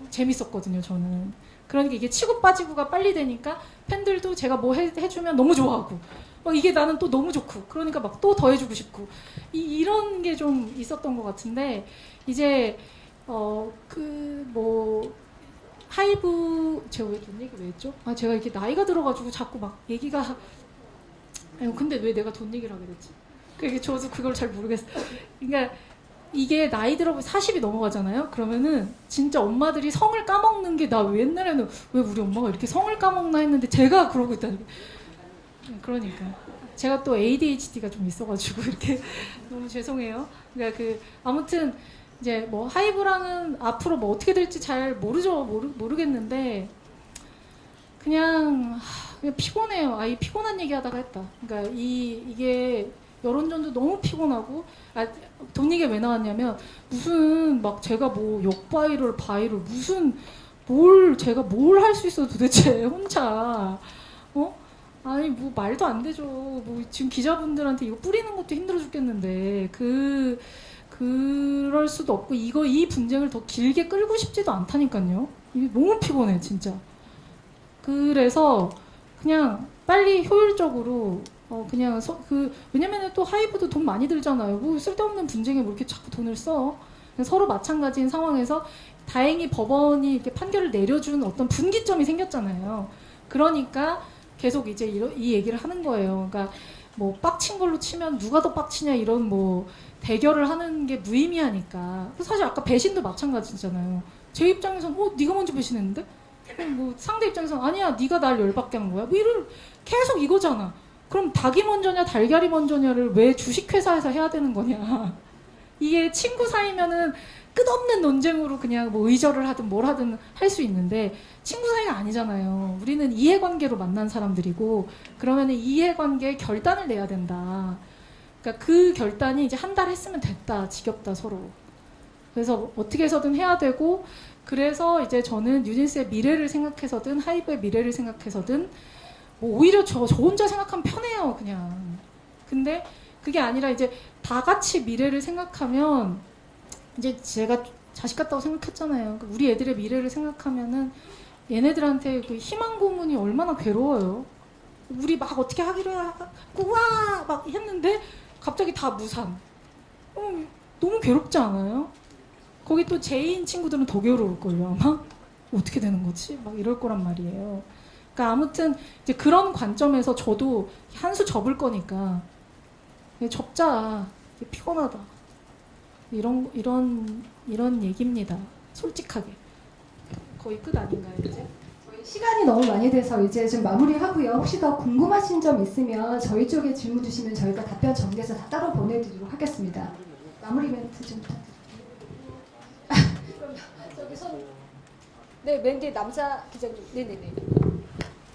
재밌었거든요, 저는. 그러니까 이게 치고 빠지고가 빨리 되니까 팬들도 제가 뭐 해주면 너무 좋아하고, 이게 나는 또 너무 좋고, 그러니까 막 또 더 해주고 싶고, 이런 게 좀 있었던 것 같은데, 이제 하이브, 제가 왜 돈 얘기 왜 했죠? 제가 이렇게 나이가 들어가지고 자꾸 막 얘기가, 근데 왜 내가 돈 얘기를 하게 됐지? 저도 그걸 잘 모르겠어요. 그러니까 이게 나이 들어 40이 넘어가잖아요. 그러면은 진짜 엄마들이 성을 까먹는 게 나 옛날에는 왜 우리 엄마가 이렇게 성을 까먹나 했는데 제가 그러고 있다는 게. 그러니까 제가 또 ADHD가 좀 있어가지고 이렇게 너무 죄송해요. 그러니까 아무튼 이제 뭐 하이브랑은 앞으로 뭐 어떻게 될지 잘 모르겠는데 그냥 피곤해요. 아이 피곤한 얘기하다가 했다. 그러니까 이게 여론전도 너무 피곤하고 돈 얘기 왜 나왔냐면 무슨 막 제가 뭐 역바이럴 바이럴 무슨 제가 뭘 할 수 있어 도대체 혼자 아니 뭐 말도 안 되죠. 뭐 지금 기자분들한테 이거 뿌리는 것도 힘들어 죽겠는데 그럴 수도 없고 이 분쟁을 더 길게 끌고 싶지도 않다니까요. 이게 너무 피곤해 진짜. 그래서 그냥 빨리 효율적으로 그냥 왜냐면은 또 하이브도 돈 많이 들잖아요. 뭐 쓸데없는 분쟁에 뭐 이렇게 자꾸 돈을 써. 서로 마찬가지인 상황에서 다행히 법원이 이렇게 판결을 내려준 어떤 분기점이 생겼잖아요. 그러니까 계속 이제 이 얘기를 하는 거예요. 그러니까 뭐 빡친 걸로 치면 누가 더 빡치냐 이런 뭐 대결을 하는 게 무의미하니까. 사실 아까 배신도 마찬가지잖아요. 제 입장에서는 네가 먼저 배신했는데? 뭐 상대 입장에서는 아니야 네가 날 열받게 한 거야. 뭐 계속 이거잖아. 그럼 닭이 먼저냐 달걀이 먼저냐를 왜 주식회사에서 해야 되는 거냐. 이게 친구 사이면은 끝없는 논쟁으로 그냥 뭐 의절을 하든 뭘 하든 할 수 있는데 친구 사이가 아니잖아요. 우리는 이해관계로 만난 사람들이고 그러면은 이해관계에 결단을 내야 된다. 그러니까 그 결단이 이제 한 달 했으면 됐다. 지겹다 서로. 그래서 어떻게 해서든 해야 되고 그래서 이제 저는 뉴진스의 미래를 생각해서든 하이브의 미래를 생각해서든 뭐 오히려 저 혼자 생각하면 편해요 그냥. 근데 그게 아니라 이제 다 같이 미래를 생각하면 이제 제가 자식 같다고 생각했잖아요. 우리 애들의 미래를 생각하면은 얘네들한테 그 희망 고문이 얼마나 괴로워요. 우리 막 어떻게 하기로 해갖고 와 막 했는데 갑자기 다 무산. 너무 괴롭지 않아요? 거기 또 제이인 친구들은 더 괴로울걸요 아마? 어떻게 되는 거지? 막 이럴 거란 말이에요. 그러니까 아무튼 이제 그런 관점에서 저도 한 수 접을 거니까 접자. 피곤하다. 이런 얘기입니다. 솔직하게. 거의 끝 아닌가요 이제? 시간이 너무 많이 돼서 이제 좀 마무리하고요. 혹시 더 궁금하신 점 있으면 저희 쪽에 질문 주시면 저희가 답변 정리해서 다 따로 보내드리도록 하겠습니다. 마무리 멘트 좀 부탁드립니다. 네, 맨 뒤에 남자 기자님. 네네네.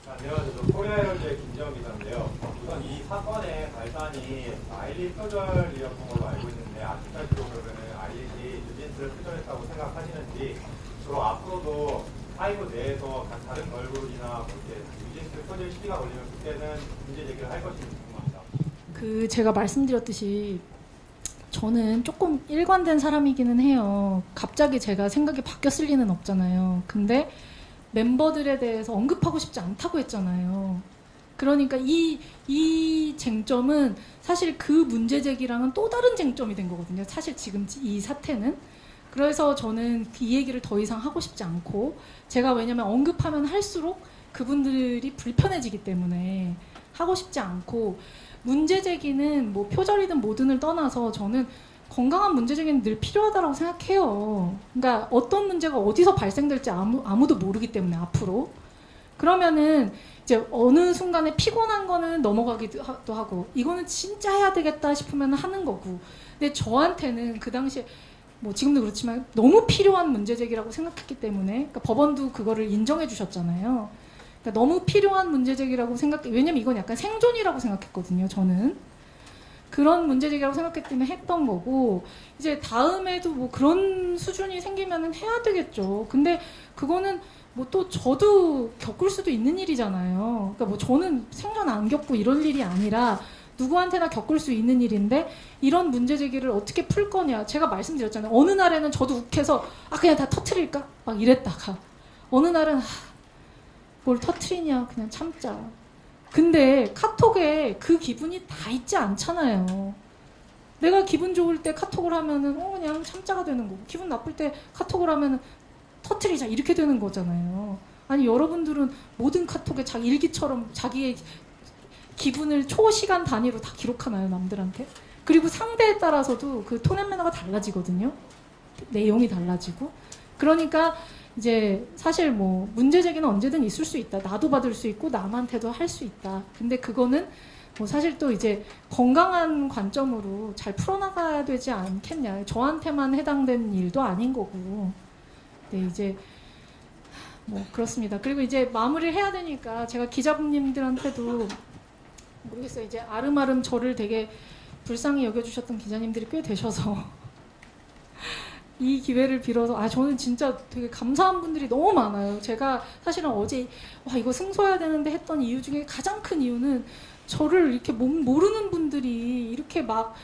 안녕하세요. 저 코리아헬로의 김재원 기자인데요. 우선 이 사건의 발단이 아일리 표절이었던 걸로 알고 있는데 아직까지도 그러면 아일리 뉴진스를 표절했다고 생각하시는지 주로 앞으로도 하이브 내에서 다른 걸그룹이나 이렇게 뉴진스 표절 시기가 걸리면 그때는 문제 제기를 할 것인지 궁금합니다. 제가 말씀드렸듯이 저는 조금 일관된 사람이기는 해요. 갑자기 제가 생각이 바뀌었을 리는 없잖아요. 근데 멤버들에 대해서 언급하고 싶지 않다고 했잖아요. 그러니까 이 쟁점은 사실 그 문제 제기랑은 또 다른 쟁점이 된 거거든요. 사실 지금 이 사태는. 그래서 저는 이 얘기를 더 이상 하고 싶지 않고 제가 왜냐면 언급하면 할수록 그분들이 불편해지기 때문에 하고 싶지 않고 문제 제기는 뭐 표절이든 뭐든을 떠나서 저는 건강한 문제 제기는 늘 필요하다고 생각해요. 그러니까 어떤 문제가 어디서 발생될지 아무도 모르기 때문에 앞으로. 그러면은 이제 어느 순간에 피곤한 거는 넘어가기도 하고 이거는 진짜 해야 되겠다 싶으면 하는 거고. 근데 저한테는 그 당시에 뭐 지금도 그렇지만 너무 필요한 문제 제기라고 생각했기 때문에 그러니까 법원도 그거를 인정해 주셨잖아요. 그러니까 너무 필요한 문제 제기라고 왜냐면 이건 약간 생존이라고 생각했거든요. 저는. 그런 문제 제기라고 생각했기 때문에 했던 거고 이제 다음에도 뭐 그런 수준이 생기면은 해야 되겠죠. 근데 그거는 뭐 또 저도 겪을 수도 있는 일이잖아요. 그러니까 뭐 저는 생전 안 겪고 이럴 일이 아니라 누구한테나 겪을 수 있는 일인데 이런 문제 제기를 어떻게 풀 거냐. 제가 말씀드렸잖아요. 어느 날에는 저도 욱해서 그냥 다 터트릴까? 막 이랬다가 어느 날은 뭘 터트리냐 그냥 참자. 근데 카톡에 그 기분이 다 있지 않잖아요. 내가 기분 좋을 때 카톡을 하면은 그냥 참자가 되는 거고 기분 나쁠 때 카톡을 하면은 터트리자 이렇게 되는 거잖아요. 아니 여러분들은 모든 카톡에 자기 일기처럼 자기의 기분을 초시간 단위로 다 기록하나요 남들한테? 그리고 상대에 따라서도 그 톤 앤 매너가 달라지거든요. 내용이 달라지고. 그러니까 이제 사실 뭐 문제 제기는 언제든 있을 수 있다. 나도 받을 수 있고 남한테도 할 수 있다. 근데 그거는 뭐 사실 또 이제 건강한 관점으로 잘 풀어나가야 되지 않겠냐. 저한테만 해당된 일도 아닌 거고. 네, 이제 뭐 그렇습니다. 그리고 이제 마무리를 해야 되니까 제가 기자분님들한테도 모르겠어요. 이제 아름아름 저를 되게 불쌍히 여겨주셨던 기자님들이 꽤 되셔서 이 기회를 빌어서 저는 진짜 되게 감사한 분들이 너무 많아요. 제가 사실은 어제 와 이거 승소해야 되는데 했던 이유 중에 가장 큰 이유는 저를 이렇게 모르는 분들이 이렇게 막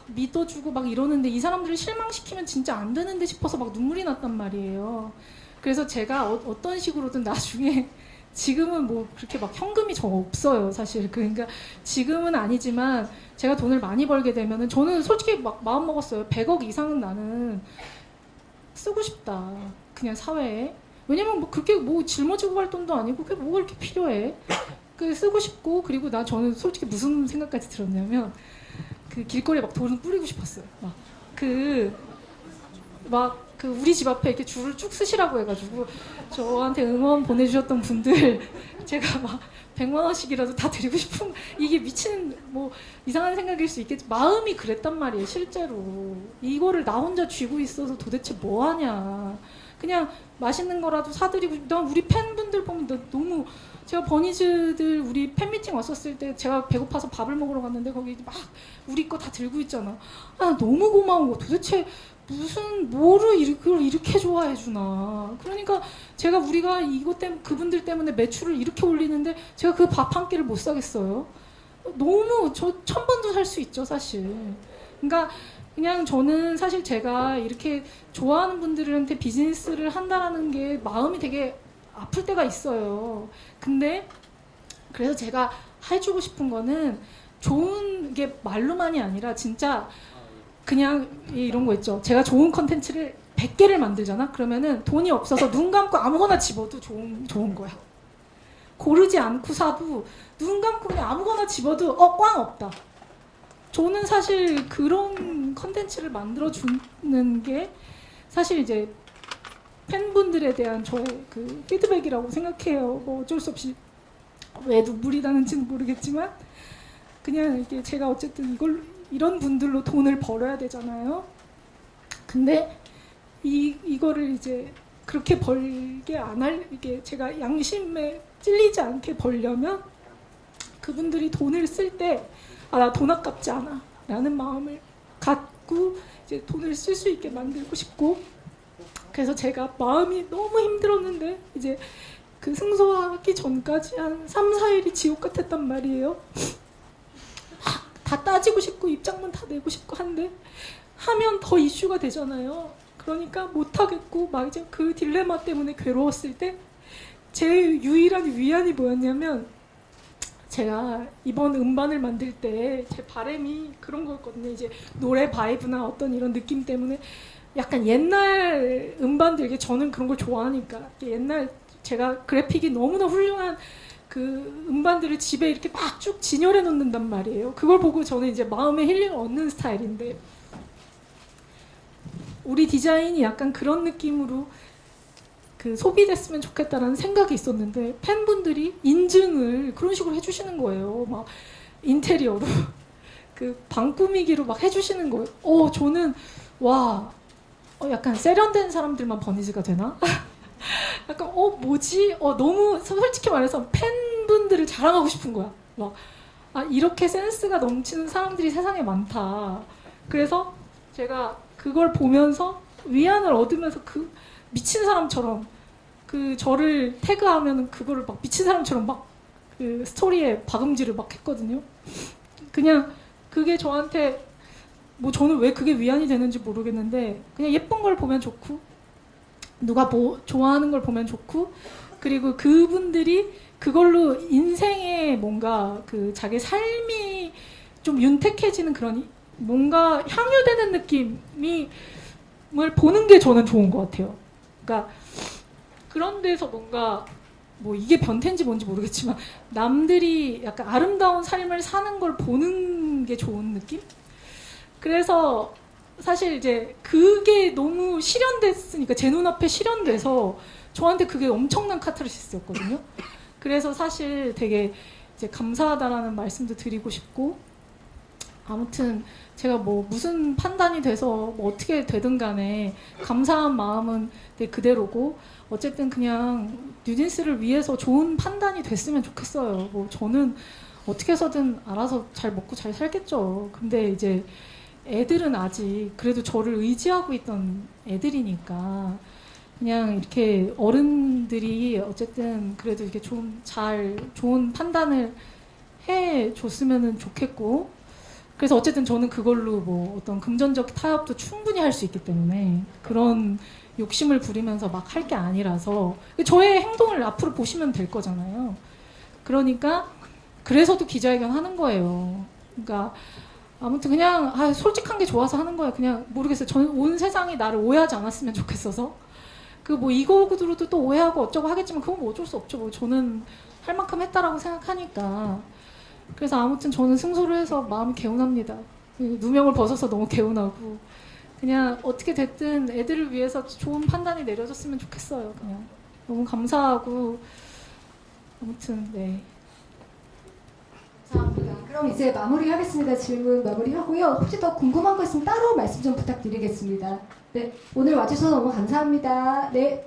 믿어주고 막 이러는데 이 사람들을 실망시키면 진짜 안 되는데 싶어서 막 눈물이 났단 말이에요. 그래서 제가 어떤 식으로든 나중에 지금은 뭐 그렇게 막 현금이 저 없어요, 사실. 그러니까 지금은 아니지만 제가 돈을 많이 벌게 되면은 저는 솔직히 막 마음 먹었어요. 100억 이상은 나는 쓰고 싶다. 그냥 사회에. 왜냐면 뭐 그렇게 뭐 짊어지고 갈 돈도 아니고 그게 뭐가 이렇게 필요해. 그 쓰고 싶고 그리고 저는 솔직히 무슨 생각까지 들었냐면 그 길거리에 막 돈을 뿌리고 싶었어요. 그 우리 집 앞에 이렇게 줄을 쭉 쓰시라고 해가지고 저한테 응원 보내주셨던 분들 제가 막 100만 원씩이라도 다 드리고 싶은 이게 미친 뭐 이상한 생각일 수 있겠지 마음이 그랬단 말이에요. 실제로 이거를 나 혼자 쥐고 있어서 도대체 뭐 하냐. 그냥 맛있는 거라도 사드리고 난 우리 팬분들 보면 너무 제가 버니즈들 우리 팬미팅 왔었을 때 제가 배고파서 밥을 먹으러 갔는데 거기 막 우리 거 다 들고 있잖아. 너무 고마운 거 도대체 뭐를 이렇게 좋아해 주나. 그러니까 우리가 이것 때문에 그분들 때문에 매출을 이렇게 올리는데 제가 그 밥 한 끼를 못 사겠어요. 너무 저 1000번도 살 수 있죠, 사실. 그러니까 그냥 저는 사실 제가 이렇게 좋아하는 분들한테 비즈니스를 한다라는 게 마음이 되게 아플 때가 있어요. 근데 그래서 제가 해주고 싶은 거는 좋은 게 말로만이 아니라 진짜 그냥 이런 거 있죠. 제가 좋은 컨텐츠를 100개를 만들잖아? 그러면은 돈이 없어서 눈 감고 아무거나 집어도 좋은 거야. 고르지 않고 사도 눈 감고 그냥 아무거나 집어도 꽝 없다. 저는 사실 그런 컨텐츠를 만들어주는 게 사실 이제 팬분들에 대한 저의 그 피드백이라고 생각해요. 뭐 어쩔 수 없이 왜 눈물이 나는지는 모르겠지만 그냥 이게 제가 어쨌든 이런 분들로 돈을 벌어야 되잖아요. 근데 이거를 이제 그렇게 벌게 이게 제가 양심에 찔리지 않게 벌려면 그분들이 돈을 쓸 때 나 돈 아깝지 않아 라는 마음을 갖고 이제 돈을 쓸 수 있게 만들고 싶고 그래서 제가 마음이 너무 힘들었는데 이제 그 승소하기 전까지 한 3, 4일이 지옥 같았단 말이에요. 다 따지고 싶고 입장문 다 내고 싶고 한데 하면 더 이슈가 되잖아요. 그러니까 못하겠고 막 이제 그 딜레마 때문에 괴로웠을 때 제 유일한 위안이 뭐였냐면 제가 이번 음반을 만들 때 제 바람이 그런 거였거든요. 이제 노래 바이브나 어떤 이런 느낌 때문에 약간 옛날 음반들 이게 저는 그런 걸 좋아하니까 옛날 제가 그래픽이 너무나 훌륭한 그 음반들을 집에 이렇게 막 쭉 진열해 놓는단 말이에요. 그걸 보고 저는 이제 마음의 힐링을 얻는 스타일인데 우리 디자인이 약간 그런 느낌으로 그 소비됐으면 좋겠다라는 생각이 있었는데 팬분들이 인증을 그런 식으로 해주시는 거예요. 막 인테리어로 그 방 꾸미기로 막 해주시는 거예요. 저는 와 약간 세련된 사람들만 버니즈가 되나? 약간 뭐지? 너무 솔직히 말해서 팬분들을 자랑하고 싶은 거야. 막 이렇게 센스가 넘치는 사람들이 세상에 많다. 그래서 제가 그걸 보면서 위안을 얻으면서 그 미친 사람처럼 그 저를 태그하면 그거를 막 미친 사람처럼 막 그 스토리에 박음질을 막 했거든요. 그냥 그게 저한테 뭐 저는 왜 그게 위안이 되는지 모르겠는데 그냥 예쁜 걸 보면 좋고 누가 뭐 좋아하는 걸 보면 좋고 그리고 그분들이 그걸로 인생에 뭔가 그 자기 삶이 좀 윤택해지는 그런 뭔가 향유되는 느낌을 보는 게 저는 좋은 것 같아요. 그러니까 그런 데서 뭔가 뭐 이게 변태인지 뭔지 모르겠지만 남들이 약간 아름다운 삶을 사는 걸 보는 게 좋은 느낌? 그래서 사실 이제 그게 너무 실현됐으니까 제 눈앞에 실현돼서 저한테 그게 엄청난 카타르시스였거든요. 그래서 사실 되게 이제 감사하다라는 말씀도 드리고 싶고, 아무튼 제가 뭐 무슨 판단이 돼서 뭐 어떻게 되든 간에 감사한 마음은 그대로고, 어쨌든 그냥 뉴진스를 위해서 좋은 판단이 됐으면 좋겠어요. 뭐 저는 어떻게 해서든 알아서 잘 먹고 잘 살겠죠. 근데 이제 애들은 아직 그래도 저를 의지하고 있던 애들이니까 그냥 이렇게 어른들이 어쨌든 그래도 이렇게 좋은 판단을 해 줬으면 좋겠고, 그래서 어쨌든 저는 그걸로 뭐 어떤 금전적 타협도 충분히 할 수 있기 때문에 그런 욕심을 부리면서 막 할 게 아니라서 저의 행동을 앞으로 보시면 될 거잖아요. 그러니까 그래서도 기자회견 하는 거예요. 그러니까 아무튼 그냥 솔직한 게 좋아서 하는 거예요. 그냥 모르겠어요. 저는 온 세상이 나를 오해하지 않았으면 좋겠어서. 그 뭐 이거로도 또 오해하고 어쩌고 하겠지만 그건 뭐 어쩔 수 없죠. 뭐 저는 할 만큼 했다라고 생각하니까. 그래서 아무튼 저는 승소를 해서 마음이 개운합니다. 누명을 벗어서 너무 개운하고, 그냥 어떻게 됐든 애들을 위해서 좋은 판단이 내려졌으면 좋겠어요. 그냥 너무 감사하고, 아무튼 네. 감사합니다. 그럼 이제 마무리하겠습니다. 질문 마무리하고요. 혹시 더 궁금한 거 있으면 따로 말씀 좀 부탁드리겠습니다. 네, 오늘 와주셔서 너무 감사합니다. 네.